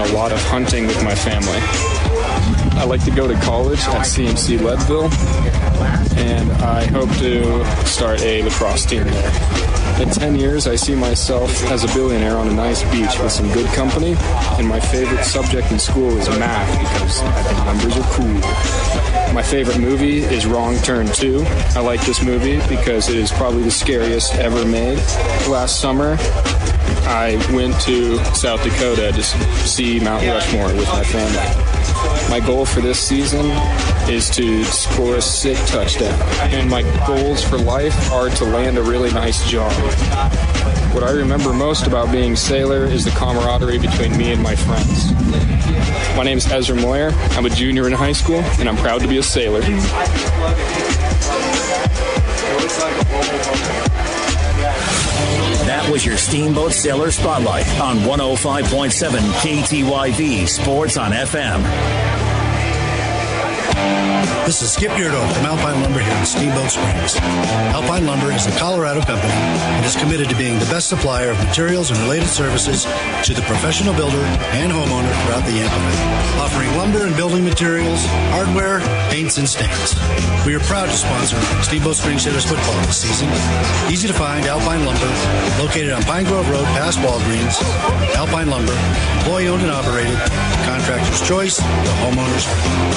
and a lot of hunting with my family. I like to go to college at CMC Leadville, and I hope to start a lacrosse team there. In 10 years, I see myself as a billionaire on a nice beach with some good company, and my favorite subject in school is math because I think numbers are cool. My favorite movie is Wrong Turn 2. I like this movie because it is probably the scariest ever made. Last summer, I went to South Dakota to see Mount Rushmore with my family. My goal for this season is to score a sick touchdown, and my goals for life are to land a really nice job. What I remember most about being a sailor is the camaraderie between me and my friends. My name is Ezra Moyer. I'm a junior in high school, and I'm proud to be a sailor. That was your Steamboat Sailor Spotlight on 105.7 KTYV Sports on FM. This is Skip Yurdo from Alpine Lumber here in Steamboat Springs. Alpine Lumber is a Colorado company and is committed to being the best supplier of materials and related services to the professional builder and homeowner throughout the Yampa Valley, offering lumber and building materials, hardware, paints, and stains. We are proud to sponsor Steamboat Springs Sailors football this season. Easy to find Alpine Lumber, located on Pine Grove Road past Walgreens. Alpine Lumber, employee owned and operated, contractor's choice, the homeowner's friend.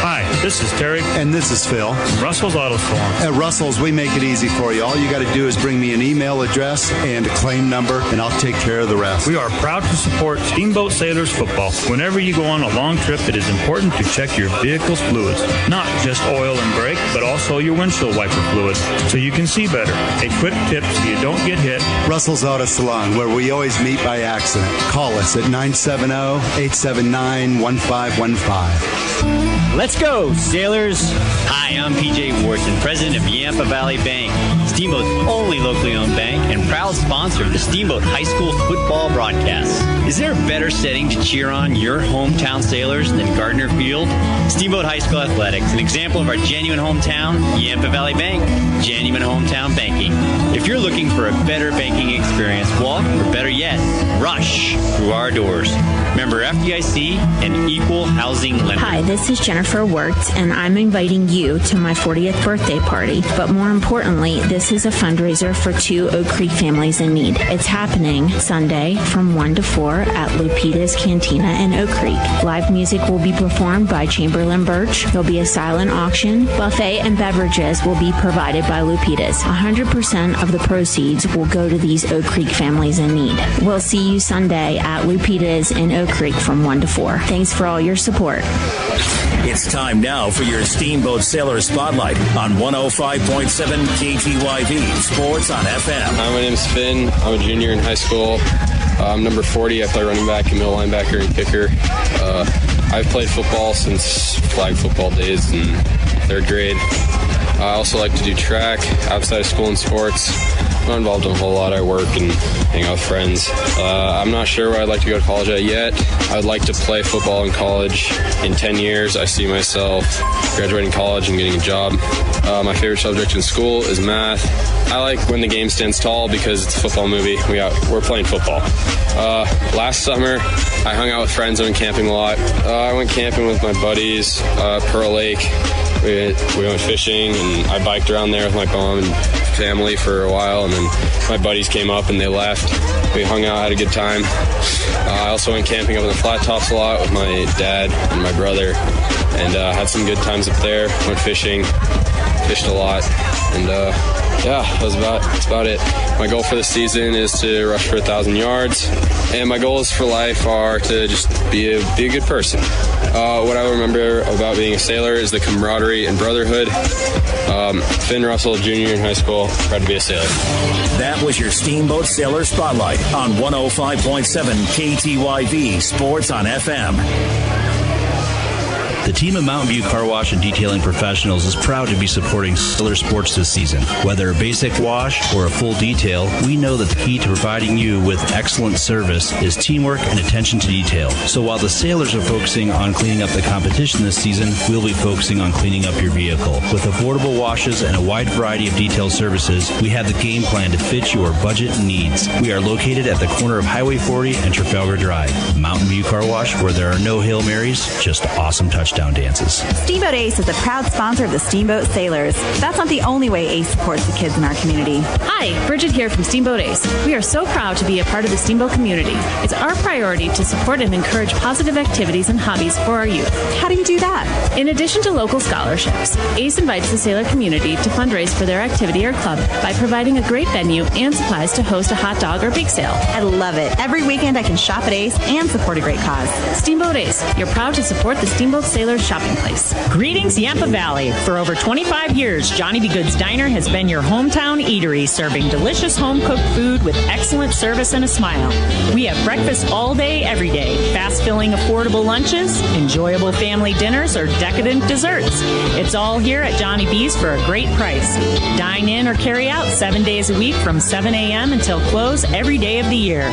Hi, this is Terry. And this is Phil. From Russell's Auto Salon. At Russell's, we make it easy for you. All you got to do is bring me an email address and a claim number, and I'll take care of the rest. We are proud to support Steamboat Sailors football. Whenever you go on a long trip, it is important to check your vehicle's fluids. Not just oil and brake, but also your windshield wiper fluid, so you can see better. A quick tip so you don't get hit. Russell's Auto Salon, where we always meet by accident. Call us at 970-879-1515. Let's go, sailors. Hi, I'm PJ Warson, president of Yampa Valley Bank, Steamboat's only locally owned bank and proud sponsor of the Steamboat High School football broadcasts. Is there a better setting to cheer on your hometown sailors than Gardner Field? Steamboat High School Athletics, an example of our genuine hometown, Yampa Valley Bank, genuine hometown banking. If you're looking for a better banking experience, walk, or better yet, rush through our doors. Member FDIC and Equal Housing Lender. Hi, this is Jennifer Wirtz, and I'm inviting you to my 40th birthday party. But more importantly, this is a fundraiser for 2 Oak Creek families in need. It's happening Sunday from 1 to 4 at Lupita's Cantina in Oak Creek. Live music will be performed by Chamberlain Birch. There'll be a silent auction. Buffet and beverages will be provided by Lupita's. 100% of the proceeds will go to these Oak Creek families in need. We'll see you Sunday at Lupita's in Oak Creek from 1 to 4. Thanks for all your support. It's time now for your Steamboat Sailor Spotlight on 105.7 KTYV Sports on FM. Hi, my name is Finn. I'm a junior in high school. I'm number 40. I play running back and middle linebacker and kicker. I've played football since flag football days in 3rd grade. I also like to do track outside of school and sports. I'm not involved in a whole lot. I work and hang out with friends. I'm not sure where I'd like to go to college at yet. I'd like to play football in college. In 10 years, I see myself graduating college and getting a job. My favorite subject in school is math. I like When the Game Stands Tall because it's a football movie. We're playing football. Last summer, I hung out with friends. I went camping a lot. I went camping with my buddies, Pearl Lake. We went fishing, and I biked around there with my mom and family for a while, and then my buddies came up and they left. We hung out, had a good time. I also went camping up in the flat tops a lot with my dad and my brother, and had some good times up there. Went fishing, fished a lot, and that's about it. My goal for the season is to rush for 1,000 yards, and my goals for life are to just be a good person. What I remember about being a sailor is the camaraderie and brotherhood. Finn Russell, junior in high school, proud to be a sailor. That was your Steamboat Sailor Spotlight on 105.7 KTYV Sports on FM. The The team of Mountain View Car Wash and Detailing Professionals is proud to be supporting Sailor Sports this season. Whether a basic wash or a full detail, we know that the key to providing you with excellent service is teamwork and attention to detail. So while the Sailors are focusing on cleaning up the competition this season, we'll be focusing on cleaning up your vehicle. With affordable washes and a wide variety of detail services, we have the game plan to fit your budget and needs. We are located at the corner of Highway 40 and Trafalgar Drive. Mountain View Car Wash, where there are no Hail Marys, just awesome touchdown dances. Steamboat Ace is a proud sponsor of the Steamboat Sailors. That's not the only way Ace supports the kids in our community. Hi, Bridget here from Steamboat Ace. We are so proud to be a part of the Steamboat community. It's our priority to support and encourage positive activities and hobbies for our youth. How do you do that? In addition to local scholarships, Ace invites the sailor community to fundraise for their activity or club by providing a great venue and supplies to host a hot dog or bake sale. I love it. Every weekend I can shop at Ace and support a great cause. Steamboat Ace, you're proud to support the Steamboat Sailors shopping place. Greetings, Yampa Valley. For over 25 years, Johnny B. Good's Diner has been your hometown eatery, serving delicious home-cooked food with excellent service and a smile. We have breakfast all day, every day, fast-filling, affordable lunches, enjoyable family dinners, or decadent desserts. It's all here at Johnny B's for a great price. Dine in or carry out 7 days a week from 7 a.m. until close every day of the year.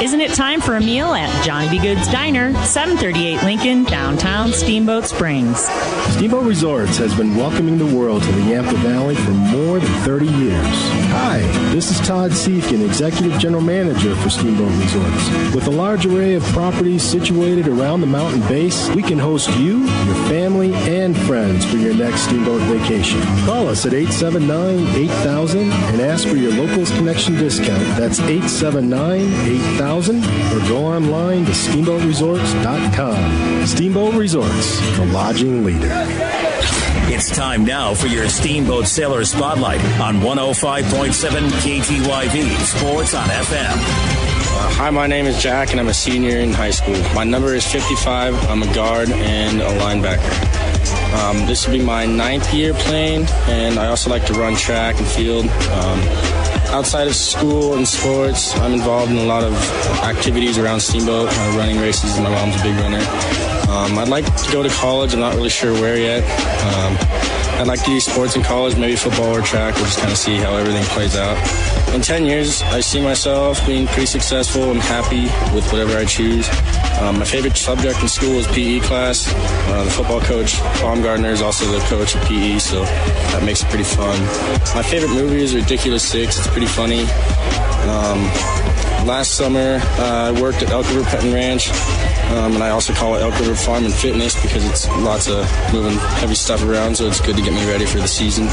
Isn't it time for a meal at Johnny B. Good's Diner, 738 Lincoln, downtown Steamboat Springs? Steamboat Resorts has been welcoming the world to the Yampa Valley for more than 30 years. Hi, this is Todd Siefkin, Executive General Manager for Steamboat Resorts. With a large array of properties situated around the mountain base, we can host you, your family, and friends for your next Steamboat vacation. Call us at 879-8000 and ask for your Locals Connection discount. That's 879-8000 or go online to steamboatresorts.com. Steamboat Resorts, the lodging leader. It's time now for your Steamboat Sailor Spotlight on 105.7 KTYV Sports on FM. Hi, my name is Jack, and I'm a senior in high school. My number is 55. I'm a guard and a linebacker. This will be my 9th year playing, and I also like to run track and field. Outside of school and sports, I'm involved in a lot of activities around Steamboat, running races. My mom's a big runner. I'd like to go to college. I'm not really sure where yet. I'd like to do sports in college, maybe football or track. We'll just kind of see how everything plays out. In 10 years, I see myself being pretty successful and happy with whatever I choose. My favorite subject in school is PE class. The football coach, Baumgartner, is also the coach of PE, so that makes it pretty fun. My favorite movie is Ridiculous 6. It's pretty funny. Last summer, I worked at Elk River Pet and Ranch, and I also call it Elk River Farm and Fitness because it's lots of moving heavy stuff around, so it's good to get me ready for the season.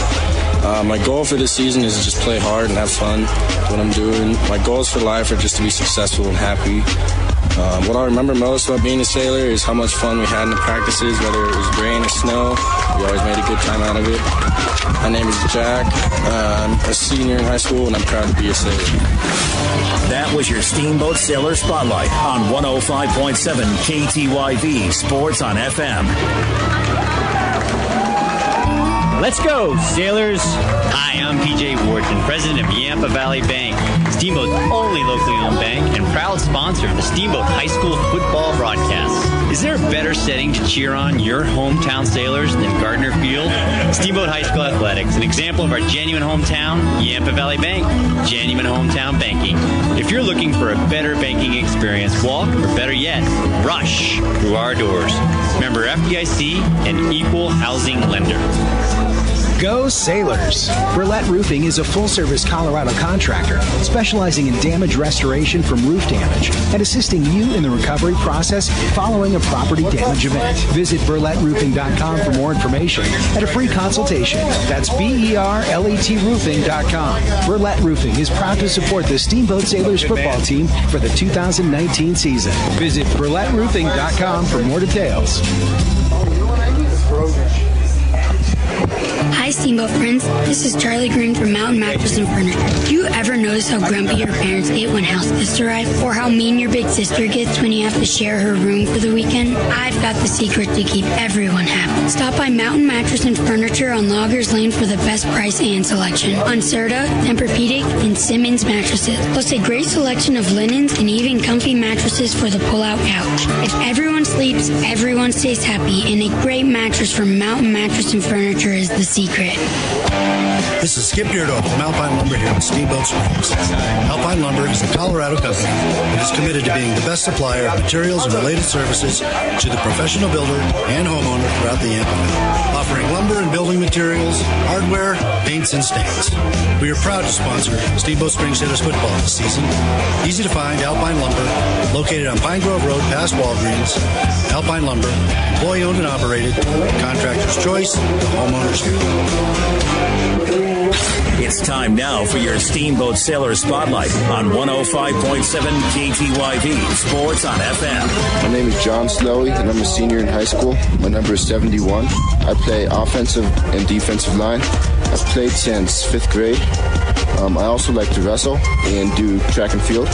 My goal for this season is to just play hard and have fun. That's what I'm doing. My goals for life are just to be successful and happy. What I remember most about being a sailor is how much fun we had in the practices, whether it was rain or snow. We always made a good time out of it. My name is Jack. I'm a senior in high school, and I'm proud to be a sailor. That was your Steamboat Sailor Spotlight on 105.7 KTYV Sports on FM. Let's go, sailors. Hi, I'm PJ Wharton, president of Yampa Valley Bank, Steamboat's only locally owned bank and proud sponsor of the Steamboat High School football broadcast. Is there a better setting to cheer on your hometown sailors than Gardner Field? Steamboat High School Athletics, an example of our genuine hometown, Yampa Valley Bank, genuine hometown banking. If you're looking for a better banking experience, walk, or better yet, rush through our doors. Member FDIC and equal housing lender. Go Sailors! Burlette Roofing is a full-service Colorado contractor specializing in damage restoration from roof damage and assisting you in the recovery process following a property damage event. Visit BurletteRoofing.com for more information and a free consultation. That's BERLETRoofing.com. Burlette Roofing is proud to support the Steamboat Sailors football team for the 2019 season. Visit BurletteRoofing.com for more details. Hi, Steamboat friends. This is Charlie Green from Mountain Mattress and Furniture. Do you ever notice how grumpy your parents get when house guests arrive? Or how mean your big sister gets when you have to share her room for the weekend? I've got the secret to keep everyone happy. Stop by Mountain Mattress and Furniture on Loggers Lane for the best price and selection on Serta, Tempur-Pedic, and Simmons mattresses. Plus a great selection of linens and even comfy mattresses for the pull-out couch. If everyone sleeps, everyone stays happy, and a great mattress from Mountain Mattress and Furniture is the secret. This is Skip Beardo from Alpine Lumber here in Steamboat Springs. Alpine Lumber is a Colorado company that is committed to being the best supplier of materials and related services to the professional builder and homeowner throughout the Yampa Valley, offering lumber and building materials, hardware, paints, and stains. We are proud to sponsor Steamboat Springs Sailors football this season. Easy to find Alpine Lumber, located on Pine Grove Road past Walgreens. Alpine Lumber, employee-owned and operated, contractor's choice, the homeowner's dream. It's time now for your Steamboat Sailor Spotlight on 105.7 KTYV Sports on FM. My name is John Slowey, and I'm a senior in high school. My number is 71. I play offensive and defensive line. I've played since 5th grade. I also like to wrestle and do track and field.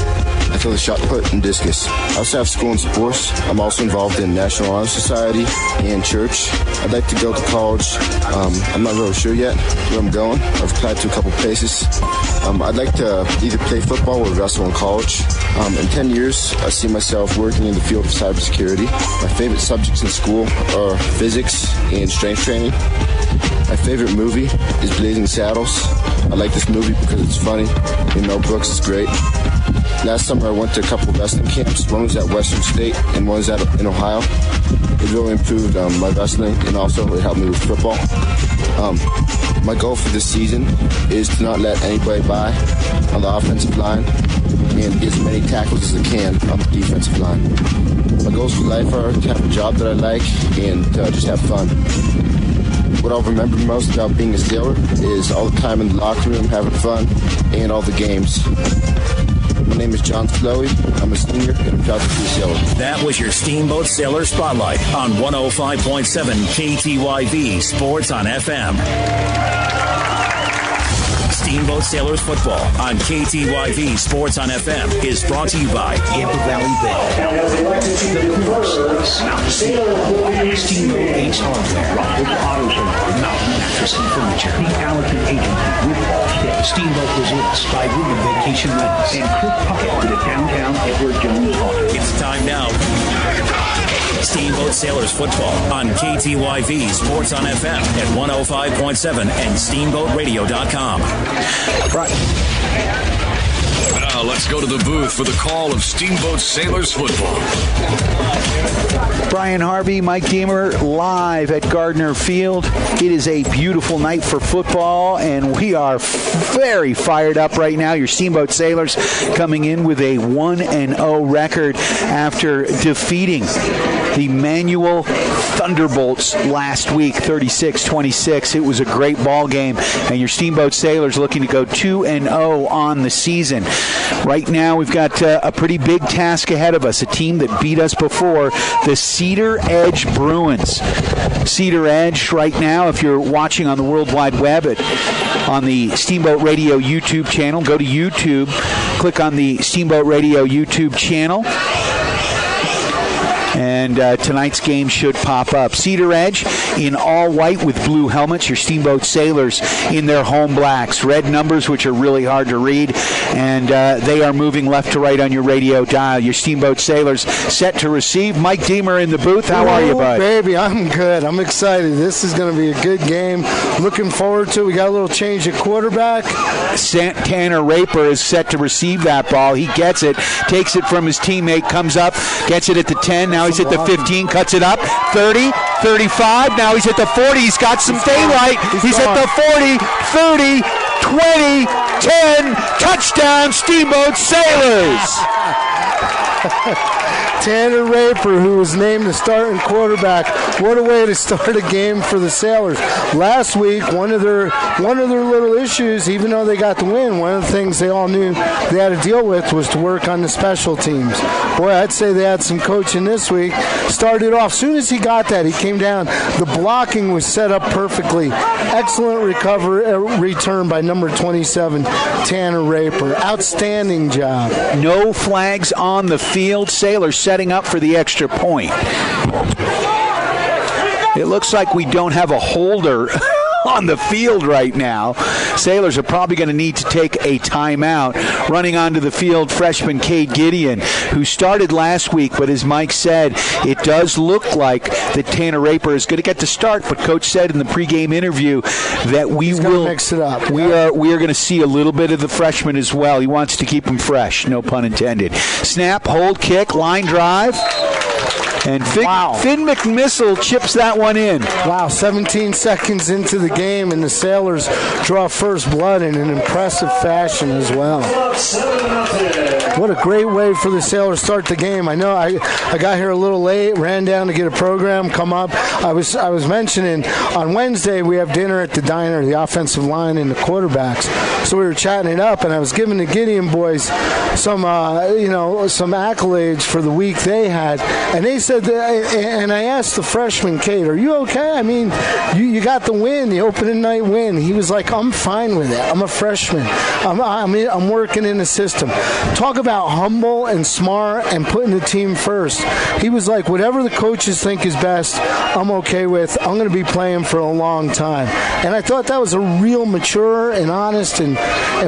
I throw the shot put and discus. I also have school and sports. I'm also involved in National Honor Society and church. I'd like to go to college. I'm not really sure yet where I'm going. I've applied to a couple places. I'd like to either play football or wrestle in college. In 10 years, I see myself working in the field of cybersecurity. My favorite subjects in school are physics and strength training. My favorite movie is Blazing Saddles. I like this movie because it's funny. In Notebooks, it's great. Last summer, I went to a couple of wrestling camps. One was at Western State and one was in Ohio. It really improved my wrestling, and also it helped me with football. My goal for this season is to not let anybody by on the offensive line and get as many tackles as I can on the defensive line. My goals for life are to have a job that I like and just have fun. What I'll remember most about being a sailor is all the time in the locker room having fun and all the games. My name is John Slowey. I'm a senior and I'm proud to be a sailor. That was your Steamboat Sailor Spotlight on 105.7 KTYV Sports on FM. Steamboat Sailors Football on KTYV Sports on FM is brought to you by Yampa Valley Bank, The Cooler Service, Mountain Steamboat Ace Hardware, Rockwood Auto Center, Mountain Mattress and Furniture, The Allison Agency with All Steamboat Resorts by Women Vacation Rentals, and Chris Puckett with the Downtown Edward Jones Auto. It's time now. Steamboat Sailors Football on KTYV Sports on FM at 105.7 and steamboatradio.com. Right. Now let's go to the booth for the call of Steamboat Sailors Football. Brian Harvey, Mike Deemer, live at Gardner Field. It is a beautiful night for football, and we are very fired up right now. Your Steamboat Sailors coming in with a 1-0 record after defeating the Manual Thunderbolts last week, 36-26. It was a great ball game, and your Steamboat Sailors looking to go 2-0 on the season. Right now, we've got a pretty big task ahead of us, a team that beat us before, the Cedaredge Bruins. Cedaredge right now, if you're watching on the World Wide Web on the Steamboat Radio YouTube channel, go to YouTube, click on the Steamboat Radio YouTube channel, and tonight's game should pop up. Cedaredge in all white with blue helmets. Your Steamboat Sailors in their home blacks. Red numbers, which are really hard to read. And they are moving left to right on your radio dial. Your Steamboat Sailors set to receive. Mike Deemer in the booth. How are you, bud? Baby, I'm good. I'm excited. This is going to be a good game. Looking forward to it. We got a little change at quarterback. Tanner Raper is set to receive that ball. He gets it, takes it from his teammate, comes up, gets it at the 10. Now he's at the 15, cuts it up, 30, 35. Now he's at the 40. He's got some daylight. He's at the 40, 30, 20, 10. Touchdown, Steamboat Sailors. Tanner Raper, who was named the starting quarterback. What a way to start a game for the Sailors. Last week, one of their little issues, even though they got the win, one of the things they all knew they had to deal with was to work on the special teams. Boy, I'd say they had some coaching this week. Started off, soon as he got that, he came down. The blocking was set up perfectly. Excellent return by number 27, Tanner Raper. Outstanding job. No flags on the field. Sailors setting up for the extra point. It looks like we don't have a holder on the field right now. Sailors are probably going to need to take a timeout. Running onto the field, freshman Cade Gideon, who started last week, but as Mike said, it does look like that Tanner Raper is going to get the start, but Coach said in the pregame interview that we will mix it up. We are going to see a little bit of the freshman as well. He wants to keep him fresh, no pun intended. Snap, hold, kick, line drive. And Finn McMissile chips that one in. Wow, 17 seconds into the game, and the Sailors draw first blood in an impressive fashion as well. What a great way for the Sailors to start the game. I know I got here a little late, ran down to get a program, come up. I was mentioning on Wednesday we have dinner at the diner, the offensive line and the quarterbacks. So we were chatting it up, and I was giving the Gideon boys some accolades for the week they had, and they said, and I asked the freshman Cade, "Are you okay? I mean, you got the win, the opening night win." He was like, "I'm fine with it. I'm a freshman. I'm working in the system." Talk about humble and smart and putting the team first. He was like, "Whatever the coaches think is best, I'm okay with. I'm going to be playing for a long time." And I thought that was a real mature and honest and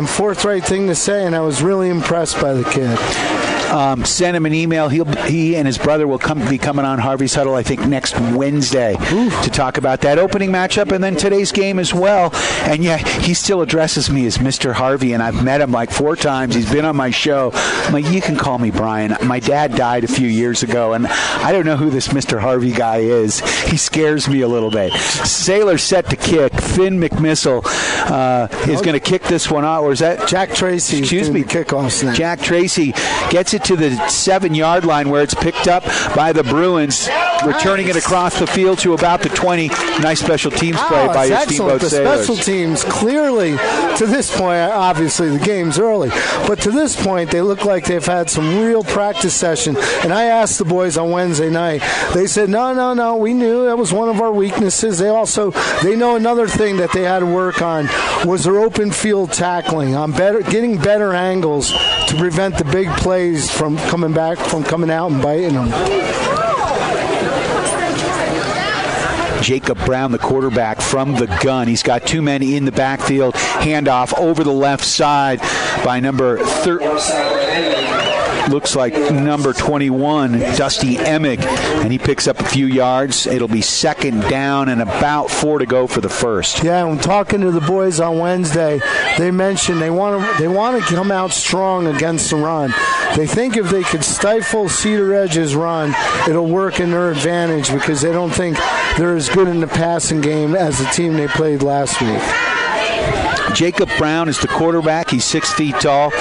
forthright thing to say, and I was really impressed by the kid. Send him an email. He and his brother will be coming on Harvey's Huddle, I think, next Wednesday to talk about that opening matchup and then today's game as well. And yeah, he still addresses me as Mr. Harvey, and I've met him like 4 times. He's been on my show. I'm like, "You can call me Brian. My dad died a few years ago, and I don't know who this Mr. Harvey guy is. He scares me a little bit." Sailors set to kick. Finn McMissile is going to kick this one out. Or is that Jack Tracy? Excuse me. Kickoff snap. Jack Tracy gets it to the 7-yard line where it's picked up by the Bruins, returning it across the field to about the 20. Nice special teams play by your Steamboat Sailors. The special teams clearly, to this point, obviously the game's early, but to this point they look like they've had some real practice session. And I asked the boys on Wednesday night. They said, no, we knew that was one of our weaknesses. They know another thing that they had to work on was their open field tackling, on getting better angles to prevent the big plays from coming out and biting them. Jacob Brown, the quarterback from the gun. He's got 2 men in the backfield. Handoff over the left side by number 21, Dusty Emig, and he picks up a few yards. It'll be 2nd down and about 4 to go for the first. Yeah, when talking to the boys on Wednesday, they mentioned they want to come out strong against the run. They think if they could stifle Cedaredge's run, it'll work in their advantage because they don't think they're as good in the passing game as the team they played last week. Jacob Brown is the quarterback. He's 6 feet tall,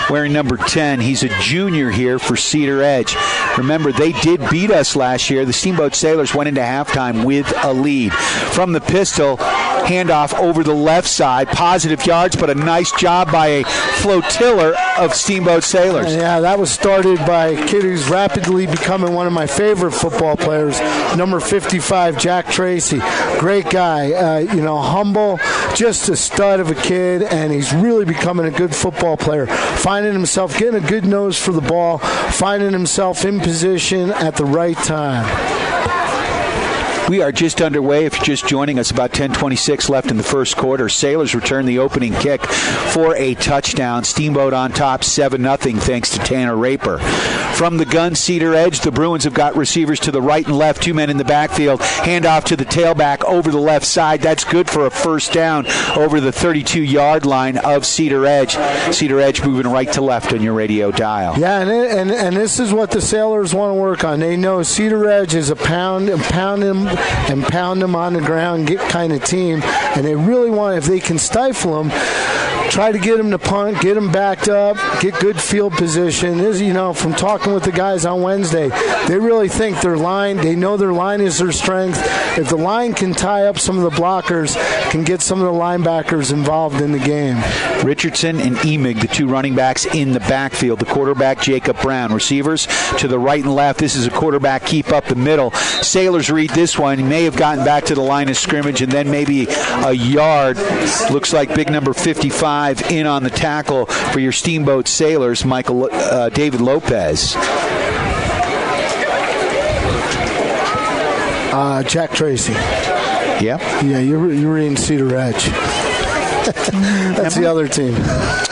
wearing number 10. He's a junior here for Cedaredge. Remember, they did beat us last year. The Steamboat Sailors went into halftime with a lead. From the pistol, handoff over the left side. Positive yards, but a nice job by a flotilla of Steamboat Sailors. Yeah, that was started by a kid who's rapidly becoming one of my favorite football players, number 55, Jack Tracy. Great guy, humble, just a stud of a kid, and he's really becoming a good football player. Finding himself, getting a good nose for the ball, finding himself in position at the right time. We are just underway. If you're just joining us, about 10:26 left in the first quarter. Sailors return the opening kick for a touchdown. Steamboat on top, 7-0, thanks to Tanner Raper. From the gun, Cedaredge, the Bruins have got receivers to the right and left, 2 men in the backfield. Handoff to the tailback over the left side. That's good for a first down over the 32-yard line of Cedaredge. Cedaredge moving right to left on your radio dial. Yeah, and this is what the Sailors want to work on. They know Cedaredge is a pound them on the ground kind of team, and they really want, if they can stifle them, try to get them to punt, get them backed up, get good field position. As you know, from talking with the guys on Wednesday, they really think their line, they know their line is their strength. If the line can tie up some of the blockers, can get some of the linebackers involved in the game. Richardson and Emig, the two running backs in the backfield. The quarterback, Jacob Brown. Receivers to the right and left. This is a quarterback keep up the middle. Sailors read this one. He may have gotten back to the line of scrimmage and then maybe a yard. Looks like big number 55 in on the tackle for your Steamboat Sailors, David Lopez. Jack Tracy. Yeah? Yeah, you're reading Cedaredge. That's the other team.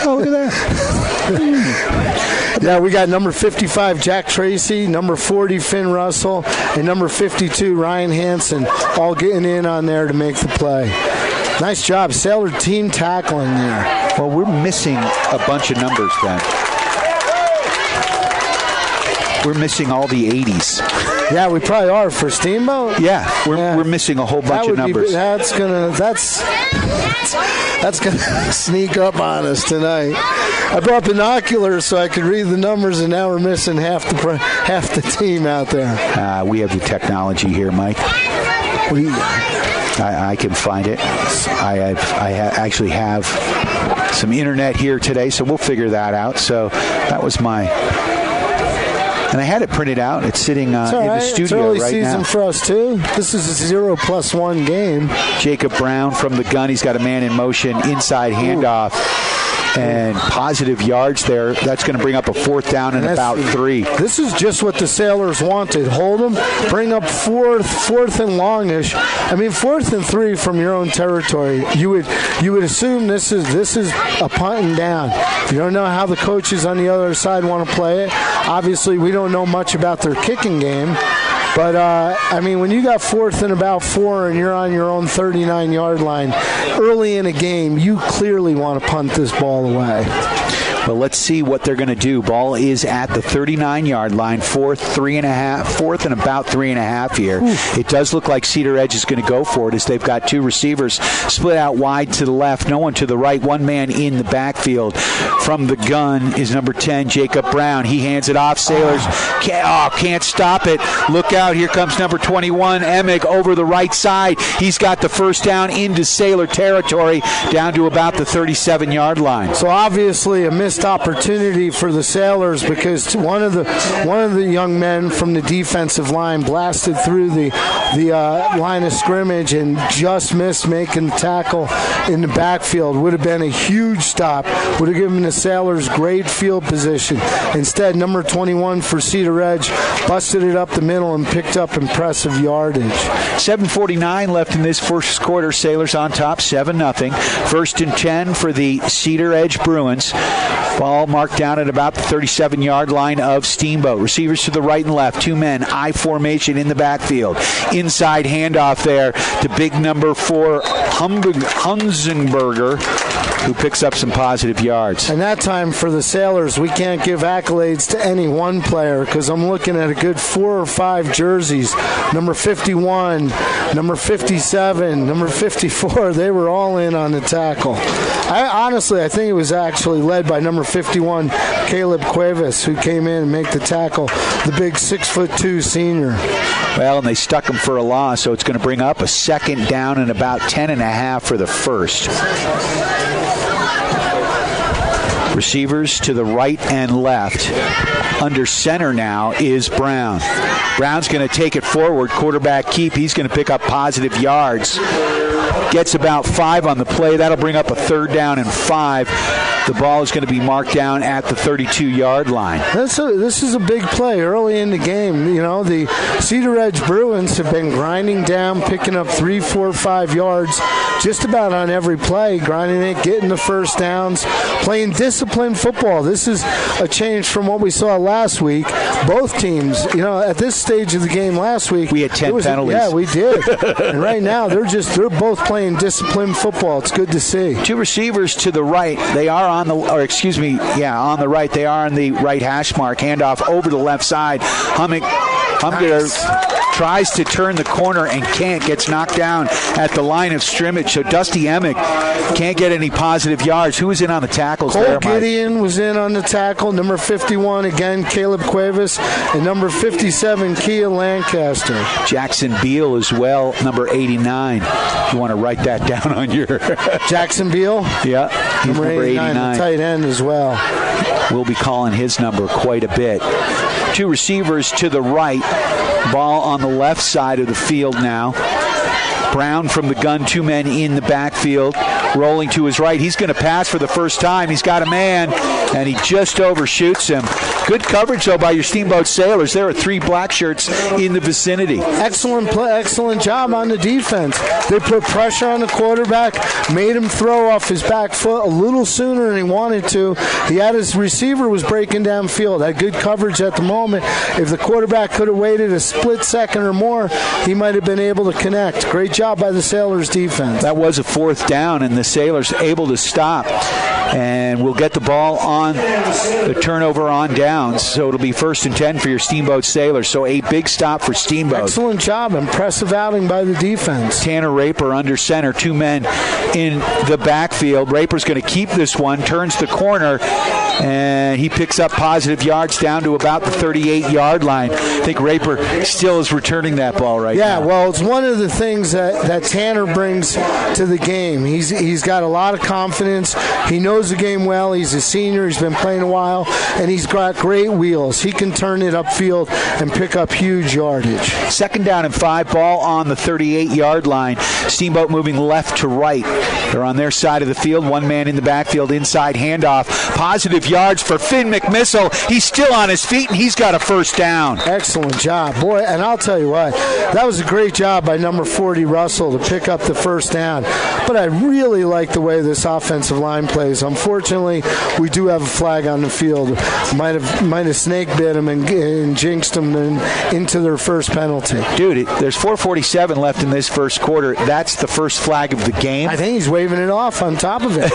Oh, look at that. Yeah, we got number 55, Jack Tracy, number 40, Finn Russell, and number 52, Ryan Hansen, all getting in on there to make the play. Nice job. Sailor team tackling there. Well, we're missing a bunch of numbers then. We're missing all the 80s. Yeah, we probably are for Steamboat. Yeah, we're missing a whole bunch of numbers. That's gonna sneak up on us tonight. I brought binoculars so I could read the numbers, and now we're missing half the team out there. We have the technology here, Mike. I can find it. I actually have some internet here today, so we'll figure that out. So that was my. And I had it printed out. It's sitting in the studio right now. It's early season for us, too. This is a 0+1 game. Jacob Brown from the gun. He's got a man in motion, inside handoff. And positive yards there. That's going to bring up a 4th down and about 3. This is just what the Sailors wanted. Hold them, bring up fourth and longish. I mean, 4th and 3 from your own territory. You would assume this is a punt and down. You don't know how the coaches on the other side want to play it. Obviously, we don't know much about their kicking game. But, I mean, when you got 4th and about 4 and you're on your own 39-yard line, early in a game, you clearly want to punt this ball away. Well, let's see what they're going to do. Ball is at the 39-yard line, 4th and about 3.5 here. It does look like Cedaredge is going to go for it as they've got two receivers split out wide to the left, no one to the right, one man in the backfield. From the gun is number 10, Jacob Brown. He hands it off. Sailors can't stop it. Look out. Here comes number 21, Emig, over the right side. He's got the first down into Sailor territory, down to about the 37-yard line. So obviously a missed opportunity for the Sailors because one of the young men from the defensive line blasted through the line of scrimmage and just missed making the tackle in the backfield. Would have been a huge stop. Would have given the Sailors great field position. Instead, number 21 for Cedaredge busted it up the middle and picked up impressive yardage. 7:49 left in this first quarter. Sailors on top, 7-0. 1st and 10 for the Cedaredge Bruins. Ball marked down at about the 37-yard line of Steamboat. Receivers to the right and left. Two men, I formation in the backfield. Inside handoff there to big number 4, Hunzenberger, who picks up some positive yards. And that time for the Sailors, we can't give accolades to any one player because I'm looking at a good 4 or 5 jerseys. Number 51, number 57, number 54, they were all in on the tackle. I think it was actually led by number 51, Caleb Cuevas, who came in and made the tackle, the big 6'2" senior. Well, and they stuck him for a loss, so it's going to bring up a 2nd down and about 10.5 for the first. Receivers to the right and left. Under center now is Brown. Brown's going to take it forward. Quarterback keep. He's going to pick up positive yards. Gets about 5 on the play. That'll bring up a 3rd down and 5. The ball is going to be marked down at the 32-yard line. This is a big play early in the game. You know, the Cedaredge Bruins have been grinding down, picking up 3, 4, 5 yards just about on every play, grinding it, getting the first downs, playing disciplined football. This is a change from what we saw last week. Both teams, you know, at this stage of the game last week, we had 10 penalties. Yeah, we did. And right now, they're both playing disciplined football. It's good to see. Two receivers to the right. They are on the right. They are on the right hash mark. Handoff over the left side. Humger tries to turn the corner and can't, gets knocked down at the line of scrimmage. So Dusty Emick can't get any positive yards. Who was in on the tackles there, Mike? Cole Gideon was in on the tackle. Number 51, again, Caleb Cuevas. And number 57, Kia Lancaster. Jackson Beal as well, number 89. If you want to write that down on your... Jackson Beal? Yeah, he's number 89. The tight end as well. We'll be calling his number quite a bit. Two receivers to the right. Ball on the left side of the field now. Brown from the gun, two men in the backfield. Rolling to his right. He's going to pass for the first time. He's got a man, and he just overshoots him. Good coverage, though, by your Steamboat Sailors. There are three black shirts in the vicinity. Excellent play, excellent job on the defense. They put pressure on the quarterback, made him throw off his back foot a little sooner than he wanted to. He had his receiver was breaking downfield. Had good coverage at the moment. If the quarterback could have waited a split second or more, he might have been able to connect. Great job by the Sailors defense. That was a fourth down, and the Sailors able to stop. And we'll get the ball on the turnover on downs. So it'll be 1st and 10 for your Steamboat Sailors. So a big stop for Steamboat. Excellent job. Impressive outing by the defense. Tanner Raper under center. Two men in the backfield. Raper's going to keep this one. Turns the corner. And he picks up positive yards down to about the 38-yard line. I think Raper still is returning that ball right now. Yeah, well, it's one of the things that Tanner brings to the game. He's got a lot of confidence. He knows the game well. He's a senior. He's been playing a while. And he's got great wheels. He can turn it upfield and pick up huge yardage. 2nd down and 5. Ball on the 38-yard line. Steamboat moving left to right. They're on their side of the field. One man in the backfield. Inside handoff. Positive yards for Finn McMissile. He's still on his feet, and he's got a first down. Excellent job. Boy, and I'll tell you what, that was a great job by number 40, Russell, to pick up the first down. But I really like the way this offensive line plays. Unfortunately, we do have a flag on the field. Might have snake bit them and jinxed them into their first penalty. Dude, there's 4:47 left in this first quarter. That's the first flag of the game. I think he's waving it off on top of it.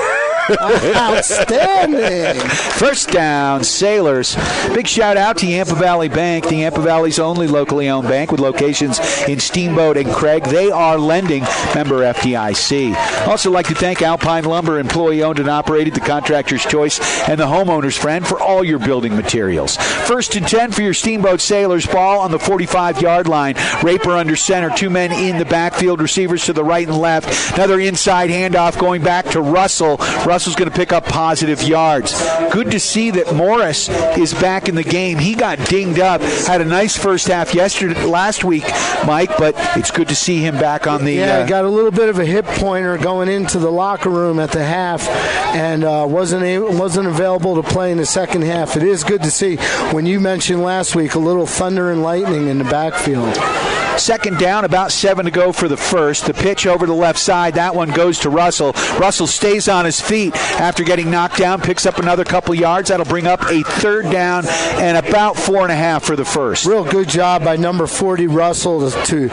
Outstanding. First down, Sailors. Big shout out to Yampa Valley Bank, the Yampa Valley's only locally owned bank with locations in Steamboat and Craig. They are lending, member FDIC. Also like to thank Alpine Lumber, employee owned and operated, the contractor's choice, and the homeowner's friend for all your building materials. 1st and 10 for your Steamboat Sailors. Ball on the 45-yard line. Raper under center. Two men in the backfield. Receivers to the right and left. Another inside handoff going back to Russell. Russell's going to pick up positive yards. Good to see that Morris is back in the game. He got dinged up. Had a nice first half last week, Mike, but it's good to see him back on the... Yeah, got a little bit of a hip pointer going into the locker room at the half and wasn't available to play in the second half. It is good to see, when you mentioned last week, a little thunder and lightning in the backfield. 2nd down, about 7 to go for the first. The pitch over the left side. That one goes to Russell. Russell stays on his feet after getting knocked down, picks up another couple yards. That'll bring up a 3rd down and about 4.5 for the first. Real good job by number 40, Russell, to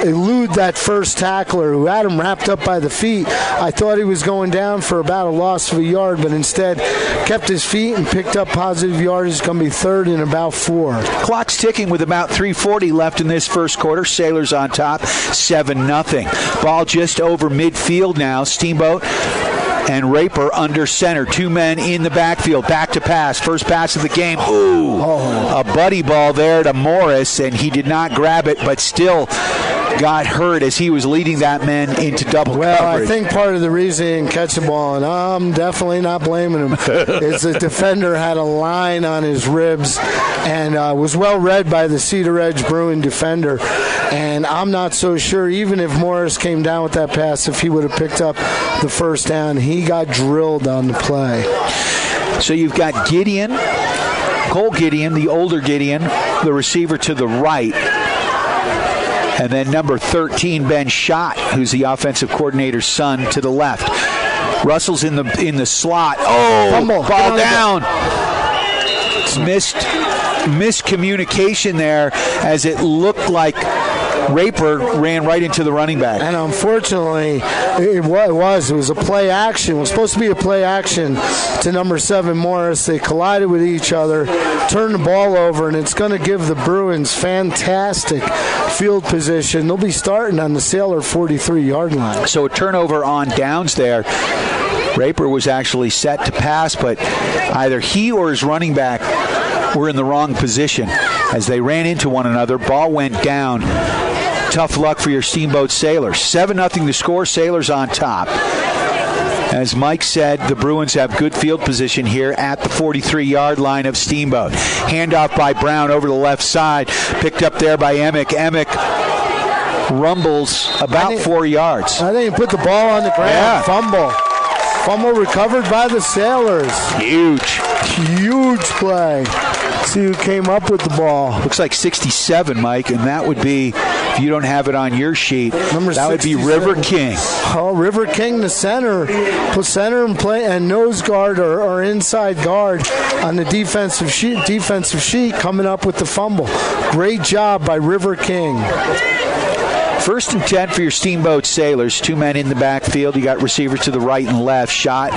elude that first tackler who had him wrapped up by the feet. I thought he was going down for about a loss of a yard, but instead kept his feet and picked up positive yardage. It's going to be 3rd and about 4. Clock's ticking with about 3:40 left in this first quarter. Sailors on top, 7-0. Ball just over midfield now. Steamboat and Raper under center. Two men in the backfield. Back to pass. First pass of the game. Ooh, a buddy ball there to Morris, and he did not grab it, but still got hurt as he was leading that man into double coverage. I think part of the reason he didn't catch the ball, and I'm definitely not blaming him, is the defender had a line on his ribs and was well read by the Cedaredge Bruin defender. And I'm not so sure, even if Morris came down with that pass, if he would have picked up the first down. He got drilled on the play. So you've got Gideon, Cole Gideon, the older Gideon, the receiver to the right. And then number 13, Ben Schott, who's the offensive coordinator's son, to the left. Russell's in the slot. Oh, fumble. Ball down. It's miscommunication there, as it looked like Raper ran right into the running back. And unfortunately, it was a play action. It was supposed to be a play action to number 7 Morris. They collided with each other, turned the ball over, and it's going to give the Bruins fantastic field position. They'll be starting on the Sailor 43-yard line. So a turnover on downs there. Raper was actually set to pass, but either he or his running back were in the wrong position as they ran into one another. Ball went down. Tough luck for your Steamboat Sailors. 7-0 to score. Sailors on top. As Mike said, the Bruins have good field position here at the 43-yard line of Steamboat. Handoff by Brown over the left side. Picked up there by Emick. Emick rumbles about 4 yards. I think he put the ball on the ground. Yeah. Fumble recovered by the Sailors. Huge play. See who came up with the ball. Looks like 67, Mike, and that would be, if you don't have it on your sheet, that would be River King. Oh, River King, the center. Put center and play and nose guard or inside guard on the defensive sheet coming up with the fumble. Great job by River King. 1st and 10 for your Steamboat Sailors. 2 men in the backfield. You got receivers to the right and left. Shot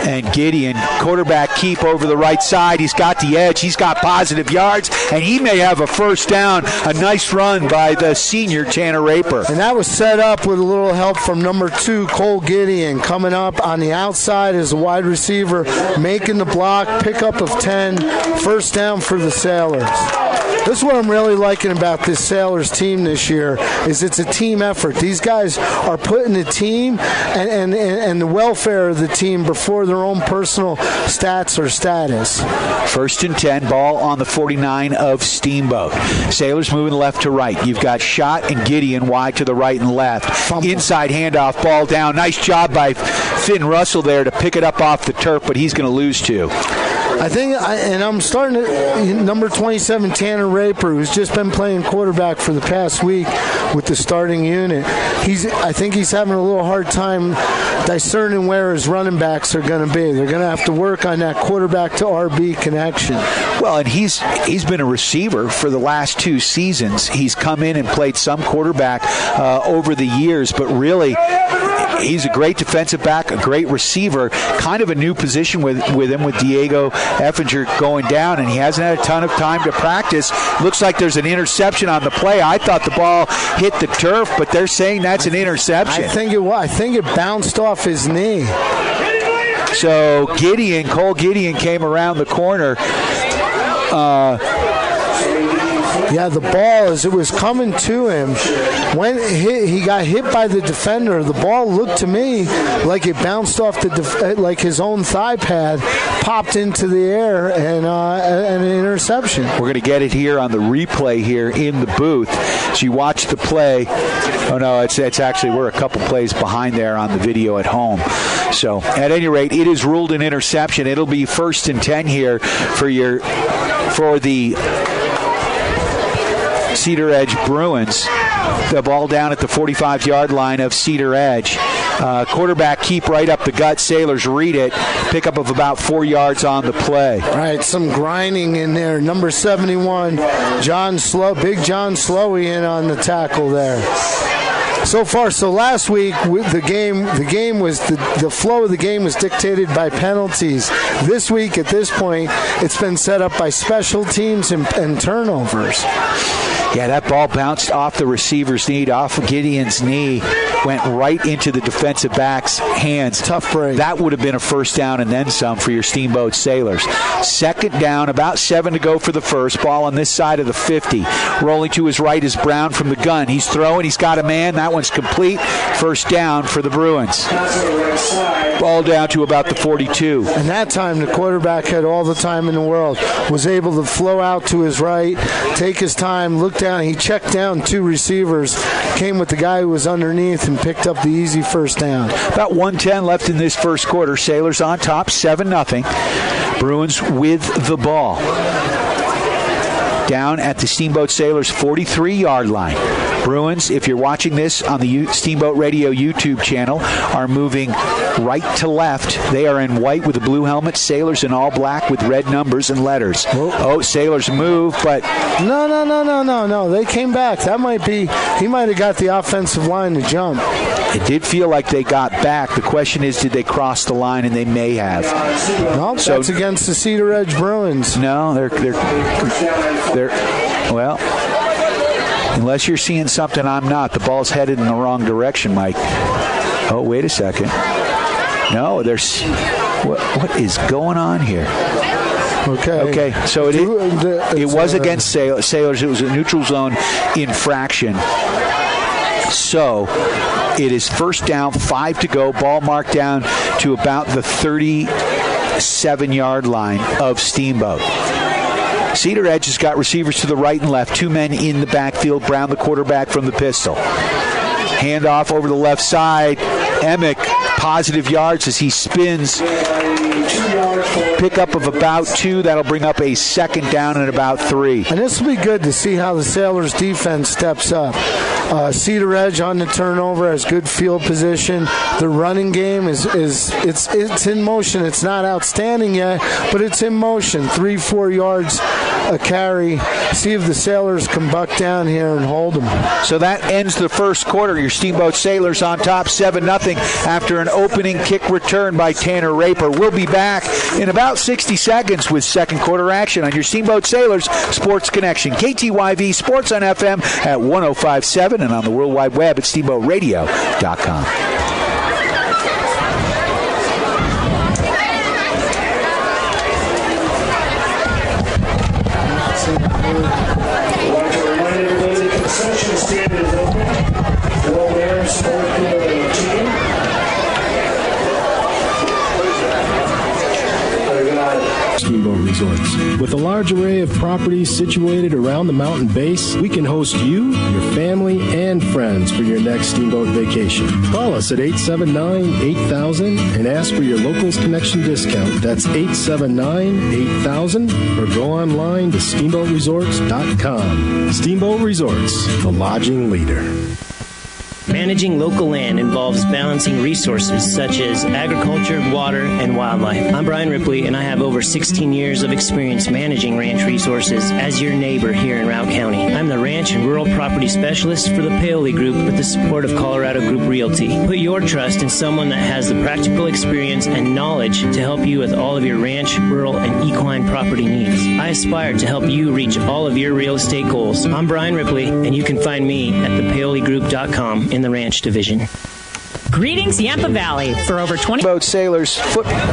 and Gideon. Quarterback keep over the right side. He's got the edge. He's got positive yards, and he may have a first down. A nice run by the senior Tanner Raper. And that was set up with a little help from number 2, Cole Gideon, coming up on the outside as a wide receiver, making the block, pickup of 10, first down for the Sailors. This is what I'm really liking about this Sailors team this year is it's a team effort. These guys are putting the team and the welfare of the team before their own personal stats or status. 1st and 10, ball on the 49 of Steamboat. Sailors moving left to right. You've got Shot and Gideon wide to the right and left. Fumble. Inside handoff, ball down. Nice job by Finn Russell there to pick it up off the turf, but he's going to lose 2. I think, and I'm starting to, number 27, Tanner Raper, who's just been playing quarterback for the past week with the starting unit. I think he's having a little hard time discerning where his running backs are going to be. They're going to have to work on that quarterback to RB connection. Well, and he's been a receiver for the last 2 seasons. He's come in and played some quarterback over the years, but really, he's a great defensive back, a great receiver, kind of a new position with him with Diego Effinger going down, and he hasn't had a ton of time to practice. Looks like there's an interception on the play. I thought the ball hit the turf, but they're saying that's an interception. I think it bounced off his knee. So Cole Gideon came around the corner. Yeah, the ball, as it was coming to him, when he got hit by the defender, the ball looked to me like it bounced off like his own thigh pad, popped into the air, and an interception. We're going to get it here on the replay here in the booth. So you watch the play. Oh, no, it's actually, we're a couple plays behind there on the video at home. So at any rate, it is ruled an interception. It'll be 1st and 10 here for the Cedaredge Bruins. The ball down at the 45-yard line of Cedaredge. Quarterback keep right up the gut. Sailors read it. Pickup of about 4 yards on the play. All right, some grinding in there. Number 71, Big John Slowey in on the tackle there. So last week the flow of the game was dictated by penalties. This week, at this point, it's been set up by special teams and turnovers. Yeah, that ball bounced off the receiver's knee, off of Gideon's knee, went right into the defensive back's hands. Tough break. That would have been a first down and then some for your Steamboat Sailors. 2nd down, about 7 to go for the first. Ball on this side of the 50. Rolling to his right is Brown from the gun. He's throwing. He's got a man. That one's complete. First down for the Bruins. Ball down to about the 42. And that time the quarterback had all the time in the world. Was able to flow out to his right, take his time, look down. He checked down 2 receivers, came with the guy who was underneath and picked up the easy first down. About 1:10 left in this first quarter. Sailors on top, 7-0. Bruins with the ball. Down at the Steamboat Sailors 43-yard line. Bruins, if you're watching this on the Steamboat Radio YouTube channel, are moving right to left. They are in white with a blue helmet. Sailors in all black with red numbers and letters. Oh, Sailors move, but... No. They came back. He might have got the offensive line to jump. It did feel like they got back. The question is, did they cross the line? And they may have. No, so, that's against the Cedaredge Bruins. No, they're well, unless you're seeing something I'm not. The ball's headed in the wrong direction, Mike. Oh, wait a second. No, there's... What is going on here? Okay. So it was against Sailors. It was a neutral zone infraction. So it is first down, 5 to go. Ball marked down to about the 37-yard line of Steamboat. Cedaredge has got receivers to the right and left. 2 men in the backfield. Brown, the quarterback, from the pistol. Handoff over the left side. Emick, positive yards as he spins. Pickup of about 2. That'll bring up a second down and about 3. And this will be good to see how the Sailors defense steps up. Cedaredge on the turnover has good field position. The running game is in motion. It's not outstanding yet, but it's in motion. 3-4 yards a carry. See if the Sailors can buck down here and hold them. So that ends the first quarter. Your Steamboat Sailors on top 7-0 after an opening kick return by Tanner Raper. We'll be back in about 60 seconds with second quarter action on your Steamboat Sailors Sports Connection. KTYV Sports on FM at 105.7 and on the World Wide Web at steamboatradio.com. Concession stand is open. Well, there, support the team. Steamboat Resorts. With a large array of properties situated around the mountain base, we can host you, your family, and friends for your next Steamboat vacation. Call us at 879-8000 and ask for your Locals Connection discount. That's 879-8000 or go online to steamboatresorts.com. Steamboat Resorts, the lodging leader. Managing local land involves balancing resources such as agriculture, water, and wildlife. I'm Brian Ripley, and I have over 16 years of experience managing ranch resources as your neighbor here in Routt County. I'm the Ranch and Rural Property Specialist for the Paoli Group with the support of Colorado Group Realty. Put your trust in someone that has the practical experience and knowledge to help you with all of your ranch, rural, and equine property needs. I aspire to help you reach all of your real estate goals. I'm Brian Ripley, and you can find me at thepaoligroup.com in the ranch division. Greetings, Yampa Valley. For over 20... Steamboat Sailors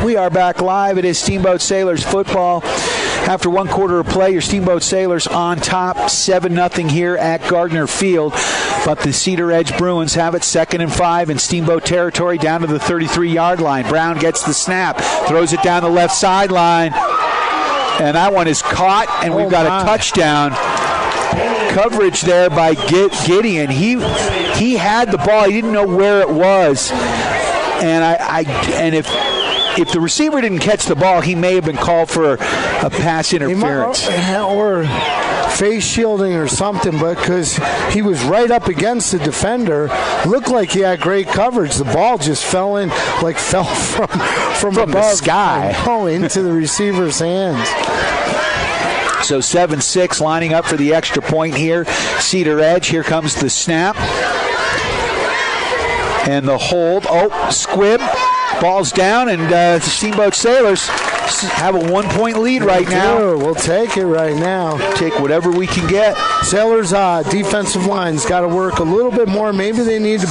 we are back live. It is Steamboat Sailors football. After one quarter of play, your Steamboat Sailors on top, 7-0 here at Gardner Field. But the Cedaredge Bruins have it 2nd and 5 in Steamboat territory down to the 33-yard line. Brown gets the snap, throws it down the left sideline, and that one is caught, and we've got a touchdown. Coverage there by Gideon. He had the ball. He didn't know where it was, and if the receiver didn't catch the ball, he may have been called for a pass interference or face shielding or something. But because he was right up against the defender, looked like he had great coverage. The ball just fell from above, the sky, into the receiver's hands. So 7-6 lining up for the extra point here. Cedaredge, here comes the snap. And the hold. Oh, squib. Ball's down, and Steamboat Sailors have a 1-point lead right now. We'll take it right now. Take whatever we can get. Sailors' defensive line's got to work a little bit more. Maybe they need to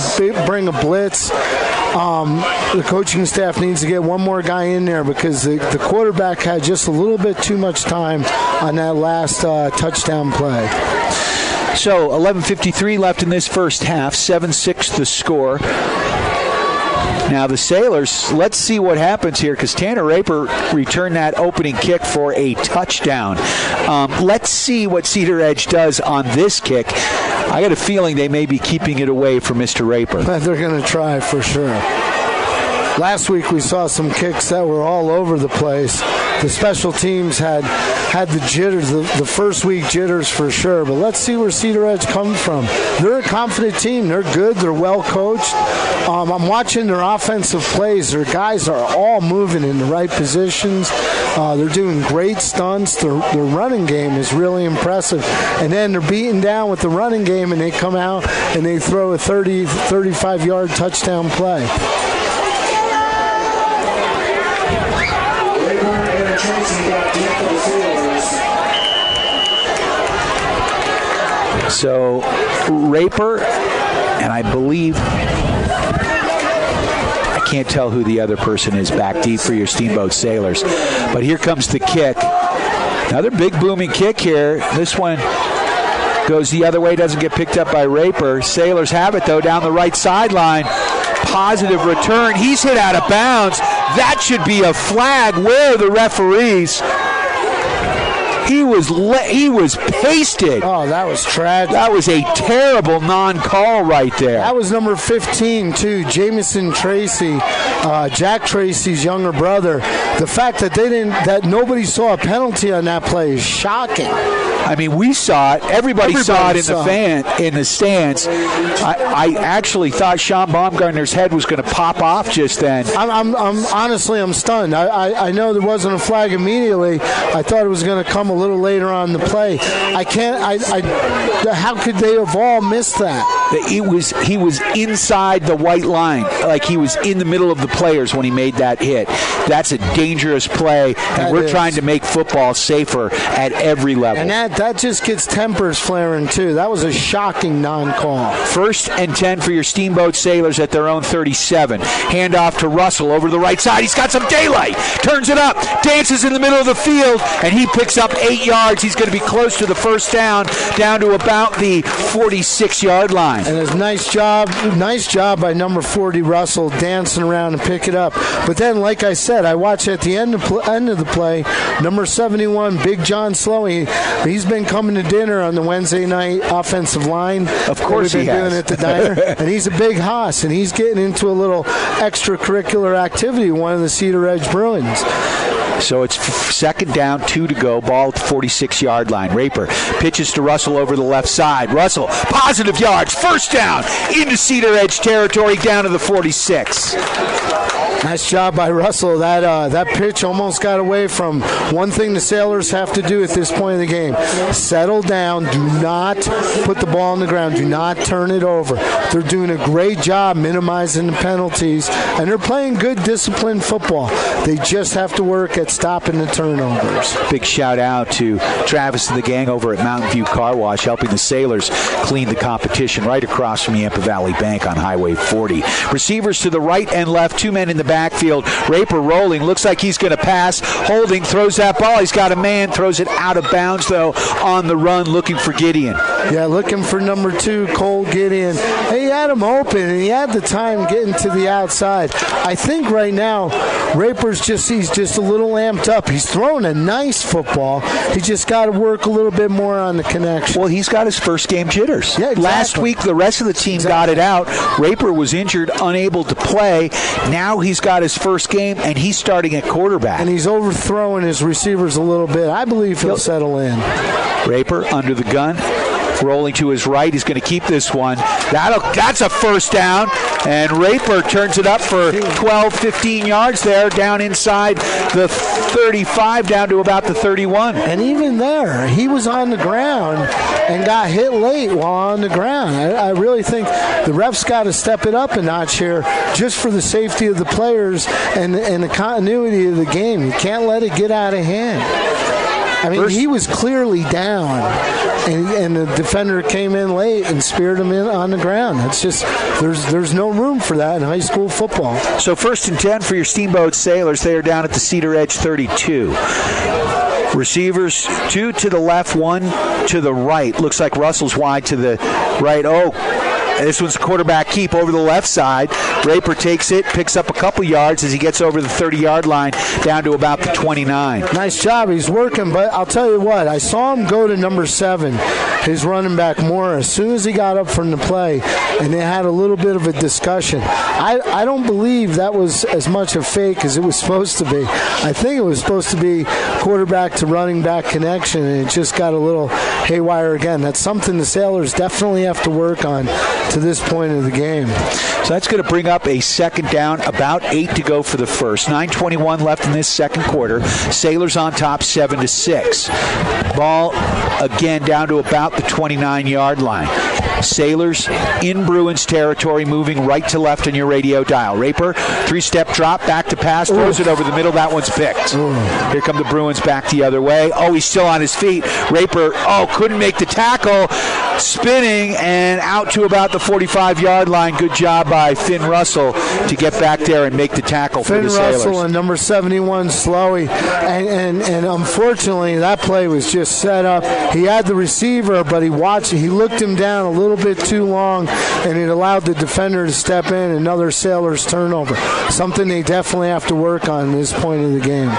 bring a blitz. The coaching staff needs to get one more guy in there because the quarterback had just a little bit too much time on that last touchdown play. So 11:53 left in this first half. 7-6 the score. Now the Sailors, let's see what happens here because Tanner Raper returned that opening kick for a touchdown. Let's see what Cedaredge does on this kick. I got a feeling they may be keeping it away from Mr. Raper. They're going to try for sure. Last week we saw some kicks that were all over the place. the special teams had the jitters, the first week jitters for sure. But let's see where Cedaredge comes from. They're a confident team. They're good. They're well coached. I'm watching their offensive plays. Their guys are all moving in the right positions. They're doing great stunts. Their running game is really impressive. And then they're beaten down with the running game, and they come out and they throw a 35-yard touchdown play. So Raper, and I believe, I can't tell who the other person is back deep for your Steamboat Sailors, but here comes the kick. Another big booming kick here. This one goes the other way, doesn't get picked up by Raper. Sailors have it, though, down the right sideline. Positive return. He's hit out of bounds. That should be a flag. Where are the referees? He was pasted. Oh, that was tragic. That was a terrible non-call right there. That was number 15, too, Jamison Tracy, Jack Tracy's younger brother. The fact that nobody saw a penalty on that play is shocking. I mean, we saw it. Everybody saw it in the stands. I actually thought Sean Baumgartner's head was going to pop off just then. I'm honestly stunned. I know there wasn't a flag immediately. I thought it was going to come a little later on the play. I can't. How could they have all missed that? He was inside the white line, like he was in the middle of the players when he made that hit. That's a dangerous play, and we're trying to make football safer at every level. And that just gets tempers flaring too. That was a shocking non-call. 1st and 10 for your Steamboat Sailors at their own 37. Hand off to Russell over the right side. He's got some daylight. Turns it up. Dances in the middle of the field, and he picks up 8 yards. He's going to be close to the first down to about the 46-yard line. And a nice job by number 40 Russell dancing around and pick it up. But then, like I said, I watched at the end of the play, number 71 Big John Slowey. He's been coming to dinner on the Wednesday night offensive line. Of course he has. Doing at the diner, and he's a big hoss, and he's getting into a little extracurricular activity. One of the Cedaredge Bruins. So it's 2nd down, 2 to go. Ball at the 46-yard line. Raper pitches to Russell over the left side. Russell, positive yards. 1st down into Cedaredge territory, down to the 46. Nice job by Russell. That pitch almost got away from one thing the Sailors have to do at this point in the game. Settle down. Do not put the ball on the ground. Do not turn it over. They're doing a great job minimizing the penalties, and they're playing good, disciplined football. They just have to work at stopping the turnovers. Big shout out to Travis and the gang over at Mountain View Car Wash, helping the Sailors clean the competition right across from Yampa Valley Bank on Highway 40. Receivers to the right and left, 2 men in the backfield. Raper rolling, looks like he's going to pass. Holding, throws that ball. He's got a man, throws it out of bounds, though, on the run, looking for Gideon. Yeah, looking for number 2, Cole Gideon. He had him open, and he had the time getting to the outside. I think right now, Raper's he's just a little amped up. He's throwing a nice football. He just got to work a little bit more on the connection. Well, he's got his first game jitters. Yeah, exactly. Last week, the rest of the team got it out. Raper was injured, unable to play. Now he's got his first game, and he's starting at quarterback. And he's overthrowing his receivers a little bit. I believe he'll settle in. Raper under the gun. Rolling to his right. He's going to keep this one. That's a 1st down. And Raper turns it up for 12, 15 yards there, down inside the 35, down to about the 31. And even there, he was on the ground and got hit late while on the ground. I really think the refs got to step it up a notch here just for the safety of the players and the continuity of the game. You can't let it get out of hand. I mean, he was clearly down, and the defender came in late and speared him in on the ground. It's just there's no room for that in high school football. So 1st and 10 for your Steamboat Sailors. They are down at the Cedaredge 32. Receivers, 2 to the left, 1 to the right. Looks like Russell's wide to the right. Oh, This one's quarterback keep over the left side. Raper takes it, picks up a couple yards as he gets over the 30-yard line down to about the 29. Nice job. He's working, but I'll tell you what. I saw him go to number 7, his running back Moore, as soon as he got up from the play, and they had a little bit of a discussion. I don't believe that was as much a fake as it was supposed to be. I think it was supposed to be quarterback to running back connection, and it just got a little haywire again. That's something the Sailors definitely have to work on to this point of the game. So that's going to bring up a second down, about 8 to go for the first. 9:21 left in this second quarter. Sailors on top 7-6. Ball again down to about the 29-yard line. Sailors in Bruins territory, moving right to left on your radio dial. Raper, 3-step drop, back to pass, throws it over the middle. That one's picked. Here come the Bruins back the other way. Oh, he's still on his feet. Raper, couldn't make the tackle. Spinning and out to about the 45-yard line. Good job by Finn Russell to get back there and make the tackle for the Sailors. Finn Russell and number 71, Slowey. And unfortunately, that play was just set up. He had the receiver, but he looked him down a little bit too long, and it allowed the defender to step in. Another Sailors turnover. Something they definitely have to work on at this point of the game.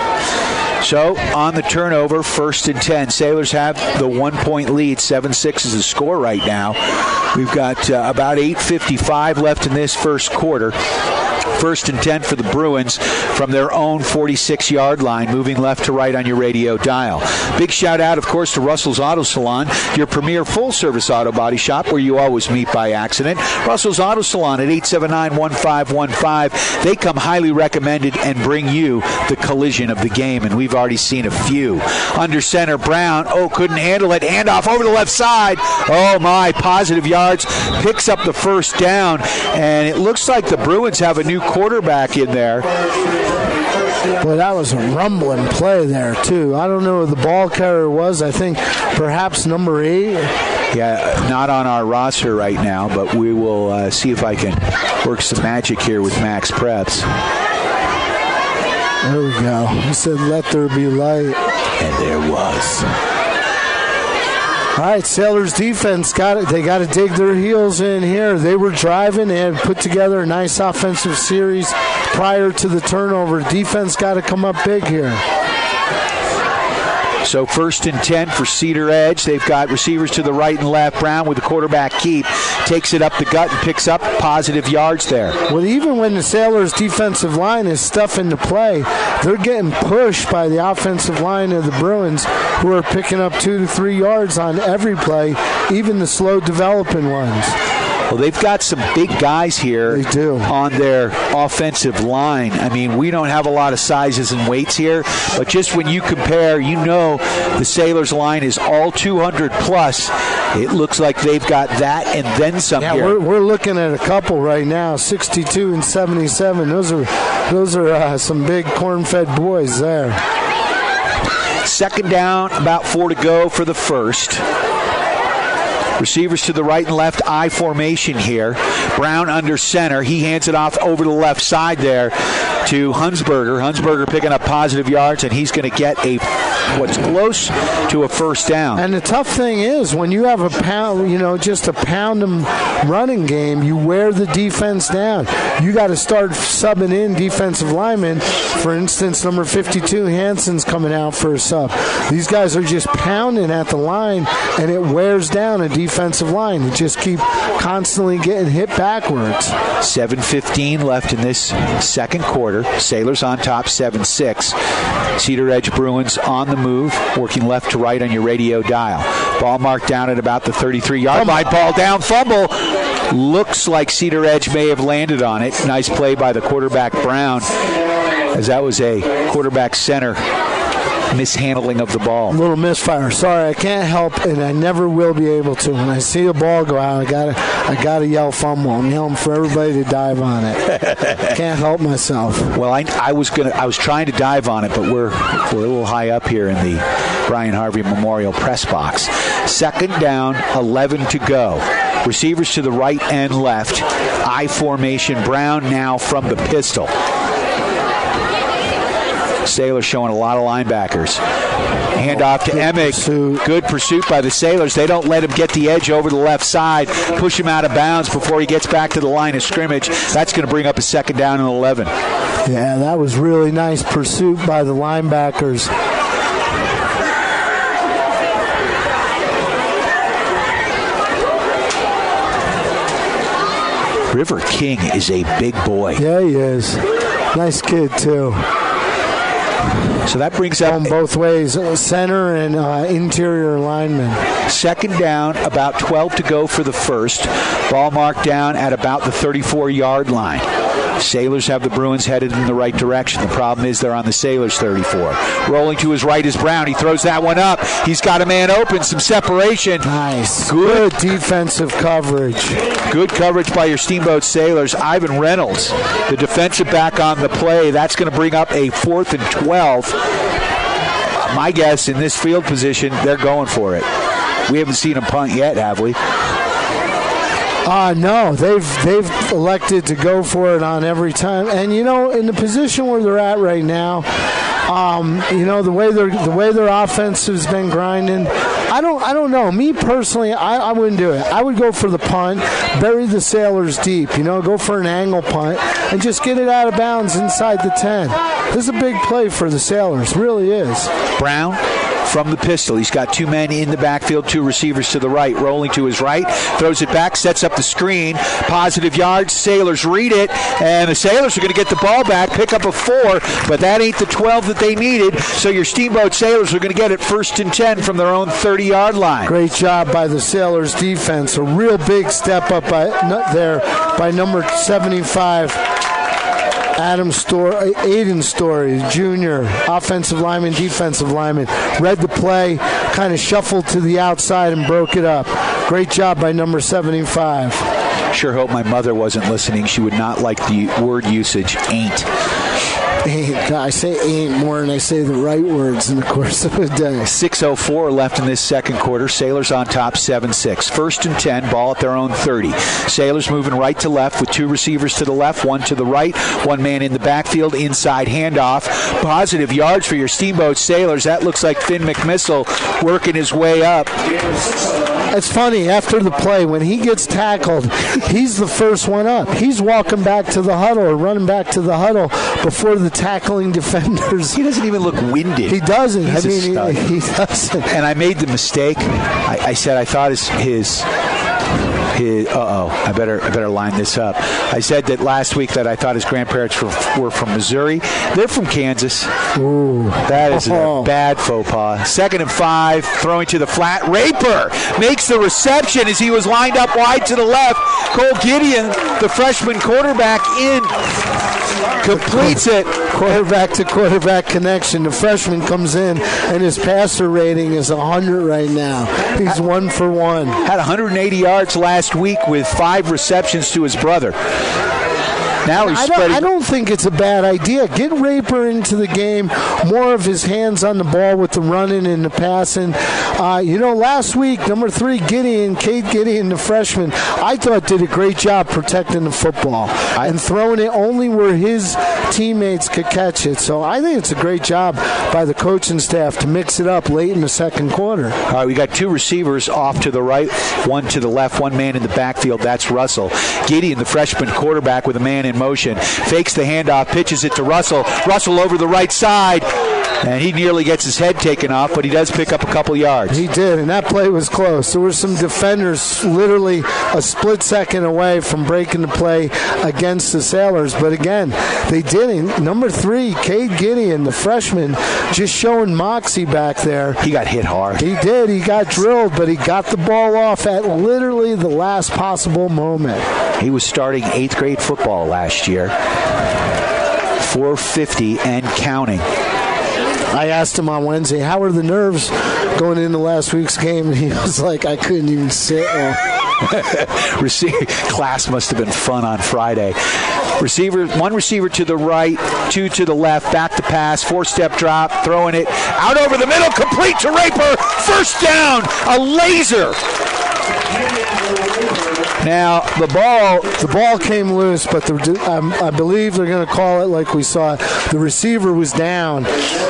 So, on the turnover, 1st and 10. Sailors have the 1-point lead. 7-6 is the score right now. We've got about 8:55 left in this first quarter. 1st and 10 for the Bruins from their own 46-yard line, moving left to right on your radio dial. Big shout out, of course, to Russell's Auto Salon, your premier full-service auto body shop where you always meet by accident. Russell's Auto Salon at 879-1515. They come highly recommended and bring you the collision of the game, and we've already seen a few. Under center, Brown, couldn't handle it. Handoff over the left side. Oh, my, positive yards. Picks up the first down, and it looks like the Bruins have a new quarterback in there. Well, that was a rumbling play there, too. I don't know who the ball carrier was. I think perhaps number 8. Yeah, not on our roster right now, but we will see if I can work some magic here with Max Preps. There we go. He said, "Let there be light." And there was. All right, Sailors defense got it. They got to dig their heels in here. They were driving. They had put together a nice offensive series prior to the turnover. Defense got to come up big here. So 1st and 10 for Cedaredge. They've got receivers to the right and left. Brown with the quarterback keep. Takes it up the gut and picks up positive yards there. Well, even when the Sailors' defensive line is stuffing the play, they're getting pushed by the offensive line of the Bruins, who are picking up 2 to 3 yards on every play, even the slow developing ones. Well, they've got some big guys here on their offensive line. I mean, we don't have a lot of sizes and weights here, but just when you compare, the Sailors line is all 200 plus. It looks like they've got that and then some here. Yeah, we're looking at a couple right now, 62 and 77. Those are some big corn-fed boys there. Second down, about 4 to go for the first. Receivers to the right and left, I formation here. Brown under center. He hands it off over the left side there to Hunsberger. Hunsberger picking up positive yards, and he's going to get what's close to a first down. And the tough thing is, when you have a pound, just a pound running game, you wear the defense down. You got to start subbing in defensive linemen. For instance, number 52, Hansen's coming out for a sub. These guys are just pounding at the line, and it wears down a defensive line. You just keep constantly getting hit backwards. 7:15 left in this second quarter. Sailors on top, 7-6. Cedaredge Bruins on the move, working left to right on your radio dial. Ball marked down at about the 33-yard line. Ball down, fumble. Looks like Cedaredge may have landed on it. Nice play by the quarterback, Brown, as that was a quarterback center mishandling of the ball. A little misfire. Sorry, I can't help, and I never will be able to. When I see a ball go out, I gotta yell fumble. I'm yelling for everybody to dive on it. Can't help myself. Well, I was trying to dive on it, but we're a little high up here in the Brian Harvey Memorial press box. Second down, 11 to go. Receivers to the right and left. I formation. Brown now from the pistol. Sailors showing a lot of linebackers. Handoff to Emick. Good pursuit by the Sailors. They don't let him get the edge over the left side, push him out of bounds before he gets back to the line of scrimmage. That's going to bring up a 2nd down and 11. Yeah, that was really nice pursuit by the linebackers. River King is a big boy. Yeah, he is. Nice kid, too. So that brings up on both ways, center and interior lineman. 2nd down, about 12 to go for the first. Ball marked down at about the 34-yard line. Sailors have the Bruins headed in the right direction. The problem is they're on the Sailors' 34. Rolling to his right is Brown. He throws that one up. He's got a man open, some separation. Nice. Good defensive coverage. Good coverage by your Steamboat Sailors. Ivan Reynolds, the defensive back on the play. That's going to bring up a 4th and 12. My guess, in this field position, they're going for it. We haven't seen them punt yet, have we? No, they've elected to go for it on every time. And in the position where they're at right now, the way their offense has been grinding, I don't know. Me personally, I wouldn't do it. I would go for the punt, bury the Sailors deep, go for an angle punt, and just get it out of bounds inside the 10. This is a big play for the Sailors, really is. Brown from the pistol. He's got 2 men in the backfield, 2 receivers to the right. Rolling to his right, throws it back, sets up the screen. Positive yards. Sailors read it, and the Sailors are going to get the ball back, pick up a 4, but that ain't the 12 that they needed. So your Steamboat Sailors are going to get it 1st and 10 from their own 30-yard line. Great job by the Sailors defense. A real big step up by number 75. Aiden Story, junior, offensive lineman, defensive lineman, read the play, kind of shuffled to the outside and broke it up. Great job by number 75. Sure hope my mother wasn't listening. She would not like the word usage, ain't. I say ain't more than I say the right words in the course of a day. 6:04 left in this second quarter. Sailors on top 7-6. 1st and 10, ball at their own 30. Sailors moving right to left with 2 receivers to the left, 1 to the right, 1 man in the backfield, inside handoff. Positive yards for your Steamboat Sailors. That looks like Finn McMissile working his way up. It's funny, after the play, when he gets tackled, he's the first one up. He's walking back to the huddle or running back to the huddle before the tackling defenders. He doesn't even look winded. He doesn't. He doesn't. And I made the mistake. I said I thought his I better line this up. I said that last week that I thought his grandparents were from Missouri. They're from Kansas. Ooh. That is a bad faux pas. 2nd and 5, throwing to the flat. Raper makes the reception as he was lined up wide to the left. Cole Gideon, the freshman quarterback, completes it. Quarterback to quarterback connection. The freshman comes in, and his passer rating is 100 right now. He's 1 for 1. Had 180 yards last week with 5 receptions to his brother. Now he's I don't think it's a bad idea. Get Raper into the game, more of his hands on the ball with the running and the passing. Last week, number 3, Cade Gideon, the freshman, I thought did a great job protecting the football and throwing it only where his teammates could catch it. So I think it's a great job by the coaching staff to mix it up late in the second quarter. All right, we got 2 receivers off to the right, 1 to the left, 1 man in the backfield. That's Russell. Gideon, the freshman quarterback, with a man in motion, fakes the handoff, pitches it to Russell. Russell over the right side, and he nearly gets his head taken off, but he does pick up a couple yards. He did, and that play was close. There were some defenders literally a split second away from breaking the play against the Sailors, but again, they didn't. Number 3, Cade Gideon, the freshman, just showing moxie back there. He got hit hard. He did. He got drilled, but he got the ball off at literally the last possible moment. He was starting 8th grade football last year. 450 and counting. I asked him on Wednesday, how were the nerves going into last week's game? And he was like, I couldn't even sit. Class must have been fun on Friday. 1 receiver to the right, 2 to the left, back to pass, 4-step drop, throwing it out over the middle, complete to Raper, 1st down, a laser. Now, the ball came loose, but I believe they're going to call it like we saw it. The receiver was down.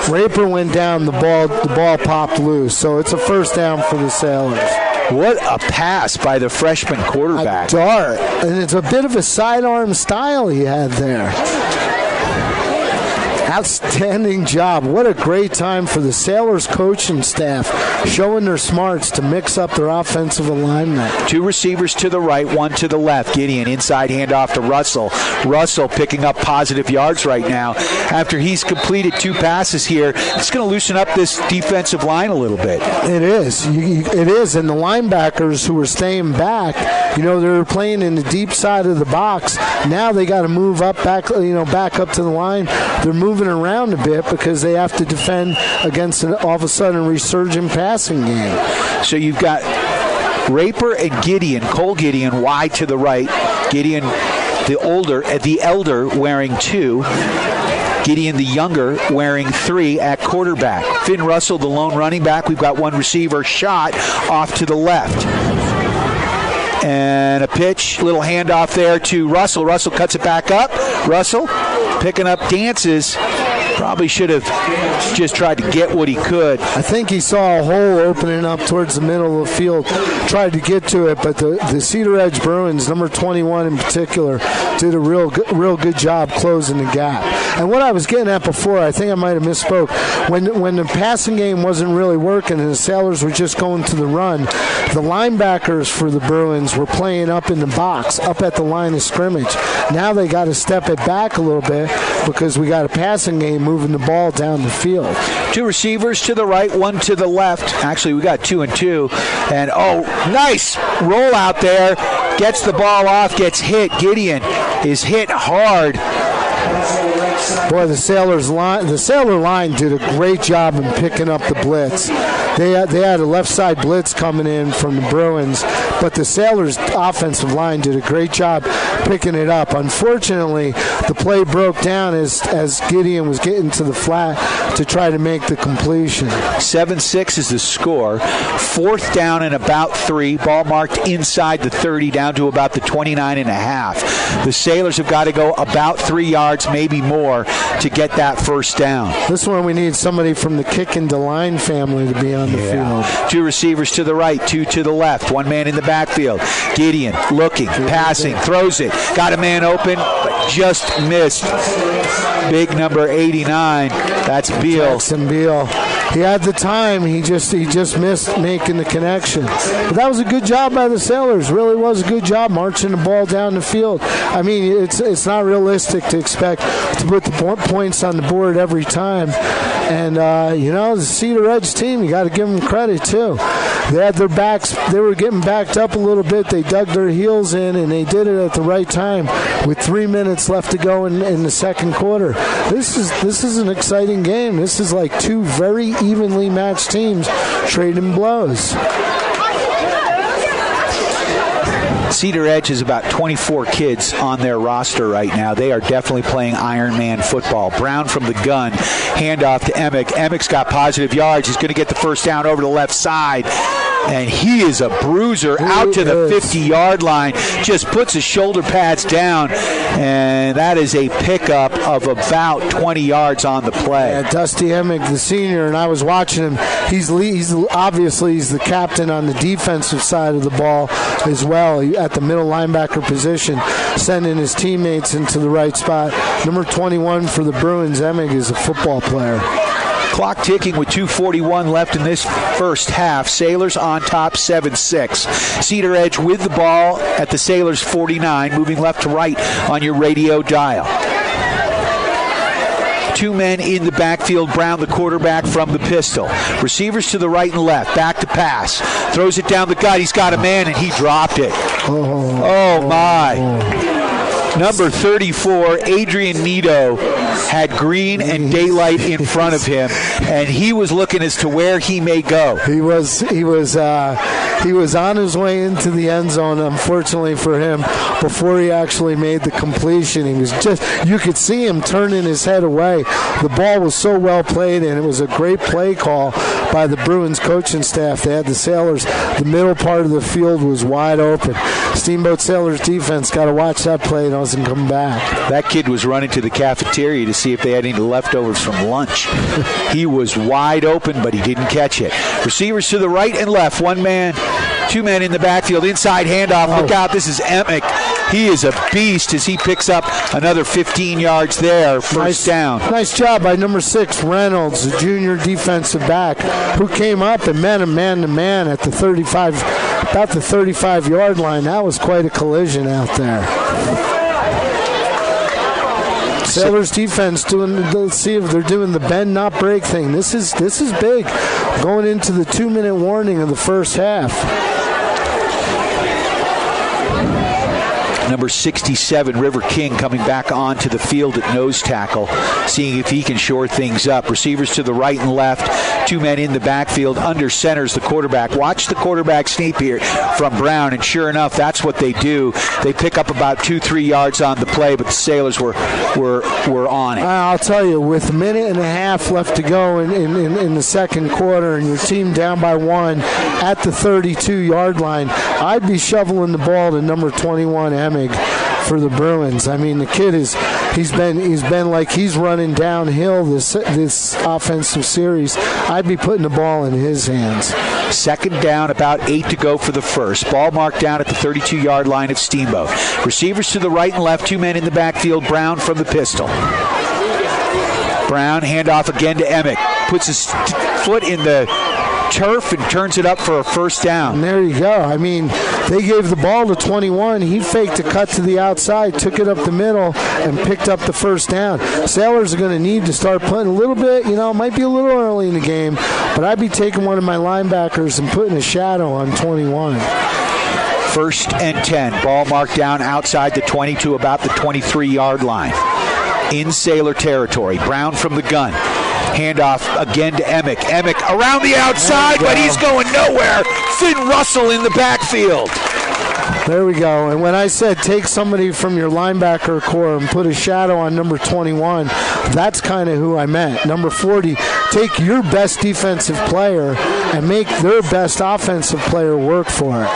Raper went down. The ball popped loose. So it's a first down for the Sailors. What a pass by the freshman quarterback. A dart. And it's a bit of a sidearm style he had there. Outstanding job. What a great time for the Sailors coaching staff, showing their smarts to mix up their offensive alignment. 2 receivers to the right, 1 to the left. Gideon inside handoff to Russell. Russell picking up positive yards right now. After he's completed 2 passes here, it's going to loosen up this defensive line a little bit. It is. It is. And the linebackers who are staying back, they're playing in the deep side of the box. Now they got to move up back up to the line. They're moving around a bit because they have to defend against all of a sudden resurgent passing game. So you've got Raper and Gideon, Cole Gideon wide to the right. Gideon the elder wearing 2. Gideon the younger wearing 3 at quarterback. Finn Russell the lone running back. We've got 1 receiver shot off to the left. And a pitch, little handoff there to Russell. Russell cuts it back up. Russell picking up dances. Probably should have just tried to get what he could. I think he saw a hole opening up towards the middle of the field, tried to get to it, but the Cedaredge Bruins, number 21 in particular, did a real good job closing the gap. And what I was getting at before, I think I might have misspoke, when the passing game wasn't really working and the Sailors were just going to the run, the linebackers for the Bruins were playing up in the box, up at the line of scrimmage. Now they got to step it back a little bit because we got a passing game moving the ball down the field. 2 receivers to the right, 1 to the left. Actually, we got 2 and 2. And, nice roll out there. Gets the ball off, gets hit. Gideon is hit hard. Boy, the Sailor line did a great job in picking up the blitz. They had a left side blitz coming in from the Bruins, but the Sailors' offensive line did a great job picking it up. Unfortunately, the play broke down as Gideon was getting to the flat to try to make the completion. 7-6 is the score. 4th down and about 3. Ball marked inside the 30 down to about the 29.5. The Sailors have got to go about 3 yards, maybe more, to get that first down. This one we need somebody from the kick and line family to be on the field. 2 receivers to the right, 2 to the left. 1 man in the backfield. Gideon looking, passing, throws it. Got a man open, but just missed. Big number 89. That's Beal. Jackson Beal. He had the time. He just missed making the connection. But that was a good job by the Sailors. Really was a good job marching the ball down the field. I mean, it's not realistic to expect to put the points on the board every time. And, the Cedaredge team, you got to give them credit, too. They had their backs. They were getting backed up a little bit. They dug their heels in, and they did it at the right time with 3 minutes left to go in the second quarter. This is an exciting game. This is like 2 very evenly matched teams trading blows. Cedaredge has about 24 kids on their roster right now. They are definitely playing Iron Man football. Brown from the gun. Handoff to Emick. Emick's got positive yards. He's going to get the first down over the left side. And he is a bruiser out to the 50-yard line. Just puts his shoulder pads down. And that is a pickup of about 20 yards on the play. Yeah, Dusty Emick, the senior, and I was watching him. He's obviously the captain on the defensive side of the ball as well, at the middle linebacker position, sending his teammates into the right spot. Number 21 for the Bruins, Emick, is a football player. Clock ticking with 2:41 left in this first half. Sailors on top, 7-6. Cedaredge with the ball at the Sailors' 49, moving left to right on your radio dial. 2 men in the backfield. Brown, the quarterback, from the pistol. Receivers to the right and left. Back to pass. Throws it down the gut. He's got a man, and he dropped it. Oh, my. Number 34, Adrian Nito, had green and daylight in front of him, and he was looking as to where he may go. He was on his way into the end zone, unfortunately for him, before he actually made the completion. He was you could see him turning his head away. The ball was so well played, and it was a great play call by the Bruins coaching staff. They had the Sailors, the middle part of the field was wide open. Steamboat Sailors defense got to watch that play and doesn't come back. That kid was running to the cafeteria to see if they had any leftovers from lunch. He was wide open, but he didn't catch it. Receivers to the right and left. One man, two men in the backfield. Inside handoff. Look out. This is Emick. He is a beast as he picks up another 15 yards there. First down. Nice job by number 6, Reynolds, the junior defensive back, who came up and met him man-to-man at the 35, about the 35-yard line. That was quite a collision out there. Sellers defense let's see if they're doing the bend not break thing. This is big. Going into the 2-minute warning of the first half. Number 67, River King, coming back onto the field at nose tackle, seeing if he can shore things up. Receivers to the right and left, two men in the backfield. Under center's the quarterback. Watch the quarterback sneak here from Brown, and sure enough, that's what they do. They pick up about 2-3 yards on the play, but the Sailors were on it. I'll tell you, with a minute and a half left to go in the second quarter, and your team down by 1 at the 32-yard line, I'd be shoveling the ball to number 21, Emmig, for the Bruins. I mean, the kid he's been like he's running downhill this offensive series. I'd be putting the ball in his hands. Second down, about 8 to go for the first. Ball marked down at the 32-yard line of Steamboat. Receivers to the right and left, two men in the backfield. Brown from the pistol. Brown, handoff again to Emick. Puts his foot in the turf and turns it up for a first down. And there you go. I mean, they gave the ball to 21. He faked a cut to the outside, took it up the middle, and picked up the first down. Sailors are going to need to start putting a little bit, it might be a little early in the game, but I'd be taking one of my linebackers and putting a shadow on 21. First and 10. Ball marked down outside the 20 to about the 23-yard line. In Sailor territory. Brown from the gun. Handoff again to Emick. Emick around the outside, but he's going nowhere. Finn Russell in the backfield. There we go. And when I said take somebody from your linebacker core and put a shadow on number 21, that's kind of who I meant. Number 40, take your best defensive player and make their best offensive player work for it.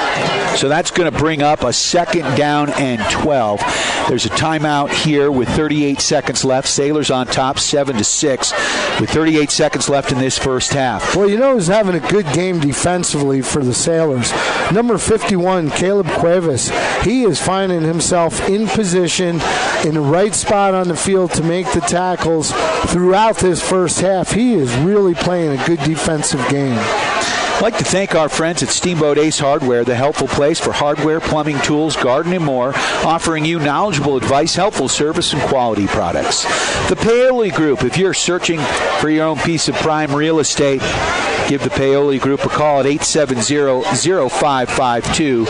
So that's going to bring up a second down and 12. There's a timeout here with 38 seconds left. Sailors on top, 7-6, with 38 seconds left in this first half. Well, who's having a good game defensively for the Sailors? Number 51, Caleb Cuevas. He is finding himself in position, in the right spot on the field to make the tackles throughout this first half. He is really playing a good defensive game. I'd like to thank our friends at Steamboat Ace Hardware, the helpful place for hardware, plumbing, tools, garden, and more, offering you knowledgeable advice, helpful service, and quality products. The Paoli Group, if you're searching for your own piece of prime real estate, give the Paoli Group a call at 870-0552.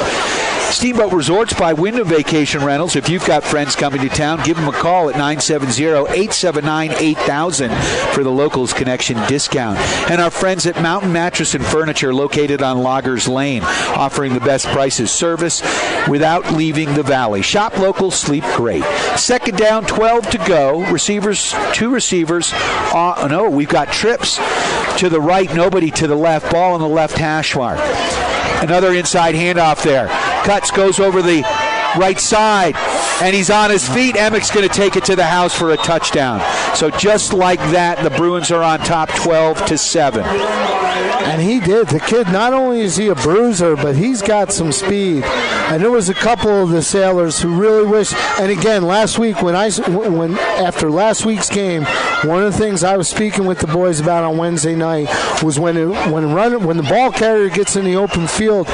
Steamboat Resorts by Wyndham Vacation Rentals. If you've got friends coming to town, give them a call at 970-879-8000 for the Locals Connection discount. And our friends at Mountain Mattress and Furniture, located on Loggers Lane, offering the best prices, service without leaving the valley. Shop local, sleep great. Second down, 12 to go. Two receivers. We've got trips to the right, nobody to the left. Ball on the left hash mark. Another inside handoff there. Cuts, goes over the right side, and he's on his feet. Emick's going to take it to the house for a touchdown. So just like that, the Bruins are on top 12-7. And he did. The kid, not only is he a bruiser, but he's got some speed. And there was a couple of the Sailors who really wish. And again, last week after last week's game, one of the things I was speaking with the boys about on Wednesday night was when the ball carrier gets in the open field,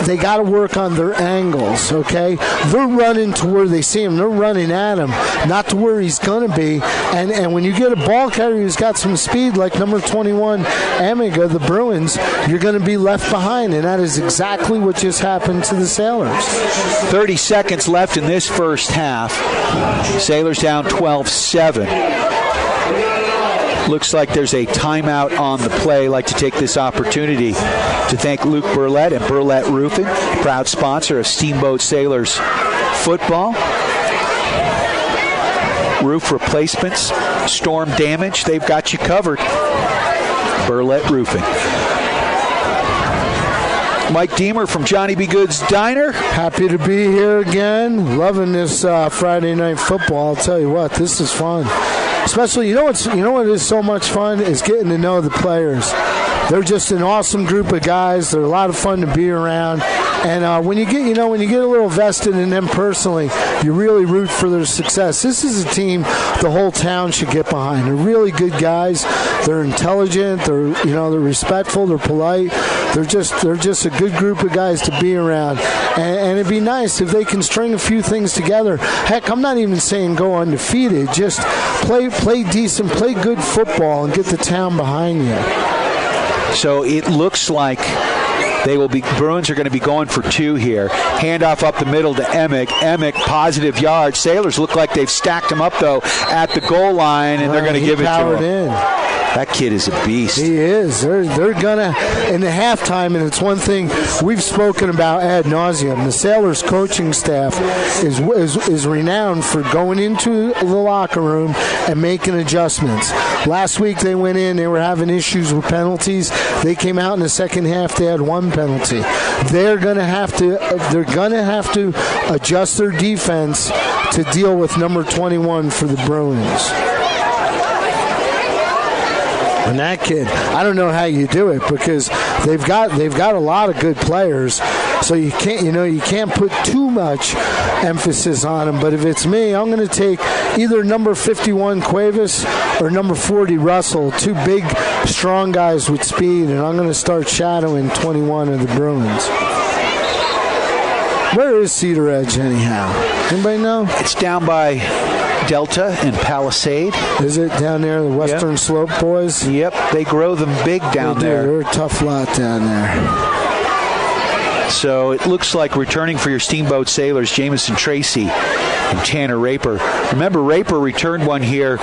they got to work on their angles. Okay, they're running to where they see him. They're running at him, not to where he's going to be. And when you get a ball carrier who's got some speed, like number 21, Amiga, the Bruins, you're going to be left behind, and that is exactly what just happened to the Sailors. 30 seconds left in this first half. Sailors down 12-7. Looks like there's a timeout on the play. I'd like to take this opportunity to thank Luke Burlett and Burlett Roofing, proud sponsor of Steamboat Sailors football. Roof replacements, storm damage, they've got you covered. Burlett Roofing. Mike Deemer from Johnny B. Good's Diner. Happy to be here again. Loving this Friday night football. I'll tell you what, this is fun. Especially, you know what is so much fun is getting to know the players. They're just an awesome group of guys. They're a lot of fun to be around. And when you get a little vested in them personally, you really root for their success. This is a team the whole town should get behind. They're really good guys. They're intelligent. They're respectful. They're polite. They're just a good group of guys to be around. And it'd be nice if they can string a few things together. Heck, I'm not even saying go undefeated. Just play decent, play good football, and get the town behind you. So it looks like Bruins are going to be going for 2 here. Handoff up the middle to Emick. Emick, positive yards. Sailors look like they've stacked him up, though, at the goal line, and they're going to give it to him. That kid is a beast. He is. They're going to, in the halftime, and it's one thing we've spoken about ad nauseum, the Sailors coaching staff is renowned for going into the locker room and making adjustments. Last week they went in, they were having issues with penalties. They came out in the second half, they had 1 penalty. They're going to have to adjust their defense to deal with number 21 for the Bruins. And that kid, I don't know how you do it because they've got a lot of good players, so you can't put too much emphasis on them. But if it's me, I'm going to take either number 51 Cuevas or number 40 Russell, 2 big, strong guys with speed, and I'm going to start shadowing 21 of the Bruins. Where is Cedaredge anyhow? Anybody know? It's down by Delta and Palisade. Is it down there, the Western Slope boys? Yep, they grow them big down there. They're a tough lot down there. So it looks like returning for your Steamboat Sailors, Jamison Tracy and Tanner Raper. Remember, Raper returned one here.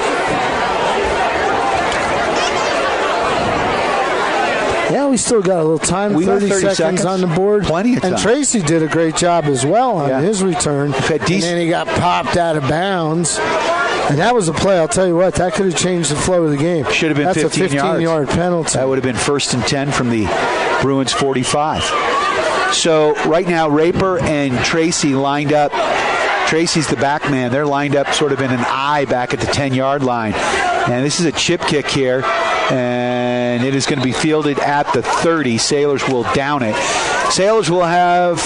Yeah, we still got a little time. We 30 seconds on the board. Plenty of time. And Tracy did a great job as well on his return. And then he got popped out of bounds. And that was a play, I'll tell you what, that could have changed the flow of the game. Should have been 15 yards. That's a 15-yard penalty. That would have been 1st and 10 from the Bruins 45. So right now, Raper and Tracy lined up. Tracy's the back man. They're lined up sort of in an I back at the 10-yard line. And this is a chip kick here. And it is going to be fielded at the 30. Sailors will down it. Sailors will have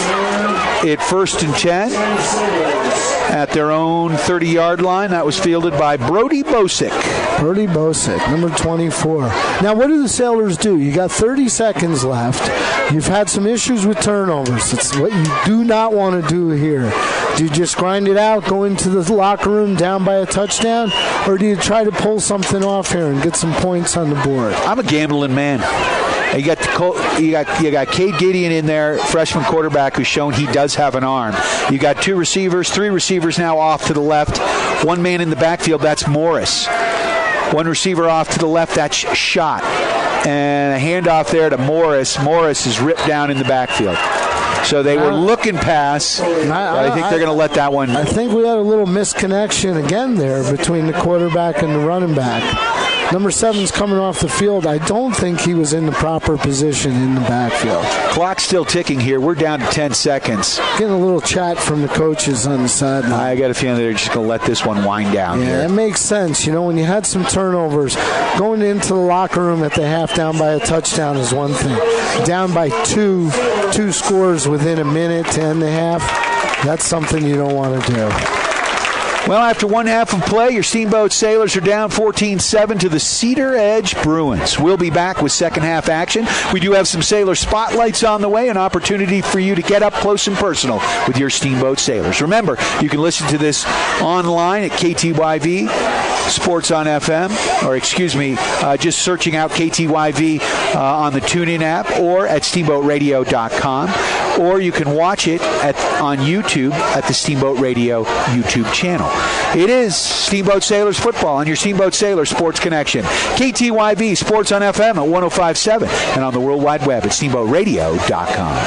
it 1st and 10 at their own 30-yard line. That was fielded by Brody Bosick. Brody Bosick, number 24. Now, what do the Sailors do? You got 30 seconds left. You've had some issues with turnovers. It's what you do not want to do here. Do you just grind it out, go into the locker room down by a touchdown, or do you try to pull something off here and get some points on the board? I'm a gambling man. You got Cade Gideon in there, freshman quarterback, who's shown he does have an arm. You got 2 receivers, 3 receivers now off to the left. 1 man in the backfield, that's Morris. 1 receiver off to the left, that's Schott. And a handoff there to Morris. Morris is ripped down in the backfield. So they were looking pass. I think they're going to let that one. I think we had a little misconnection again there between the quarterback and the running back. Number 7's coming off the field. I don't think he was in the proper position in the backfield. Clock's still ticking here. We're down to 10 seconds. Getting a little chat from the coaches on the sideline. I got a feeling they're just going to let this one wind down. Yeah, it makes sense. You know, when you had some turnovers, going into the locker room at the half down by a touchdown is one thing. Down by 2 scores within a minute to end the half, that's something you don't want to do. Well, after 1 half of play, your Steamboat Sailors are down 14-7 to the Cedaredge Bruins. We'll be back with second half action. We do have some Sailor spotlights on the way, an opportunity for you to get up close and personal with your Steamboat Sailors. Remember, you can listen to this online at KTYV Sports on FM, or just searching out KTYV on the TuneIn app or at steamboatradio.com. or you can watch it on YouTube at the Steamboat Radio YouTube channel. It is Steamboat Sailors football on your Steamboat Sailors Sports Connection. KTYV Sports on FM at 105.7 and on the World Wide Web at steamboatradio.com.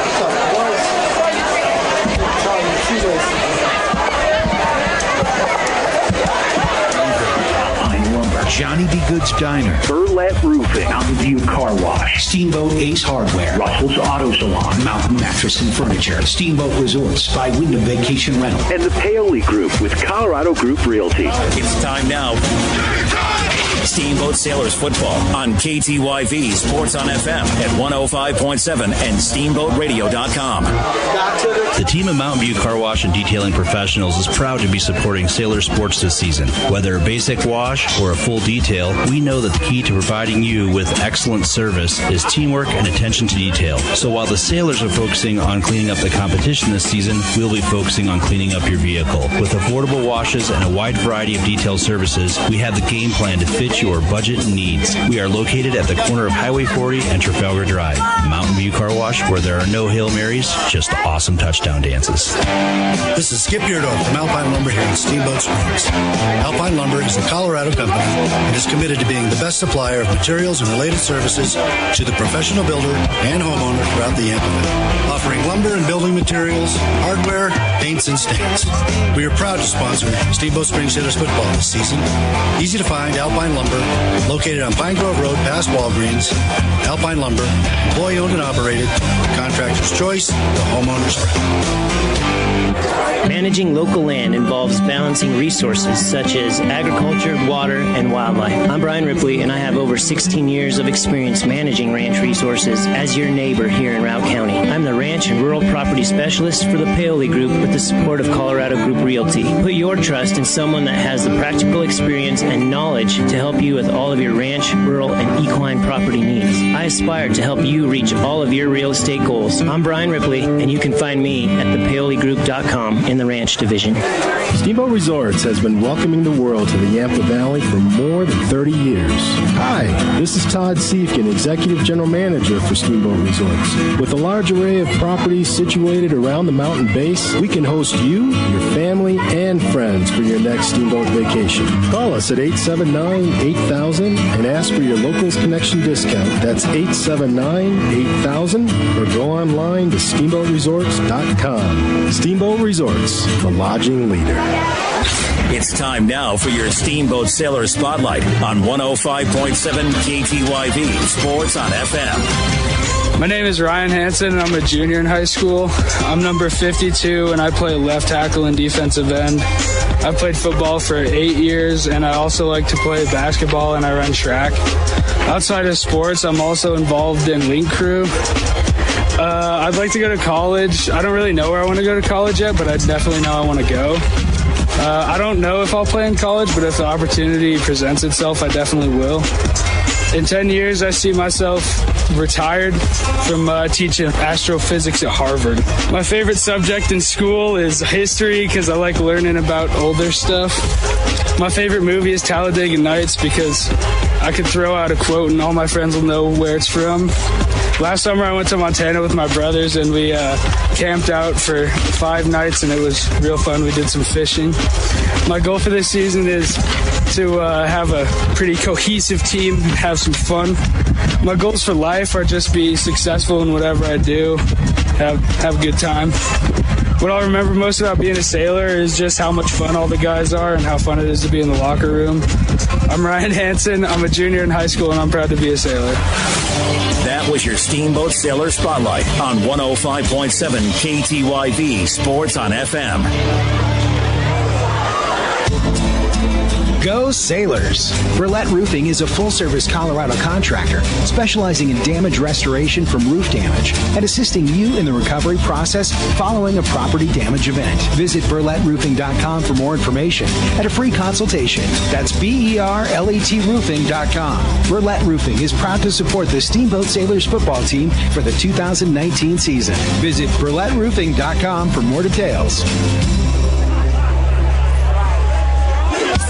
Johnny B. Good's Diner, Burlette Roofing, Mountain View Car Wash, Steamboat Ace Hardware, Russell's Auto Salon, Mountain Mattress and Furniture, Steamboat Resorts by Wyndham Vacation Rental, and the Paoli Group with Colorado Group Realty. It's time now. Steamboat Sailors football on KTYV Sports on FM at 105.7 and steamboatradio.com. The team of Mountain View Car Wash and Detailing Professionals is proud to be supporting Sailor sports this season. Whether a basic wash or a full detail, we know that the key to providing you with excellent service is teamwork and attention to detail. So while the Sailors are focusing on cleaning up the competition this season, we'll be focusing on cleaning up your vehicle. With affordable washes and a wide variety of detail services, we have the game plan to fit your budget and needs. We are located at the corner of Highway 40 and Trafalgar Drive. Mountain View Car Wash, where there are no Hail Marys, just awesome touchdown dances. This is Skip Yurdo from Alpine Lumber here in Steamboat Springs. Alpine Lumber is a Colorado company and is committed to being the best supplier of materials and related services to the professional builder and homeowner throughout the Yampa Valley, offering lumber and building materials, hardware, paints, and stains. We are proud to sponsor Steamboat Springs Sailors football this season. Easy to find Alpine Lumber, located on Pine Grove Road past Walgreens. Alpine Lumber, employee-owned and operated, contractor's choice, the homeowner's friend. Managing local land involves balancing resources such as agriculture, water, and wildlife. I'm Brian Ripley, and I have over 16 years of experience managing ranch resources as your neighbor here in Routt County. I'm the Ranch and Rural Property Specialist for the Paoli Group with the support of Colorado Group Realty. Put your trust in someone that has the practical experience and knowledge to help you with all of your ranch, rural, and equine property needs. I aspire to help you reach all of your real estate goals. I'm Brian Ripley, and you can find me at thepaoligroup.com in the Ranch Division. Steamboat Resorts has been welcoming the world to the Yampa Valley for more than 30 years. Hi, this is Todd Siefkin, Executive General Manager for Steamboat Resorts. With a large array of properties situated around the mountain base, we can host you, your family, and friends for your next Steamboat vacation. Call us at 879-8000 and ask for your Locals Connection discount. That's 879-8000 or go online to steamboatresorts.com. Steamboat Resorts, the lodging leader. It's time now for your Steamboat Sailor Spotlight on 105.7 KTYV Sports on FM. My name is Ryan Hansen, and I'm a junior in high school. I'm number 52, and I play left tackle and defensive end. I've played football for 8 years, and I also like to play basketball, and I run track. Outside of sports, I'm also involved in Link Crew. I'd like to go to college. I don't really know where I want to go to college yet, but I definitely know I want to go. I don't know if I'll play in college, but if the opportunity presents itself, I definitely will. In 10 years, I see myself retired from teaching astrophysics at Harvard. My favorite subject in school is history because I like learning about older stuff. My favorite movie is Talladega Nights because I could throw out a quote and all my friends will know where it's from. Last summer, I went to Montana with my brothers, and we camped out for 5 nights, and it was real fun. We did some fishing. My goal for this season is to have a pretty cohesive team and have some fun. My goals for life are just be successful in whatever I do, have a good time. What I'll remember most about being a sailor is just how much fun all the guys are and how fun it is to be in the locker room. I'm Ryan Hansen. I'm a junior in high school, and I'm proud to be a sailor. That was your Steamboat Sailor Spotlight on 105.7 KTYV Sports on FM. Go Sailors! Burlette Roofing is a full-service Colorado contractor specializing in damage restoration from roof damage and assisting you in the recovery process following a property damage event. Visit burletteroofing.com for more information and a free consultation. That's BERLETroofing.com. Burlette Roofing is proud to support the Steamboat Sailors football team for the 2019 season. Visit burletteroofing.com for more details.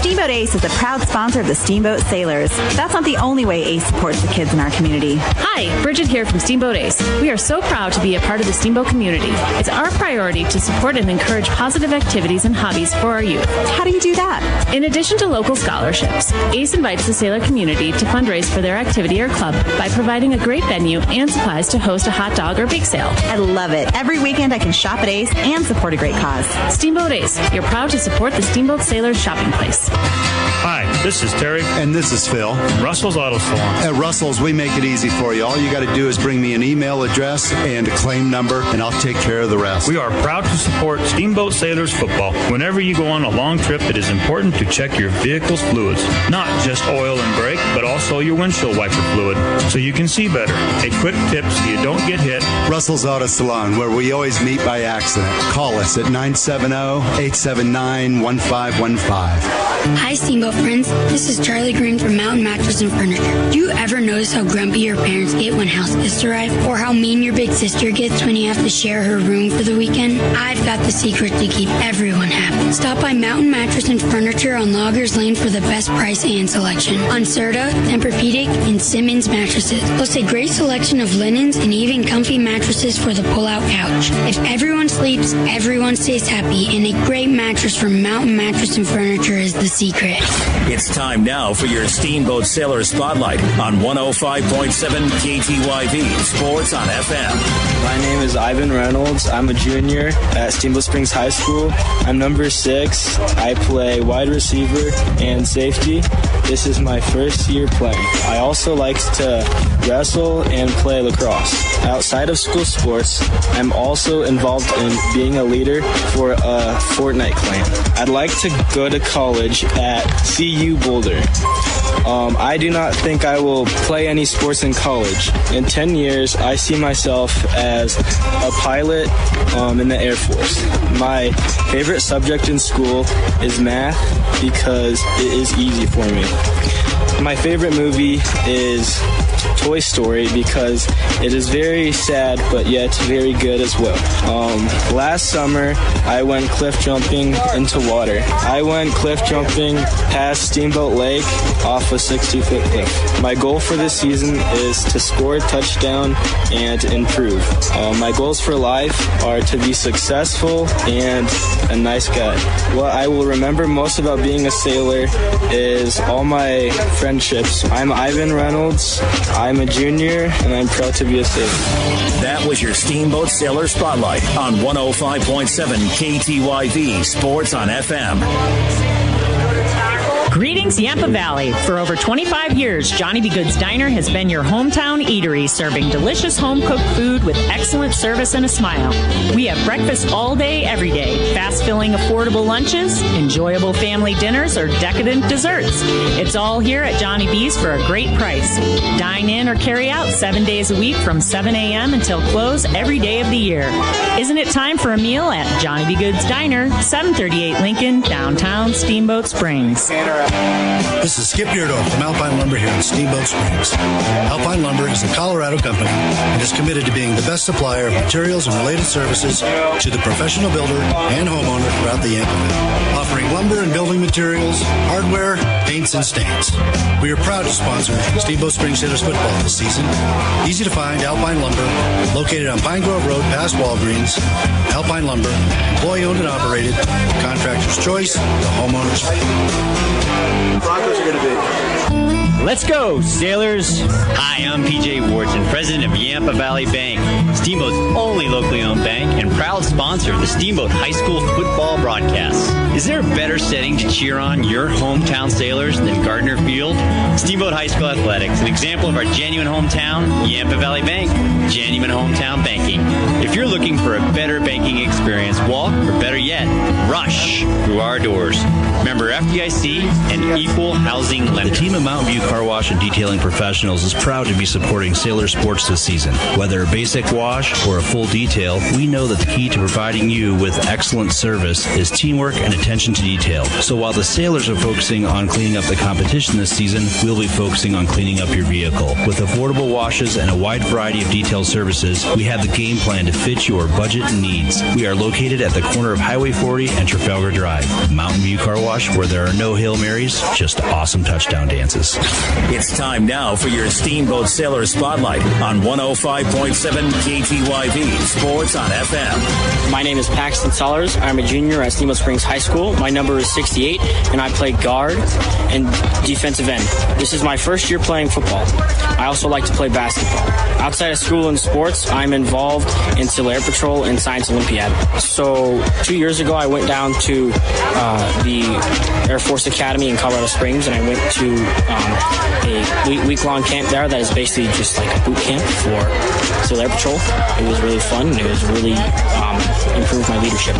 Steamboat Ace is a proud sponsor of the Steamboat Sailors. That's not the only way Ace supports the kids in our community. Hi, Bridget here from Steamboat Ace. We are so proud to be a part of the Steamboat community. It's our priority to support and encourage positive activities and hobbies for our youth. How do you do that? In addition to local scholarships, Ace invites the sailor community to fundraise for their activity or club by providing a great venue and supplies to host a hot dog or bake sale. I love it. Every weekend I can shop at Ace and support a great cause. Steamboat Ace, you're proud to support the Steamboat Sailors shopping place. Hi, this is Terry. And this is Phil. Russell's Auto Salon. At Russell's, we make it easy for you. All you got to do is bring me an email address and a claim number, and I'll take care of the rest. We are proud to support Steamboat Sailors football. Whenever you go on a long trip, it is important to check your vehicle's fluids. Not just oil and brake, but also your windshield wiper fluid, so you can see better. A quick tip so you don't get hit. Russell's Auto Salon, where we always meet by accident. Call us at 970-879-1515. Hi, Steamboat friends. This is Charlie Green from Mountain Mattress and Furniture. Do you ever notice how grumpy your parents get when house guests arrive? Or how mean your big sister gets when you have to share her room for the weekend? I've got the secret to keep everyone happy. Stop by Mountain Mattress and Furniture on Loggers Lane for the best price and selection on Serta, Tempur-Pedic, and Simmons mattresses. Plus a great selection of linens and even comfy mattresses for the pull-out couch. If everyone sleeps, everyone stays happy, and a great mattress from Mountain Mattress and Furniture is the secret. It's time now for your Steamboat Sailor Spotlight on 105.7 KTYV Sports on FM. My name is Ivan Reynolds. I'm a junior at Steamboat Springs High School. I'm number 6. I play wide receiver and safety. This is my first year playing. I also like to wrestle and play lacrosse. Outside of school sports, I'm also involved in being a leader for a Fortnite clan. I'd like to go to college at CU Boulder. I do not think I will play any sports in college. In 10 years, I see myself as a pilot in the Air Force. My favorite subject in school is math because it is easy for me. My favorite movie is Toy Story because it is very sad but yet very good as well. Last summer I went cliff jumping into water. I went cliff jumping past Steamboat Lake off a 60-foot cliff. My goal for this season is to score a touchdown and improve. My goals for life are to be successful and a nice guy. What I will remember most about being a sailor is all my friendships. I'm Ivan Reynolds. I'm a junior, and I'm proud to be a sailor. That was your Steamboat Sailor Spotlight on 105.7 KTYV Sports on FM. Greetings, Yampa Valley. For over 25 years, Johnny B. Good's Diner has been your hometown eatery, serving delicious home-cooked food with excellent service and a smile. We have breakfast all day, every day, fast-filling, affordable lunches, enjoyable family dinners, or decadent desserts. It's all here at Johnny B's for a great price. Dine in or carry out 7 days a week from 7 a.m. until close every day of the year. Isn't it time for a meal at Johnny B. Good's Diner, 738 Lincoln, downtown Steamboat Springs? This is Skip Beardo from Alpine Lumber here in Steamboat Springs. Alpine Lumber is a Colorado company and is committed to being the best supplier of materials and related services to the professional builder and homeowner throughout the Yampa Valley, offering lumber and building materials, hardware, paints, and stains. We are proud to sponsor Steamboat Springs Sailors football this season. Easy to find Alpine Lumber, located on Pine Grove Road past Walgreens. Alpine Lumber, employee-owned and operated, contractor's choice, the homeowner's favorite. Broncos are going to be. Let's go, Sailors. Hi, I'm PJ Wharton, president of Yampa Valley Bank, Steamboat's only locally owned bank and proud sponsor of the Steamboat High School football broadcasts. Is there a better setting to cheer on your hometown Sailors than Gardner Field? Steamboat High School Athletics, an example of our genuine hometown, Yampa Valley Bank, genuine hometown banking. If you're looking for a better banking experience, walk, or better yet, rush through our doors. Member FDIC and equal housing lender. The team of Mountain View Car Wash and Detailing Professionals is proud to be supporting Sailor sports this season. Whether a basic wash or a full detail, we know that the key to providing you with excellent service is teamwork and attention to detail. So while the Sailors are focusing on cleaning up the competition this season, we'll be focusing on cleaning up your vehicle. With affordable washes and a wide variety of detail services, we have the game plan to fit your budget and needs. We are located at the corner of Highway 40 and Trafalgar Drive. Mountain View Car Wash, where there are no Hail Marys carries, just awesome touchdown dances. It's time now for your Steamboat Sailor Spotlight on 105.7 KTYV Sports on FM. My name is Paxton Sellers. I'm a junior at Steamboat Springs High School. My number is 68, and I play guard and defensive end. This is my first year playing football. I also like to play basketball. Outside of school and sports, I'm involved in Cedaredge Patrol and Science Olympiad. So 2 years ago, I went down to the Air Force Academy in Colorado Springs, and I went to a week-long camp there that is basically just like a boot camp for Cedaredge Patrol. It was really fun, and it was really improved my leadership.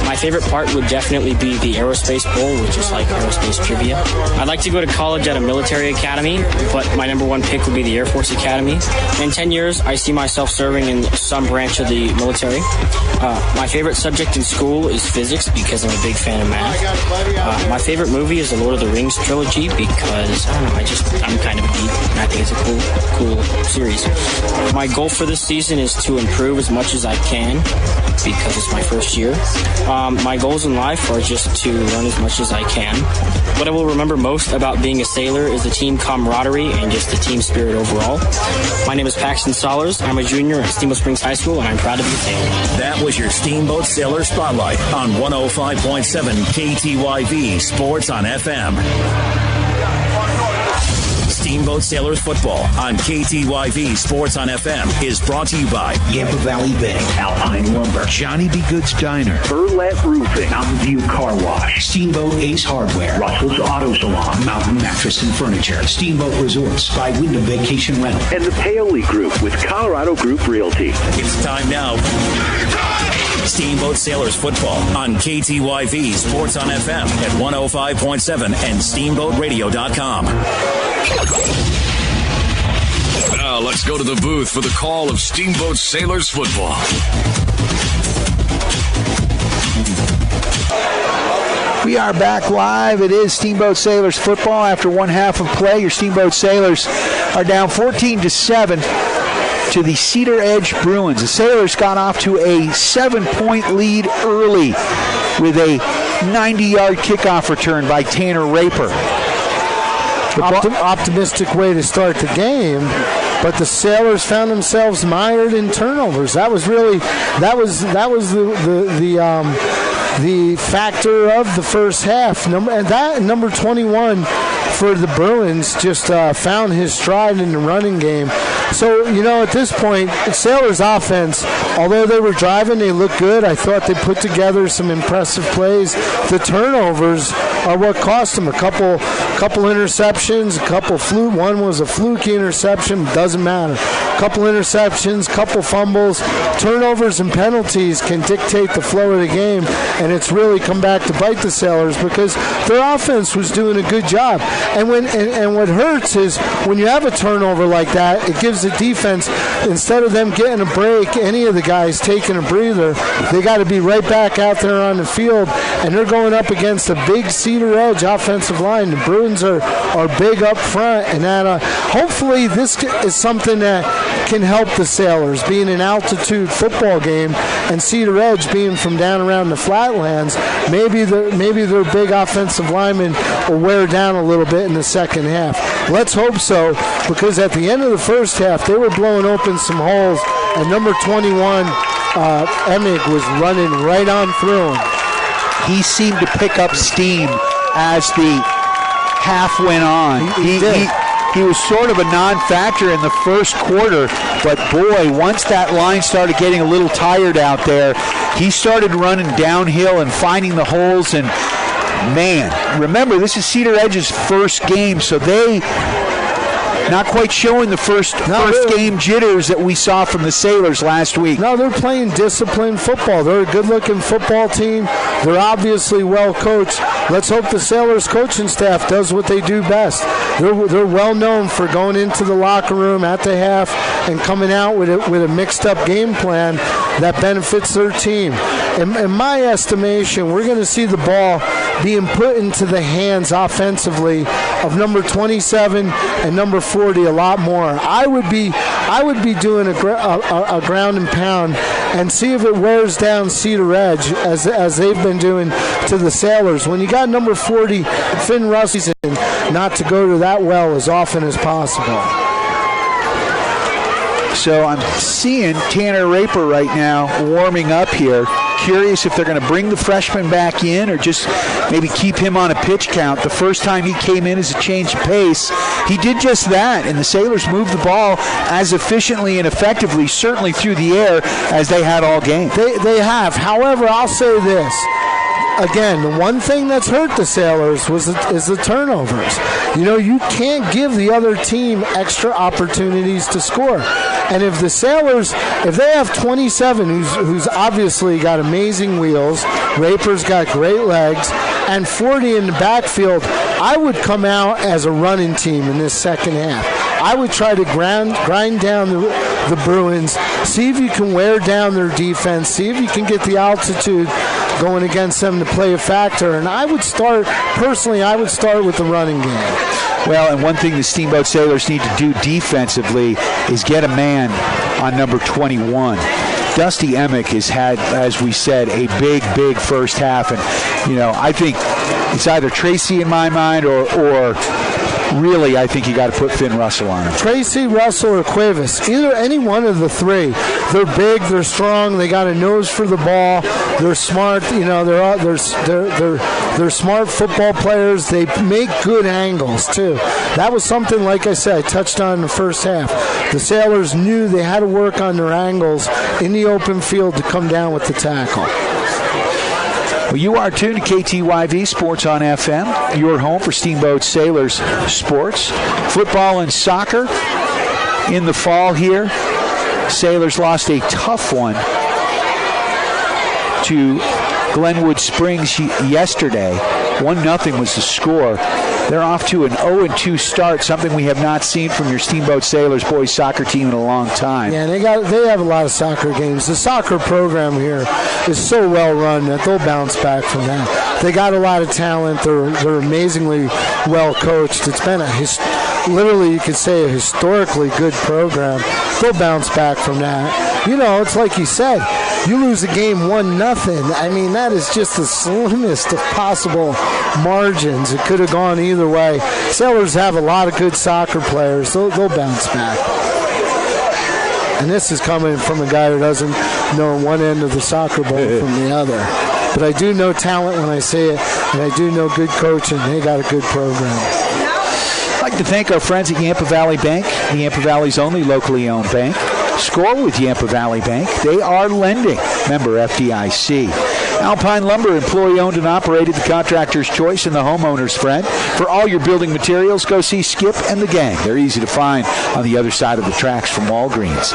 My favorite part would definitely be the Aerospace Bowl, which is like aerospace trivia. I'd like to go to college at a military academy, but my number one pick would be the Air Force Academy. In 10 years, I see myself serving in some branch of the military. My favorite subject in school is physics because I'm a big fan of math. My favorite movie is the Lord of the Rings trilogy because, I don't know, I'm kind of a geek and I think it's a cool series. My goal for this season is to improve as much as I can because it's my first year. My goals in life are just to learn as much as I can. What I will remember most about being a sailor is the team camaraderie and just the team spirit overall. My name is Paxton Sellers. I'm a junior at Steamboat Springs High School, and I'm proud to be a sailor. That was your Steamboat Sailor Spotlight on 105.7 KTYV Sports on FM. Steamboat Sailors Football on KTYV Sports on FM is brought to you by Yampa Valley Bank, Alpine Lumber, Johnny B. Good's Diner, Burlap Roofing, Mountain View Car Wash, Steamboat Ace Hardware, Russell's Auto Salon, Mountain Mattress and Furniture, Steamboat Resorts by Wyndham Vacation Rental, and the Paoli Group with Colorado Group Realty. It's time now. Steamboat Sailors Football on KTYV Sports on FM at 105.7 and steamboatradio.com. Now let's go to the booth for the call of Steamboat Sailors Football. We are back live. It is Steamboat Sailors Football after one half of play. Your Steamboat Sailors are down 14-7 to the Cedaredge Bruins. The Sailors got off to a 7-point lead early with a 90-yard kickoff return by Tanner Raper. Optimistic way to start the game, but the Sailors found themselves mired in turnovers. That was the factor of the first half. Number 21 for the Bruins just found his stride in the running game. So, at this point, Sailors' offense, although they were driving, they looked good. I thought they put together some impressive plays. The turnovers are what cost them. A couple interceptions, one was a fluky interception, doesn't matter. A couple interceptions, couple fumbles. Turnovers and penalties can dictate the flow of the game, and it's really come back to bite the Sailors because their offense was doing a good job. And what hurts is when you have a turnover like that, it gives the defense, instead of them getting a break, any of the guys taking a breather, they got to be right back out there on the field, and they're going up against a big Cedaredge offensive line. The Bruins are big up front, and that hopefully this is something that can help the Sailors, being an altitude football game, and Cedaredge being from down around the flatlands. Maybe their big offensive linemen will wear down a little bit in the second half. Let's hope so, because at the end of the first half, they were blowing open some holes, and number 21, Emig, was running right on through him. He seemed to pick up steam as the half went on. He was sort of a non-factor in the first quarter, but boy, once that line started getting a little tired out there, he started running downhill and finding the holes. And man, remember, this is Cedaredge's first game, so they not quite showing the first game jitters that we saw from the Sailors last week. No, they're playing disciplined football. They're a good-looking football team. They're obviously well coached. Let's hope the Sailors coaching staff does what they do best. They're well known for going into the locker room at the half and coming out with a mixed-up game plan that benefits their team. In my estimation, we're going to see the ball being put into the hands offensively of number 27 and number 40 a lot more. I would be doing a ground and pound and see if it wears down Cedaredge as they've been doing to the Sailors. When you got number 40, Finn Russell, not to go to that well as often as possible. So I'm seeing Tanner Raper right now warming up here. Curious if they're going to bring the freshman back in or just maybe keep him on a pitch count. The first time he came in as a change of pace, he did just that, and the Sailors moved the ball as efficiently and effectively, certainly through the air, as they had all game. They have. However, I'll say this. Again, the one thing that's hurt the Sailors is the turnovers. You can't give the other team extra opportunities to score. And if the Sailors, if they have 27, who's obviously got amazing wheels, Raper's got great legs, and 40 in the backfield, I would come out as a running team in this second half. I would try to grind down the Bruins, see if you can wear down their defense, see if you can get the altitude going against them to play a factor. And I would start with the running game. Well, and one thing the Steamboat Sailors need to do defensively is get a man on number 21. Dusty Emick has had, as we said, a big first half. And, I think it's either Tracy in my mind or really, I think you got to put Finn Russell on him. Tracy, Russell, or Cuevas. Either any one of the three. They're big, they're strong, they got a nose for the ball, they're smart, they're smart football players. They make good angles, too. That was something, like I said, I touched on in the first half. The Sailors knew they had to work on their angles in the open field to come down with the tackle. Well, you are tuned to KTYV Sports on FM, your home for Steamboat Sailors sports, football and soccer in the fall here. Sailors lost a tough one to Glenwood Springs yesterday. 1-0 was the score. They're off to an 0-2 start, something we have not seen from your Steamboat Sailors boys soccer team in a long time. Yeah, they have a lot of soccer games. The soccer program here is so well run that they'll bounce back from that. They got a lot of talent. They're amazingly well coached. It's been literally you could say a historically good program. They'll bounce back from that. It's like you said, you lose a game 1-0. I mean, that is just the slimmest of possible margins. It could have gone either way. Sailors have a lot of good soccer players. They'll bounce back. And this is coming from a guy who doesn't know one end of the soccer ball from the other. But I do know talent when I say it, and I do know good coaching. They got a good program. I'd like to thank our friends at Yampa Valley Bank, the Yampa Valley's only locally owned bank. Score with Yampa Valley Bank. They are lending. Member FDIC. Alpine Lumber, employee-owned and operated, the contractor's choice and the homeowner's friend. For all your building materials, go see Skip and the gang. They're easy to find on the other side of the tracks from Walgreens.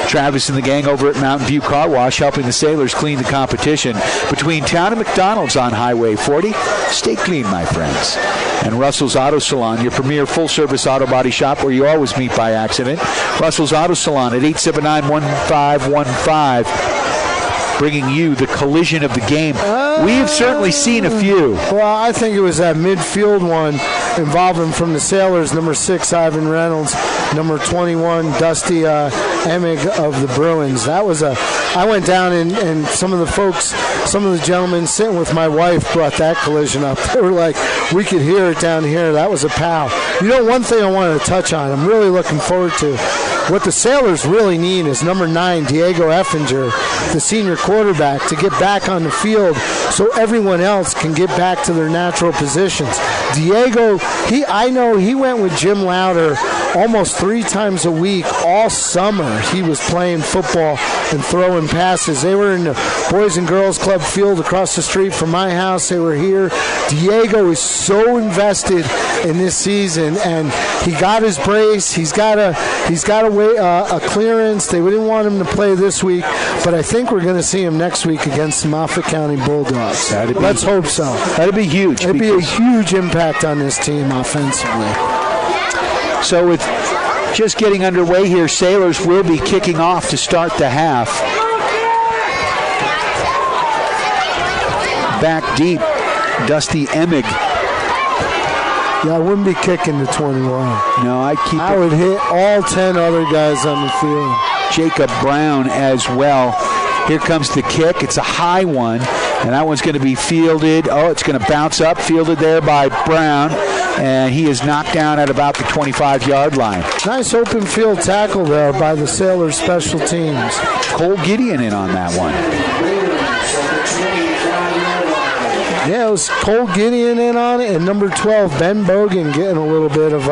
Travis and the gang over at Mountain View Car Wash, helping the Sailors clean the competition between town and McDonald's on Highway 40. Stay clean, my friends. And Russell's Auto Salon, your premier full-service auto body shop where you always meet by accident. Russell's Auto Salon at 879-1515. Bringing you the collision of the game. We've certainly seen a few. Well, I think it was that midfield one involving from the Sailors, number 6, Ivan Reynolds, number 21, Dusty Emig of the Bruins. That was I went down and some of the gentlemen sitting with my wife brought that collision up. They were like, we could hear it down here. That was a pow. One thing I wanted to touch on, I'm really looking forward to. What the Sailors really need is number 9, Diego Effinger, the senior quarterback, to get back on the field so everyone else can get back to their natural positions. Diego, I know he went with Jim Lauder almost 3 times a week all summer. He was playing football and throwing passes. They were in the Boys and Girls Club field across the street from my house. They were here. Diego is so invested in this season, and he got his brace. He's got a clearance. They didn't want him to play this week, but I think we're going to see him next week against the Moffat County Bulldogs. Let's hope so. That'd be huge. It'd be a huge impact on this team offensively. So with just getting underway here, Sailors will be kicking off to start the half. Back deep, Dusty Emig. Yeah, I wouldn't be kicking the 21. No, I would hit all 10 other guys on the field. Jacob Brown as well. Here comes the kick. It's a high one, and that one's going to be fielded. Oh, it's going to bounce up, fielded there by Brown, and he is knocked down at about the 25-yard line. Nice open field tackle there by the Sailors special teams. Cole Gideon in on that one. Yeah, it was Cole Gideon in on it, and number 12, Ben Bogan, getting a little bit of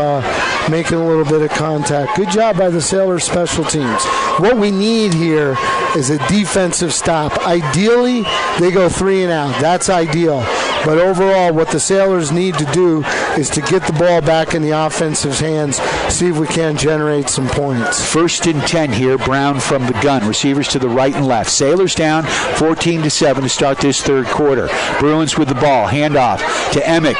making a little bit of contact. Good job by the Sailors special teams. What we need here is a defensive stop. Ideally, they go 3 and out. That's ideal. But overall, what the Sailors need to do is to get the ball back in the offensive's hands, see if we can generate some points. 1st and 10 here. Brown from the gun. Receivers to the right and left. Sailors down 14-7 to start this third quarter. Bruins with the ball. Handoff to Emick.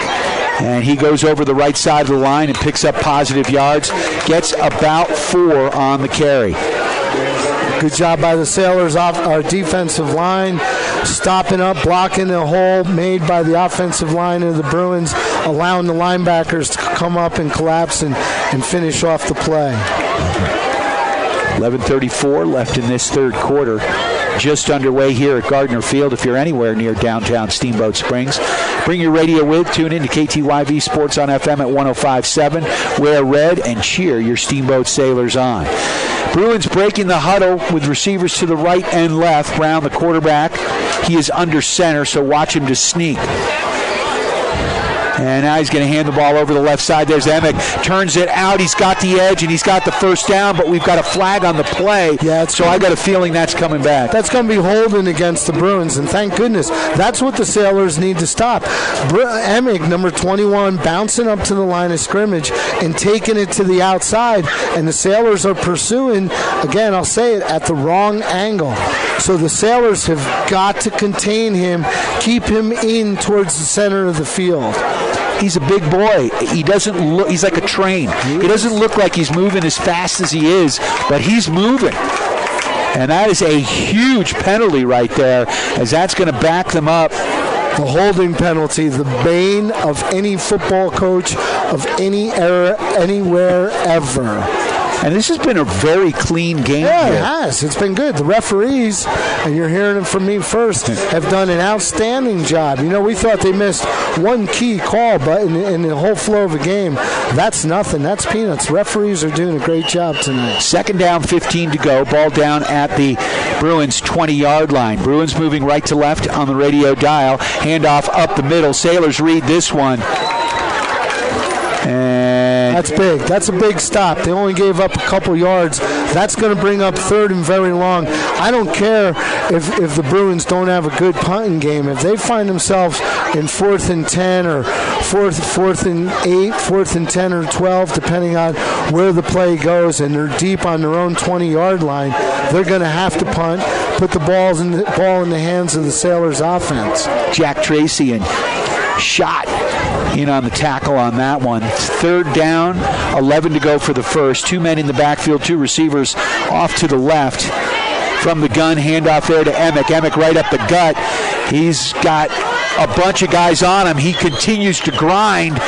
And he goes over the right side of the line and picks up positive yards. Gets about 4 on the carry. Good job by the Sailors, our defensive line, stopping up, blocking the hole made by the offensive line of the Bruins, allowing the linebackers to come up and collapse and finish off the play. 11:34 left in this third quarter. Just underway here at Gardner Field. If you're anywhere near downtown Steamboat Springs, bring your radio with. Tune in to KTYV Sports on FM at 105.7. Wear red and cheer your Steamboat Sailors on. Bruins breaking the huddle with receivers to the right and left. Brown, the quarterback, he is under center, so watch him to sneak. And now he's going to hand the ball over the left side. There's Emick. Turns it out. He's got the edge, and he's got the first down, but we've got a flag on the play. Yeah, so I got a feeling that's coming back. That's going to be holding against the Bruins, and thank goodness. That's what the Sailors need to stop. Emick, number 21, bouncing up to the line of scrimmage and taking it to the outside, and the Sailors are pursuing, again, I'll say it, at the wrong angle. So the Sailors have got to contain him, keep him in towards the center of the field. He's a big boy. He doesn't look, he's like a train. He doesn't look like he's moving as fast as he is, but he's moving. And that is a huge penalty right there, as that's going to back them up. The holding penalty, the bane of any football coach of any era, anywhere, ever. And this has been a very clean game. Yeah, here. It has. It's been good. The referees, and you're hearing it from me first, have done an outstanding job. You know, we thought they missed one key call, but in the whole flow of the game, that's nothing. That's peanuts. Referees are doing a great job tonight. 2nd down, 15 to go. Ball down at the Bruins 20-yard line. Bruins moving right to left on the radio dial. Handoff up the middle. Sailors read this one. And that's big. That's a big stop. They only gave up a couple yards. That's going to bring up 3rd and very long. I don't care if the Bruins don't have a good punting game. If they find themselves in 4th and 10 or 4th and 8, 4th and 10 or 12, depending on where the play goes, and they're deep on their own 20-yard line, they're going to have to punt, put the ball in the hands of the Sailors offense. Jack Tracy and shot in on the tackle on that one. It's 3rd down, 11 to go for the first. 2 men in the backfield, 2 receivers off to the left. From the gun, handoff there to Emick. Emick right up the gut. He's got a bunch of guys on him. He continues to grind.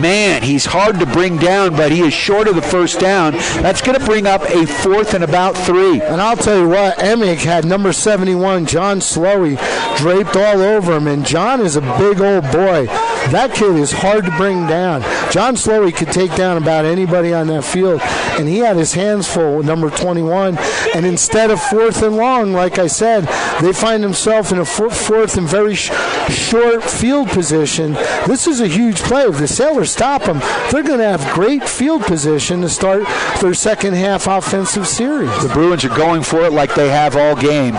Man, he's hard to bring down, but he is short of the first down. That's going to bring up a 4th and about 3. And I'll tell you what, Emick had number 71, John Slowey, draped all over him, and John is a big old boy. That kid is hard to bring down. John Slowey could take down about anybody on that field, and he had his hands full with number 21. And instead of 4th and long, like I said, they find themselves in a 4th and very short field position. This is a huge play. If the Sailors stop them, they're going to have great field position to start their second half offensive series. The Bruins are going for it like they have all game.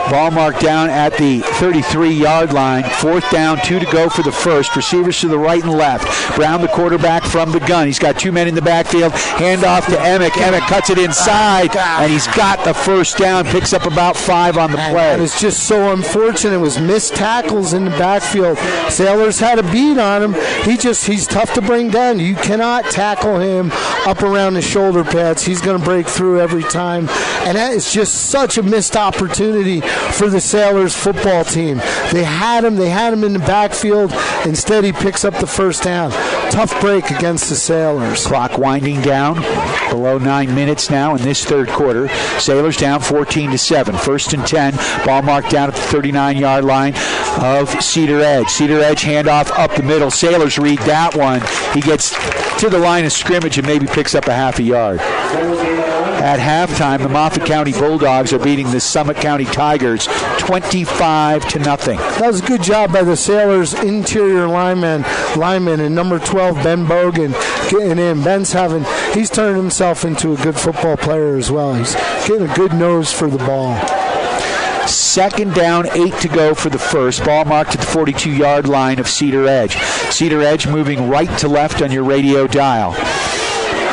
Ball marked down at the 33-yard line. 4th down, 2 to go for the first. Receivers to the right and left. Brown, the quarterback, from the gun. He's got 2 men in the backfield. Handoff to Emick. Emick cuts it inside, and he's got the first down. Picks up about 5 on the play. And it's just so unfortunate. It was missed tackles in the backfield. Sailors had a beat on him. He's tough to bring down. You cannot tackle him up around the shoulder pads. He's going to break through every time. And that is just such a missed opportunity for the Sailors football team. They had him in the backfield. Instead, he picks up the first down. Tough break against the Sailors. Clock winding down. Below 9 minutes now in this third quarter. Sailors down 14-7. 1st and 10. Ball marked down at the 39-yard line of Cedaredge. Cedaredge handoff up the middle. Sailors read that one. He gets to the line of scrimmage and maybe picks up a half a yard. At halftime, the Moffat County Bulldogs are beating the Summit County Tigers 25-0. That was a good job by the Sailors interior lineman and number 12 Ben Bogan getting in. He's turned himself into a good football player as well. He's getting a good nose for the ball. 2nd down, 8 to go for the first. Ball marked at the 42-yard line of Cedaredge. Cedaredge moving right to left on your radio dial.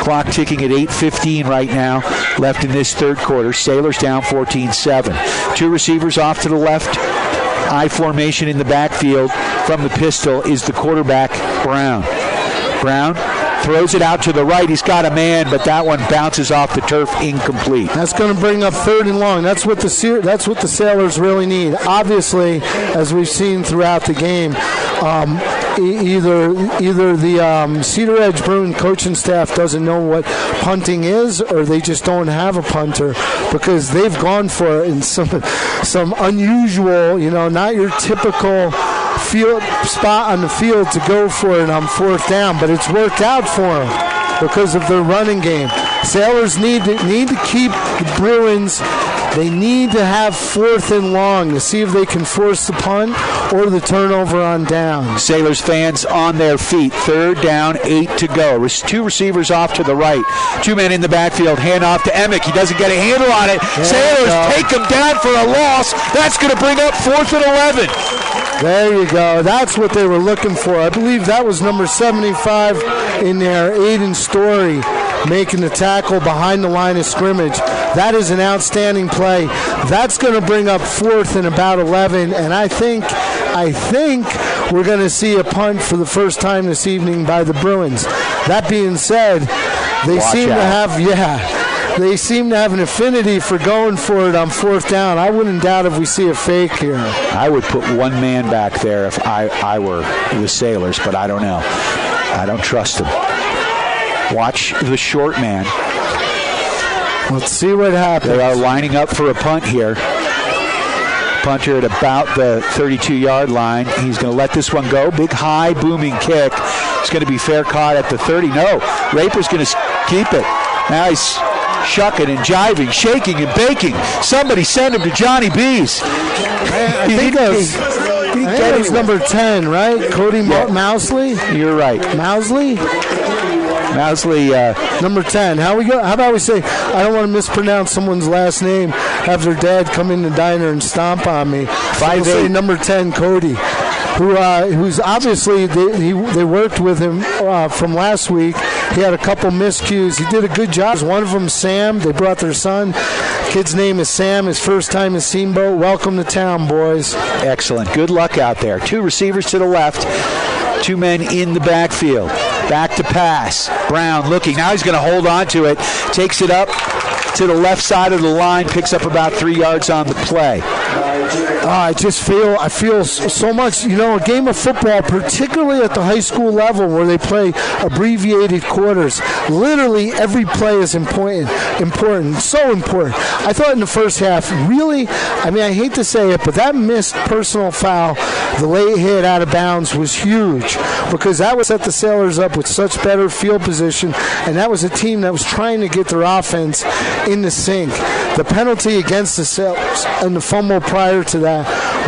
Clock ticking at 8:15 right now, left in this third quarter. Sailors down 14-7. 2 receivers off to the left. I formation in the backfield from the pistol is the quarterback, Brown. Brown throws it out to the right. He's got a man, but that one bounces off the turf, incomplete. That's going to bring up 3rd and long. That's what the Sailors really need. Obviously, as we've seen throughout the game, either the Cedaredge Bruin coaching staff doesn't know what punting is, or they just don't have a punter, because they've gone for it in some unusual, not your typical field spot on the field to go for it on 4th down, but it's worked out for them because of their running game. Sailors need to keep the Bruins. They need to have 4th and long to see if they can force the punt or the turnover on down. Sailors fans on their feet. 3rd down, 8 to go. 2 receivers off to the right. 2 men in the backfield. Hand off to Emick. He doesn't get a handle on it. Sailors take him down for a loss. That's going to bring up 4th and 11. There you go. That's what they were looking for. I believe that was number 75 in there, Aiden Story, making the tackle behind the line of scrimmage. That is an outstanding play. That's going to bring up 4th and about 11, and I think we're going to see a punt for the first time this evening by the Bruins. That being said, they seem to have an affinity for going for it on 4th down. I wouldn't doubt if we see a fake here. I would put one man back there if I were the Sailors, but I don't know. I don't trust him. Watch the short man. Let's see what happens. They are lining up for a punt here. Punter at about the 32-yard line. He's going to let this one go. Big, high, booming kick. It's going to be fair caught at the 30. No, Raper's going to keep it. Now he's shucking and jiving, shaking and baking. Somebody send him to Johnny B's. I think it was number 10, right? Cody Mousley? You're right. Mousley, number 10. How about we say, I don't want to mispronounce someone's last name, have their dad come in the diner and stomp on me. We'll say number 10, Cody, who's obviously, they worked with him from last week. He had a couple miscues. He did a good job. One of them, Sam. They brought their son. Kid's name is Sam. His first time in Steamboat. Welcome to town, boys. Excellent. Good luck out there. 2 receivers to the left. 2 men in the backfield. Back to pass. Brown looking. Now he's going to hold on to it. Takes it up to the left side of the line. Picks up about 3 yards on the play. I feel so much, a game of football, particularly at the high school level where they play abbreviated quarters. Literally every play is important, so important. I thought in the first half, really, I hate to say it, but that missed personal foul, the late hit out of bounds was huge, because that would set the Sailors up with such better field position, and that was a team that was trying to get their offense in the sync. The penalty against the Sailors and the fumble prior to that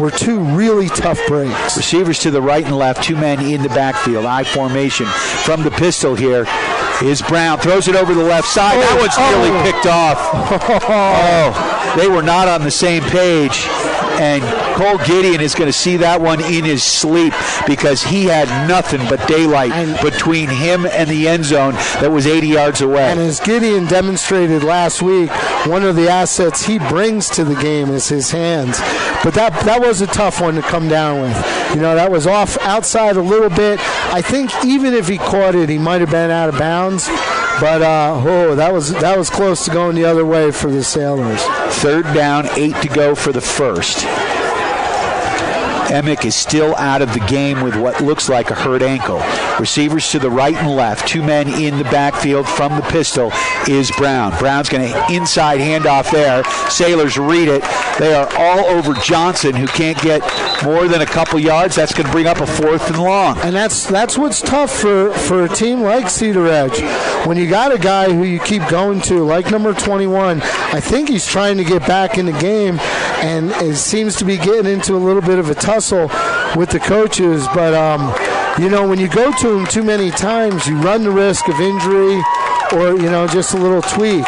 were 2 really tough breaks. Receivers to the right and left, 2 men in the backfield. I formation from the pistol here is Brown. Throws it over the left side. That one's nearly picked off. They were not on the same page. And Cole Gideon is going to see that one in his sleep, because he had nothing but daylight between him and the end zone that was 80 yards away. And as Gideon demonstrated last week, one of the assets he brings to the game is his hands. But that was a tough one to come down with. That was off outside a little bit. I think even if he caught it, he might have been out of bounds. But that was close to going the other way for the Sailors. 3rd down, 8 to go for the first. Emick is still out of the game with what looks like a hurt ankle. Receivers to the right and left. 2 men in the backfield from the pistol is Brown. Brown's going to inside handoff there. Sailors read it. They are all over Johnson, who can't get more than a couple yards. That's going to bring up a 4th and long. And that's what's tough for a team like Cedaredge. When you got a guy who you keep going to, like number 21, I think he's trying to get back in the game, and it seems to be getting into a little bit of a tussle with the coaches. But, when you go to him too many times, you run the risk of injury or, just a little tweak.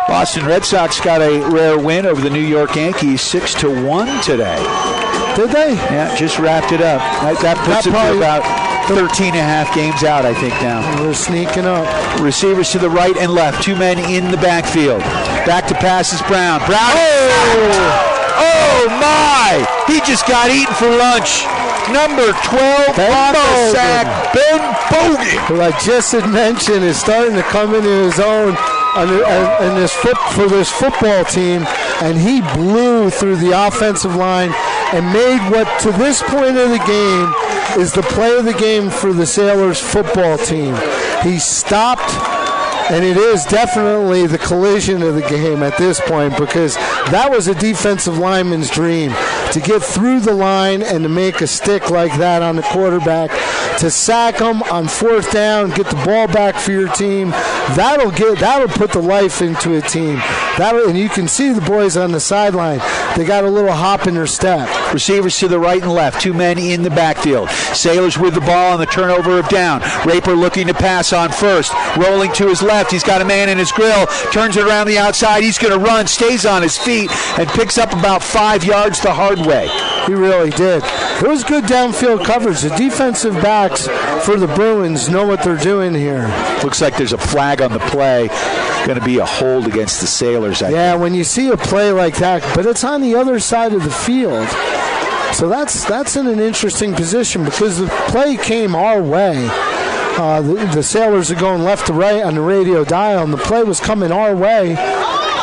Boston Red Sox got a rare win over the New York Yankees, 6-1 today. Did they? Yeah, just wrapped it up. That puts it to about 13.5 games out, I think, now. We're sneaking up. Receivers to the right and left. 2 men in the backfield. Back to pass is Brown. Brown. Oh, my! He just got eaten for lunch. Number 12 on the sack, Ben Bogan. Who I just had mentioned is starting to come into his own for this football team, and he blew through the offensive line and made what to this point of the game is the play of the game for the Sailors football team. He stopped, and it is definitely the collision of the game at this point, because that was a defensive lineman's dream, to get through the line and to make a stick like that on the quarterback, to sack him on 4th down, get the ball back for your team. That'll put the life into a team. And you can see the boys on the sideline. They got a little hop in their step. Receivers to the right and left. 2 men in the backfield. Sailors with the ball on the turnover of down. Raper looking to pass on first. Rolling to his left. He's got a man in his grill. Turns it around the outside. He's going to run. Stays on his feet and picks up about 5 yards the hard way. He really did. It was good downfield coverage. The defensive backs for the Bruins know what they're doing here. Looks like there's a flag on the play. Going to be a hold against the Sailors, I think. When you see a play like that, but it's on the other side of the field. So that's in an interesting position because the play came our way. The Sailors are going left to right on the radio dial, and the play was coming our way.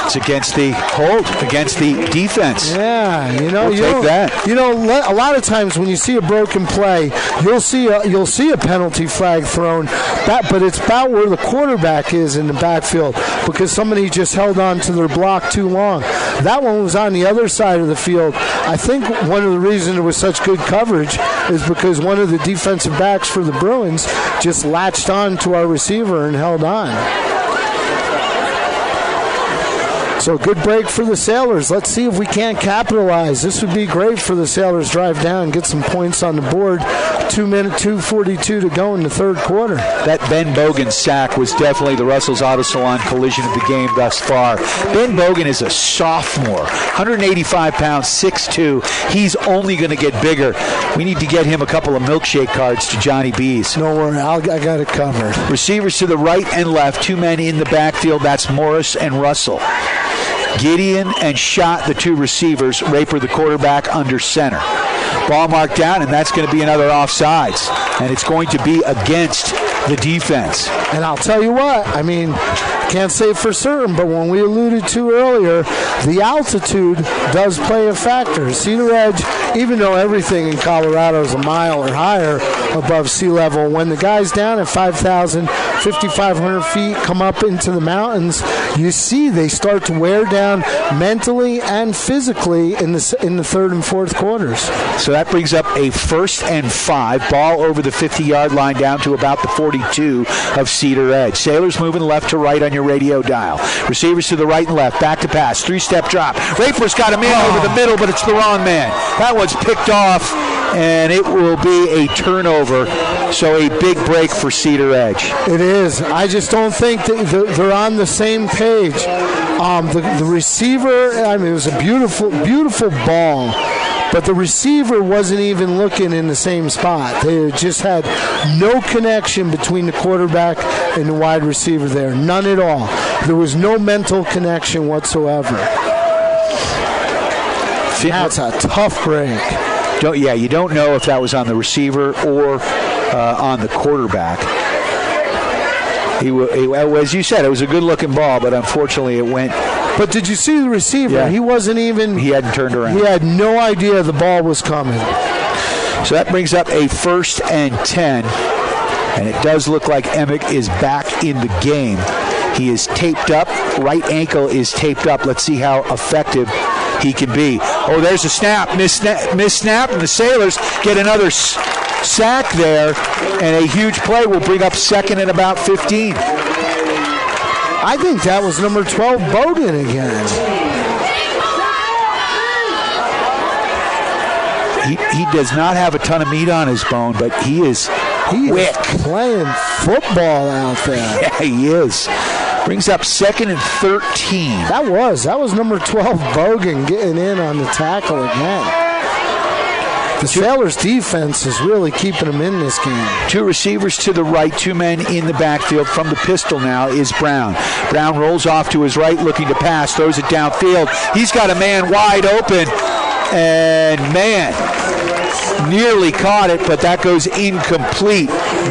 It's against the hold, against the defense. Yeah, we'll take that. A lot of times when you see a broken play, you'll see a penalty flag thrown, but it's about where the quarterback is in the backfield because somebody just held on to their block too long. That one was on the other side of the field. I think one of the reasons it was such good coverage is because one of the defensive backs for the Bruins just latched on to our receiver and held on. So good break for the Sailors. Let's see if we can't capitalize. This would be great for the Sailors. Drive down, get some points on the board. 2:42 to go in the 3rd quarter. That Ben Bogan sack was definitely the Russell's Auto Salon collision of the game thus far. Ben Bogan is a sophomore, 185 pounds, 6'2". He's only going to get bigger. We need to get him a couple of milkshake cards to Johnny B's. No worry, I got it covered. Receivers to the right and left, 2 men in the backfield. That's Morris and Russell. Gideon and Schott, the 2 receivers. Raper, the quarterback, under center. Ball marked down, and that's going to be another offsides. And it's going to be against the defense. And I'll tell you what, can't say for certain, but when we alluded to earlier, the altitude does play a factor. Cedaredge, even though everything in Colorado is a mile or higher above sea level, when the guys down at 5,000, 5,500 feet come up into the mountains, you see they start to wear down mentally and physically in the 3rd and 4th quarters. So that brings up a 1st and 5. Ball over the 50-yard line down to about the 42 of Cedaredge. Sailors moving left to right on your radio dial. Receivers to the right and left. Back to pass. 3-step drop. Raper's got him in over the middle, but it's the wrong man. That one's picked off, and it will be a turnover. So a big break for Cedaredge. It is. I just don't think that they're on the same page. The receiver, it was a beautiful, beautiful ball. But the receiver wasn't even looking in the same spot. They just had no connection between the quarterback and the wide receiver there. None at all. There was no mental connection whatsoever. That's a tough break. You don't know if that was on the receiver or on the quarterback. As you said, it was a good-looking ball, but unfortunately it went. But did you see the receiver? Yeah. He wasn't even. He hadn't turned around. He had no idea the ball was coming. So that brings up a 1st and 10, and it does look like Emick is back in the game. He is taped up. Right ankle is taped up. Let's see how effective he can be. Oh, there's a snap. Miss snap, and the Sailors get another sack there, and a huge play will bring up 2nd and about 15. I think that was number 12, Bogan again. He does not have a ton of meat on his bone, but he is quick. Playing football out there. Yeah, he is. Brings up 2nd and 13. That was number 12, Bogan, getting in on the tackle again. The Sailors' defense is really keeping them in this game. 2 receivers to the right, 2 men in the backfield. From the pistol now is Brown. Brown rolls off to his right, looking to pass, throws it downfield. He's got a man wide open, and nearly caught it, but that goes incomplete.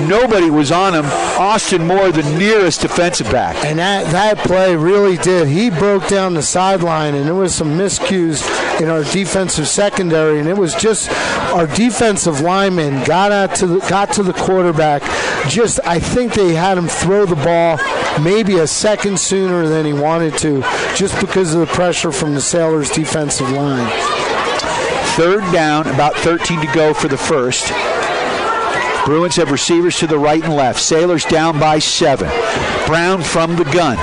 Nobody was on him. Austin Moore, the nearest defensive back. And that play really did. He broke down the sideline, and there was some miscues in our defensive secondary, and it was just our defensive linemen got to the quarterback. I think they had him throw the ball maybe a second sooner than he wanted to, just because of the pressure from the Sailors' defensive line. 3rd down, about 13 to go for the first. Bruins have receivers to the right and left. Sailors down by 7. Brown from the gun.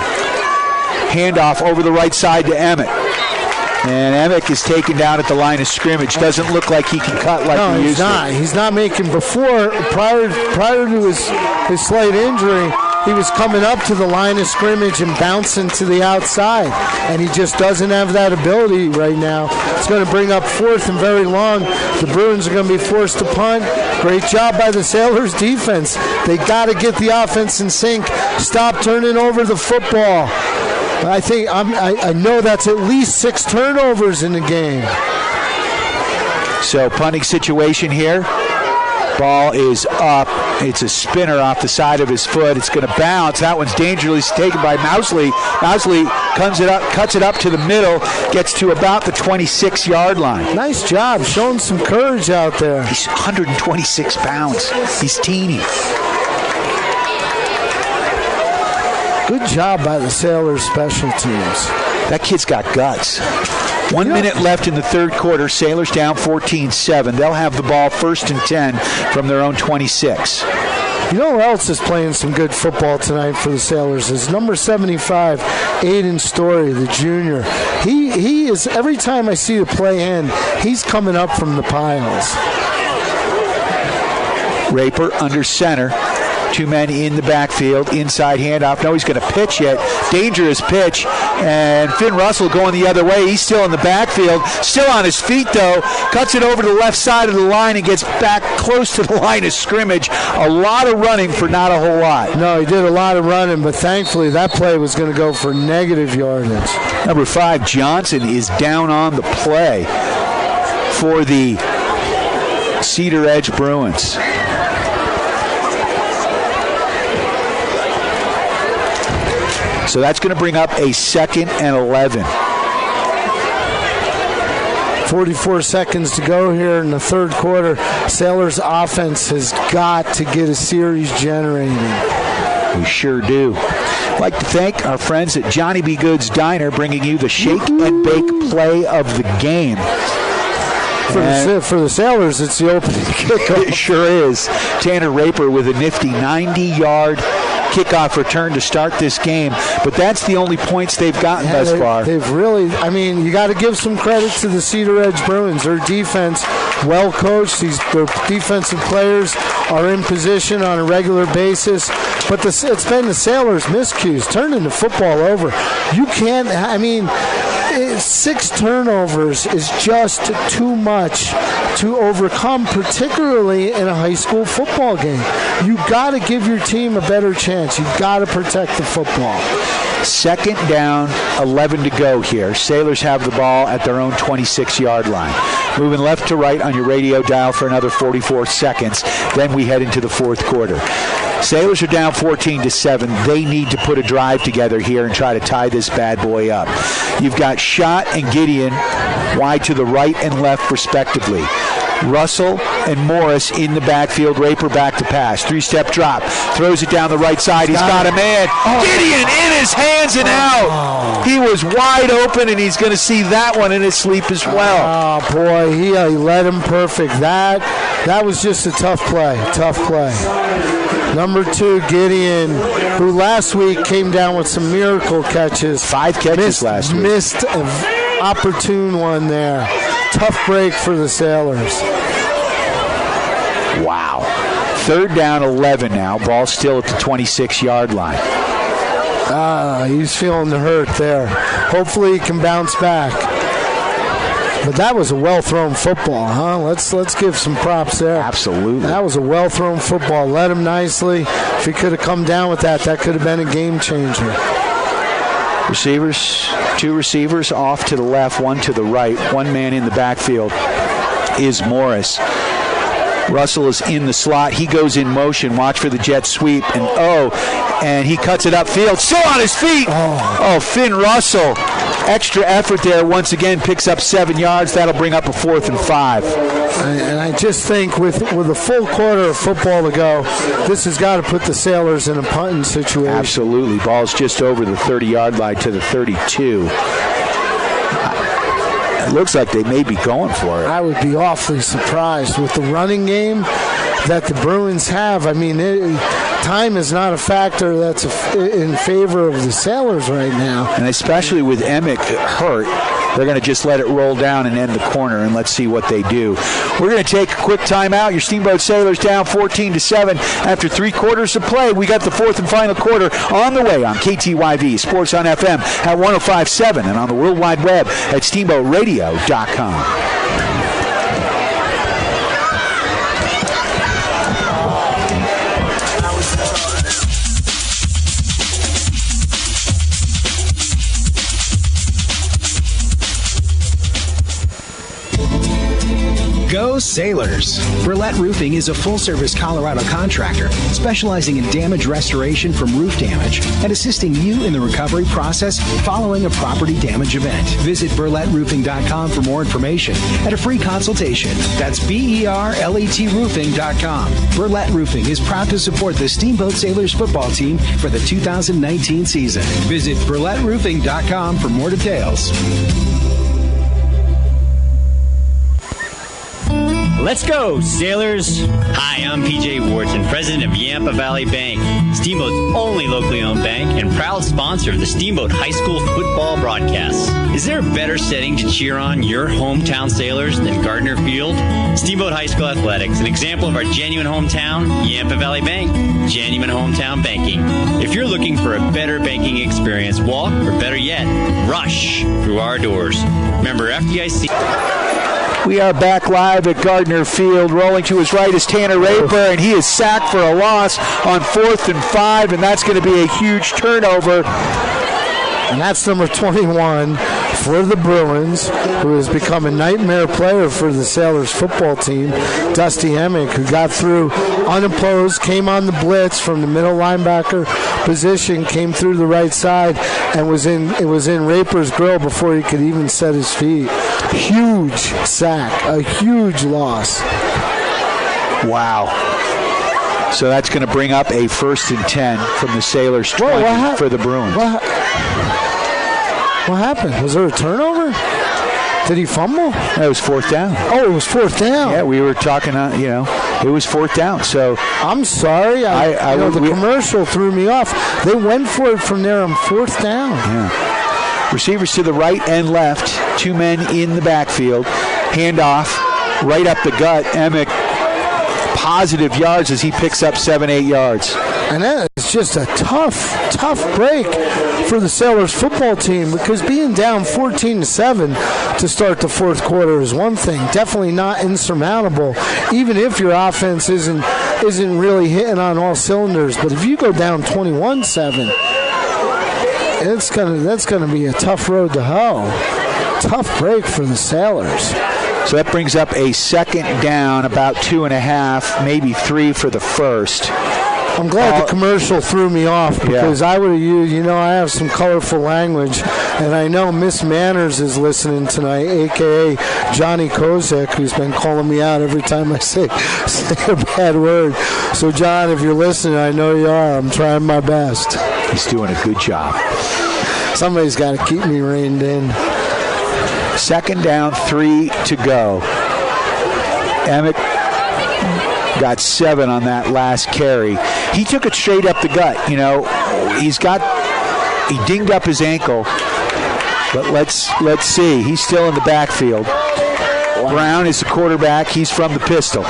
Handoff over the right side to Emick. And Emick is taken down at the line of scrimmage. Doesn't look like he can cut like he used to. He's not making before. Prior to his slight injury, he was coming up to the line of scrimmage and bouncing to the outside, and he just doesn't have that ability right now. It's going to bring up 4th and very long. The Bruins are going to be forced to punt. Great job by the Sailors defense. They got to get the offense in sync. Stop turning over the football. I know that's at least 6 turnovers in the game. So punting situation here. Ball is up. It's a spinner off the side of his foot. It's going to bounce. That one's dangerously taken by Mousley. Mousley cuts it up to the middle, gets to about the 26-yard line. Nice job, showing some courage out there. He's 126 pounds. He's teeny. Good job by the Sailors special teams. That kid's got guts. 1 minute left in the 3rd quarter. Sailors down 14-7. They'll have the ball 1st and 10 from their own 26. You know who else is playing some good football tonight for the Sailors is number 75, Aiden Story, the junior. He is, every time I see the play end, he's coming up from the piles. Raper under center. 2 men in the backfield. Inside handoff. No, he's going to pitch it. Dangerous pitch. And Finn Russell going the other way. He's still in the backfield. Still on his feet, though. Cuts it over to the left side of the line and gets back close to the line of scrimmage. A lot of running for not a whole lot. No, he did a lot of running, but thankfully that play was going to go for negative yardage. Number 5, Johnson, is down on the play for the Cedaredge Bruins. So that's going to bring up a 2nd and 11. 44 seconds to go here in the 3rd quarter. Sailors offense has got to get a series generated. We sure do. I'd like to thank our friends at Johnny B. Good's Diner, bringing you the shake and bake play of the game. For the Sailors, it's the opening kickoff. It sure is. Tanner Raper with a nifty 90-yard kickoff return to start this game, but that's the only points they've gotten thus far. They've really, you got to give some credit to the Cedaredge Bruins. Their defense, well coached. Their defensive players are in position on a regular basis, but it's been the Sailors' miscues, turning the football over. You can't, 6 turnovers is just too much to overcome, particularly in a high school football game. You got to give your team a better chance. You got to protect the football. 2nd down, 11 to go here. Sailors have the ball at their own 26-yard line. Moving left to right on your radio dial for another 44 seconds. Then we head into the fourth quarter. Sailors are down 14-7. They need to put a drive together here and try to tie this bad boy up. You've got Schott and Gideon wide to the right and left respectively. Russell and Morris in the backfield. Raper back to pass. 3-step drop. Throws it down the right side. He's got a man. Gideon in his hands and out. He was wide open, and he's going to see that one in his sleep as well. Oh, boy. He led him perfect. That was just a tough play. Tough play. Number 2, Gideon, who last week came down with some miracle catches. 5 catches last week. Missed an opportune one there. Tough break for the Sailors. Wow. 3rd down, 11 now. Ball still at the 26-yard line. He's feeling the hurt there. Hopefully he can bounce back. But that was a well-thrown football, huh? Let's give some props there. Absolutely. That was a well-thrown football. Led him nicely. If he could have come down with that could have been a game changer. Receivers, 2 receivers off to the left, 1 to the right. 1 man in the backfield is Morris. Russell is in the slot. He goes in motion. Watch for the jet sweep. And he cuts it upfield. Still on his feet. Oh, Finn Russell. Extra effort there. Once again, picks up 7 yards. That'll bring up a 4th and 5. And I just think with a full quarter of football to go, this has got to put the Sailors in a punting situation. Absolutely. Ball's just over the 30-yard line to the 32. It looks like they may be going for it. I would be awfully surprised with the running game that the Bruins have. I mean, time is not a factor that's in favor of the Sailors right now. And especially with Emick hurt, they're going to just let it roll down and end the corner, and let's see what they do. We're going to take a quick timeout. Your Steamboat Sailors down 14-7 after 3 quarters of play. We got the 4th and final quarter on the way on KTYV Sports on FM at 105.7 and on the World Wide Web at steamboatradio.com. Go Sailors! Burlette Roofing is a full-service Colorado contractor specializing in damage restoration from roof damage and assisting you in the recovery process following a property damage event. Visit burletteroofing.com for more information and a free consultation. That's BERLETroofing.com. Burlette Roofing is proud to support the Steamboat Sailors football team for the 2019 season. Visit burletteroofing.com for more details. Let's go, Sailors! Hi, I'm PJ Wharton, president of Yampa Valley Bank, Steamboat's only locally owned bank and proud sponsor of the Steamboat High School football broadcasts. Is there a better setting to cheer on your hometown Sailors than Gardner Field? Steamboat High School Athletics, an example of our genuine hometown, Yampa Valley Bank, genuine hometown banking. If you're looking for a better banking experience, walk, or better yet, rush through our doors. Member FDIC. We are back live at Gardner Field. Rolling to his right is Tanner Raper, and he is sacked for a loss on 4th and 5, and that's going to be a huge turnover. And that's number 21 for the Bruins, who has become a nightmare player for the Sailors football team, Dusty Emick, who got through unopposed, came on the blitz from the middle linebacker position, came through the right side, and was in Raper's grill before he could even set his feet. Huge sack, a huge loss. Wow. So that's going to bring up a 1st and 10 from the Sailors 20 for the Bruins. What happened? Was there a turnover? Did he fumble? It was 4th down. Oh, it was 4th down. Yeah, we were talking, it was 4th down. So I'm sorry. The commercial threw me off. They went for it from there on 4th down. Yeah. Receivers to the right and left. 2 men in the backfield. Handoff right up the gut. Emick, positive yards as he picks up 7-8 yards. And that is just a tough break for the Sailors football team, because being down 14-7 to start the 4th quarter is one thing. Definitely not insurmountable, even if your offense isn't really hitting on all cylinders. But if you go down 21-7, that's gonna be a tough road to hoe. Tough break for the Sailors. So that brings up a second down, about 2.5, maybe 3 for the first. I'm glad the commercial threw me off because I would have used, I have some colorful language, and I know Miss Manners is listening tonight, a.k.a. Johnny Kozak, who's been calling me out every time I say a bad word. So, John, if you're listening, I know you are. I'm trying my best. He's doing a good job. Somebody's got to keep me reined in. Second down, 3 to go. Emmett got 7 on that last carry. He took it straight up the gut. He dinged up his ankle, but let's see. He's still in the backfield. Brown is the quarterback. He's from the pistol.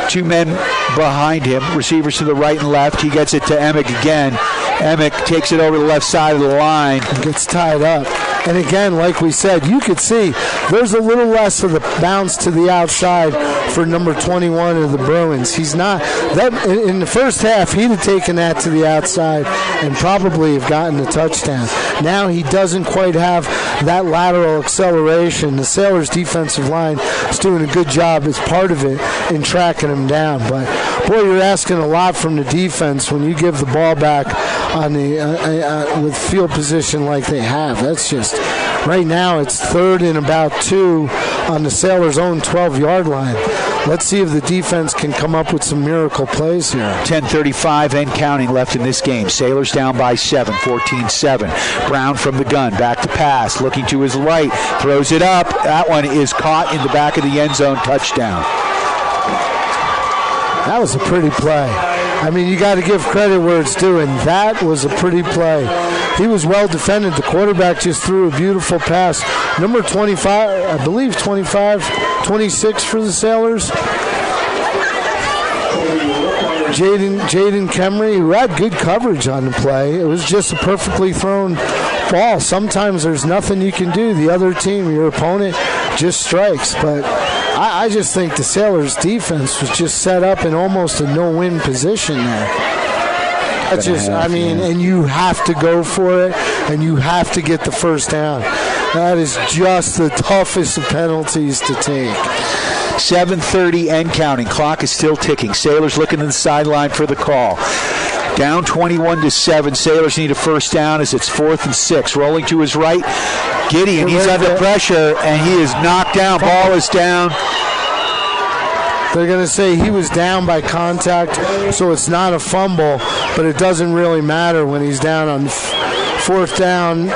2 men behind him, receivers to the right and left. He gets it to Emick again. Emick takes it over the left side of the line. Gets tied up. And again, like we said, you could see there's a little less of the bounce to the outside for number 21 of the Bruins. He's not that in the first half. He'd have taken that to the outside and probably have gotten a touchdown. Now he doesn't quite have that lateral acceleration. The Sailors' defensive line is doing a good job as part of it in tracking him down. But boy, you're asking a lot from the defense when you give the ball back on the with field position like they have. That's just right now. It's 3rd and about 2 on the Sailors' own 12-yard line. Let's see if the defense can come up with some miracle plays here. 10:35 and counting left in this game. Sailors down by 7, 14-7. Brown from the gun, back to pass, looking to his right, throws it up. That one is caught in the back of the end zone. Touchdown. That was a pretty play. I mean, you got to give credit where it's due, and that was a pretty play. He was well defended. The quarterback just threw a beautiful pass. Number 25, I believe 26 for the Sailors. Jaden Kemry, who had good coverage on the play. It was just a perfectly thrown ball. Sometimes there's nothing you can do. The other team, your opponent, just strikes. But I just think the Sailors' defense was just set up in almost a no-win position there. That's just, and you have to go for it, and you have to get the first down. That is just the toughest of penalties to take. 7:30 and counting. Clock is still ticking. Sailors looking to the sideline for the call. Down 21-7. Sailors need a first down as it's 4th and 6. Rolling to his right. Gideon, he's under pressure, and he is knocked down. Ball is down. They're going to say he was down by contact, so it's not a fumble, but it doesn't really matter when he's down on 4th down,